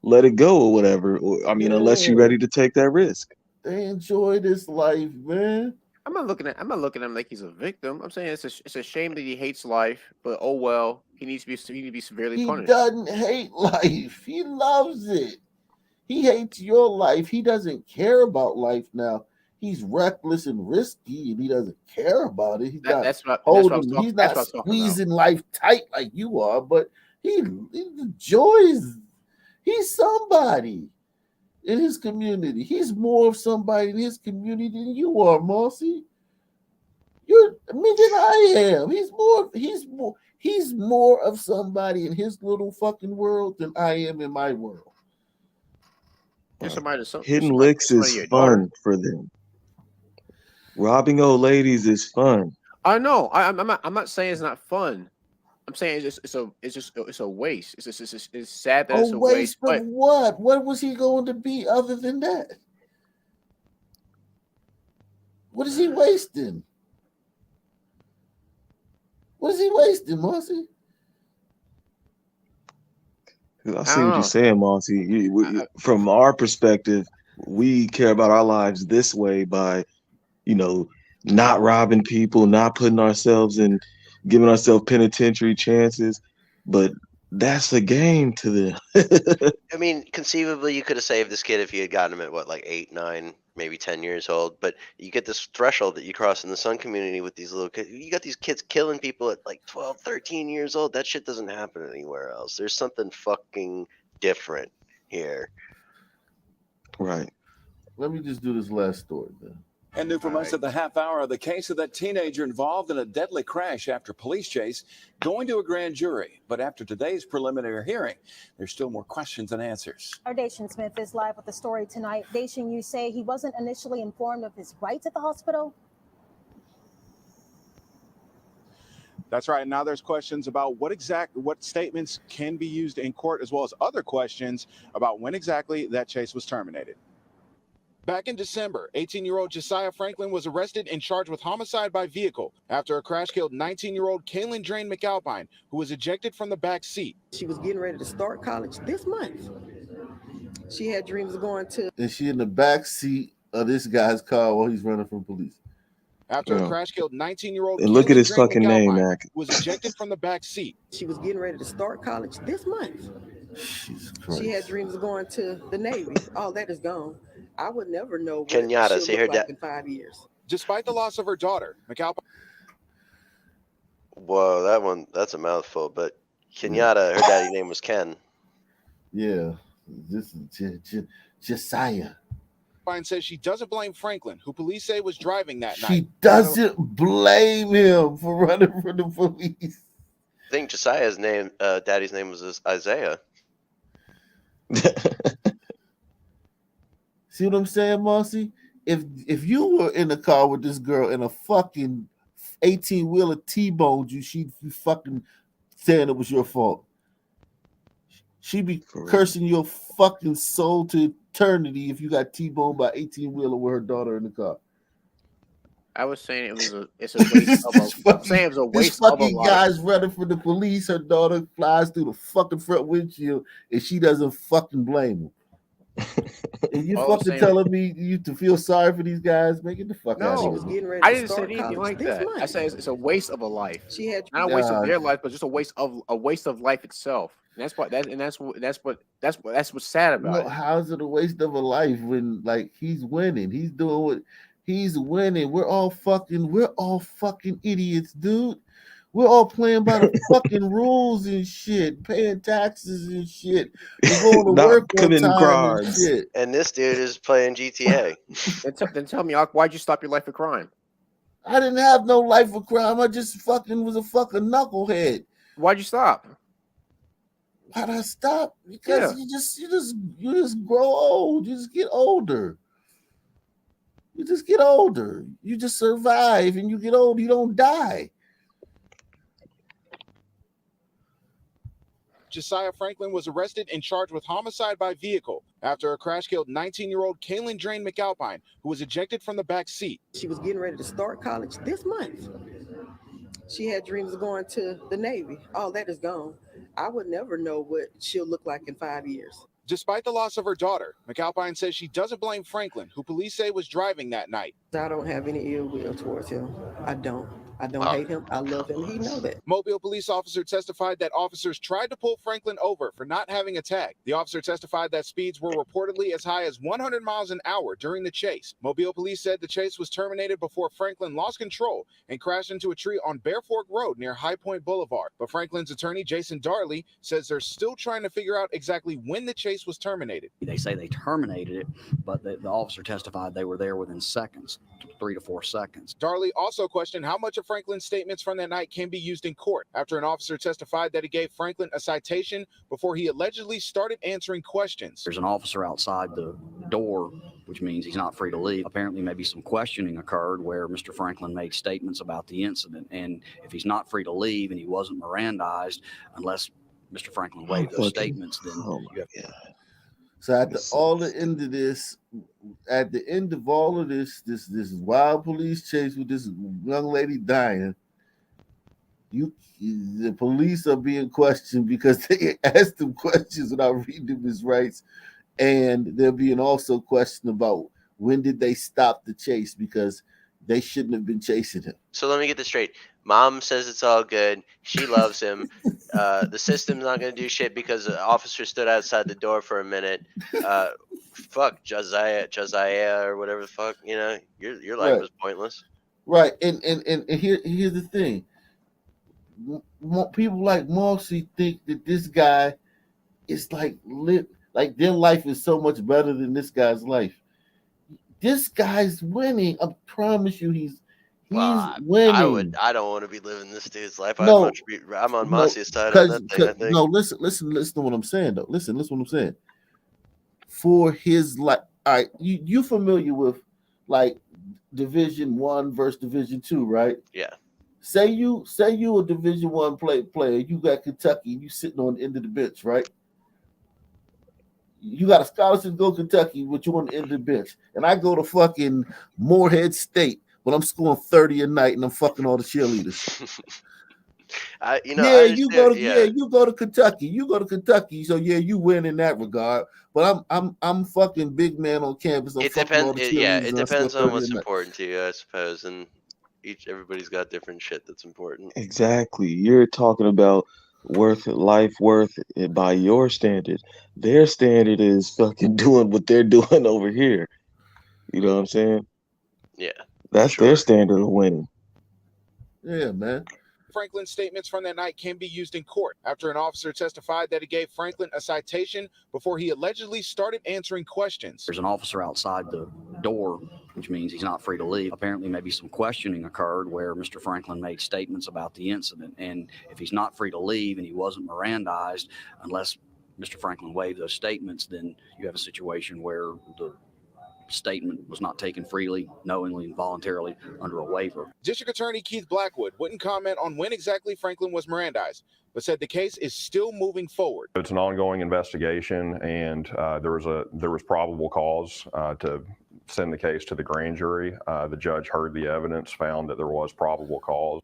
let it go or whatever. Or, I mean, unless you're Yeah, ready to take that risk. they enjoy this life, man. I'm not looking at him like he's a victim. I'm saying it's a shame that he hates life, but oh well, he needs to be severely He punished. doesn't hate life. He loves it. He hates your life. He doesn't care about life now. He's reckless and risky, and he doesn't care about it. He's not That's what I was holding. talking. He's That's not what I was talking about. squeezing life tight like you are. But he enjoys. He's somebody in his community. He's more of somebody in his community than you are, Marcy. Than I am. He's more of somebody in his little fucking world than I am in my world. Hitting licks is fun for them. Robbing old ladies is fun. I know. I'm not saying it's not fun. I'm saying it's a waste. It's sad that it's a waste. Of what? What was he going to be other than that? What is he wasting? What is he wasting, Marcy? I see what you're saying, Monty. From our perspective, we care about our lives this way by, not robbing people, not putting ourselves in, giving ourselves penitentiary chances. But that's a game to them. I mean, conceivably, you could have saved this kid if you had gotten him at what, like 8, 9, maybe 10 years old. But you get this threshold that you cross in the Sun community with these little kids. You got these kids killing people at like 12, 13 years old. That shit doesn't happen anywhere else. There's something fucking different here. Right. Let me just do this last story, then. And new from us at the half hour of the case of that teenager involved in a deadly crash after police chase going to a grand jury. But after today's preliminary hearing, there's still more questions than answers. Our Dacian Smith is live with the story tonight. Dacian, you say he wasn't initially informed of his rights at the hospital? That's right. Now there's questions about what statements can be used in court, as well as other questions about when exactly that chase was terminated. Back in December, 18-year-old Josiah Franklin was arrested and charged with homicide by vehicle after a crash killed 19-year-old Kaylin Drain McAlpine, who was ejected from the back seat. She was getting ready to start college this month. She had dreams of going to. And she in the back seat of this guy's car while he's running from police. After a crash killed 19-year-old And look at his Drain fucking name, McAlpine, Mac. who was ejected from the back seat. She was getting ready to start college this month. Jesus Christ. She had dreams of going to the Navy. All that is gone. I would never know what Kenyatta, she'll see look her like dad. in 5 years. Despite the loss of her daughter, McAlpine. Whoa, that's a mouthful. But Kenyatta, her daddy's name was Ken. Yeah, this is Josiah. Fine says she doesn't blame Franklin, who police say was driving that night. She doesn't blame him for running from the police. I think Josiah's name, daddy's name was Isaiah. See what I'm saying, Marcy? If you were in the car with this girl and a fucking 18-wheeler T-boned you, she'd be fucking saying it was your fault. She'd be cursing your fucking soul to eternity if you got T-boned by 18-wheeler with her daughter in the car. I was saying it's a waste of a. I'm saying it was a waste this of a fucking life. guy's running from the police. Her daughter flies through the fucking front windshield, and she doesn't fucking blame him. And you fucking telling me you to feel sorry for these guys? Make it the fuck out of here. I didn't say anything like that. I said it's a waste of a life. She had not a waste of their life, but just a waste of life itself. And that's what's sad about it. How is it a waste of a life when like he's winning? He's doing what he's winning. We're all fucking idiots, dude. We're all playing by the fucking rules and shit, paying taxes and shit. We're going to work on time and shit. And this dude is playing GTA. Then tell me, why'd you stop your life of crime? I didn't have no life of crime. I just fucking was a fucking knucklehead. Why'd you stop? Why'd I stop? Because you just grow old. You just get older. You just get older. You just survive, and you get old. You don't die. Josiah Franklin was arrested and charged with homicide by vehicle after a crash killed 19-year-old Kaylin Drain McAlpine, who was ejected from the back seat. She was getting ready to start college this month. She had dreams of going to the Navy. All that is gone. I would never know what she'll look like in 5 years. Despite the loss of her daughter, McAlpine says she doesn't blame Franklin, who police say was driving that night. I don't have any ill will towards him. I don't hate him. I love him. He knows that. Mobile police officer testified that officers tried to pull Franklin over for not having a tag. The officer testified that speeds were reportedly as high as 100 miles an hour during the chase. Mobile police said the chase was terminated before Franklin lost control and crashed into a tree on Bear Fork Road near High Point Boulevard. But Franklin's attorney, Jason Darley, says they're still trying to figure out exactly when the chase was terminated. They say they terminated it, but the officer testified they were there within seconds, 3 to 4 seconds. Darley also questioned how much of Franklin's statements from that night can be used in court after an officer testified that he gave Franklin a citation before he allegedly started answering questions. There's an officer outside the door, which means he's not free to leave. Apparently, maybe some questioning occurred where Mr. Franklin made statements about the incident. And if he's not free to leave and he wasn't Mirandized, unless Mr. Franklin waived those statements, then you have So at the end of this, at the end of all of this wild police chase with this young lady dying, the police are being questioned because they asked them questions without reading them his rights, and they're being also questioned about when did they stop the chase because they shouldn't have been chasing him. So let me get this straight. Mom says it's all good. She loves him. The system's not going to do shit because the officer stood outside the door for a minute. Fuck Josiah or whatever the fuck, you know, your life was pointless. Right. And here's the thing. People like Marcy think that this guy is like their life is so much better than this guy's life. This guy's winning. I promise you, he's winning. I don't want to be living this dude's life. No, I'm on Marcy's side on that thing, I think. No, listen to what I'm saying though. Listen what I'm saying. For his life, all right, you familiar with like Division 1 versus Division 2, right? Yeah. Say you a Division 1 player, you got Kentucky, you sitting on the end of the bench, right? You got a scholarship to go to Kentucky, but you're on the end of the bench. And I go to fucking Morehead State, but I'm scoring 30 a night and I'm fucking all the cheerleaders. You go to Kentucky. You go to Kentucky, so yeah, you win in that regard. But I'm fucking big man on campus. It depends. It depends on what's important to you, I suppose, and everybody's got different shit that's important. Exactly. You're talking about life worth it by your standard. Their standard is fucking doing what they're doing over here. You know what I'm saying? Yeah. That's their standard of winning. Yeah, man. Franklin's statements from that night can be used in court after an officer testified that he gave Franklin a citation before he allegedly started answering questions. There's an officer outside the door, which means he's not free to leave. Apparently, maybe some questioning occurred where Mr. Franklin made statements about the incident. And if he's not free to leave and he wasn't Mirandized, unless Mr. Franklin waived those statements, then you have a situation where the statement was not taken freely, knowingly, and voluntarily under a waiver. District Attorney Keith Blackwood wouldn't comment on when exactly Franklin was Mirandized, but said the case is still moving forward. It's an ongoing investigation, and there was probable cause to send the case to the grand jury. The judge heard the evidence, found that there was probable cause.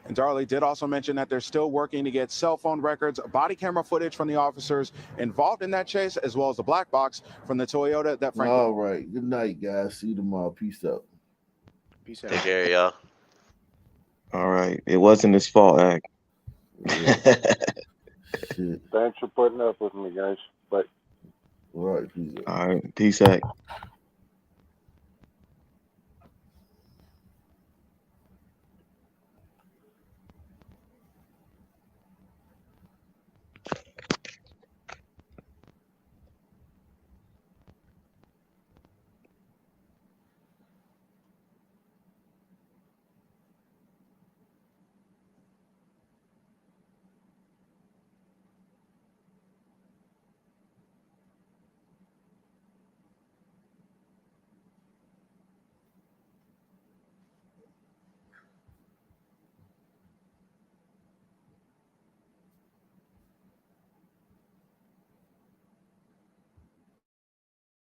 And Darley did also mention that they're still working to get cell phone records, body camera footage from the officers involved in that chase, as well as the black box from the Toyota that Franklin. All right. Good night, guys. See you tomorrow. Peace out. Peace out. Take care, y'all. All right. It wasn't his fault, Act. Yeah. Shit. Thanks for putting up with me, guys. Bye. All right. Peace out. All right. Peace, Act.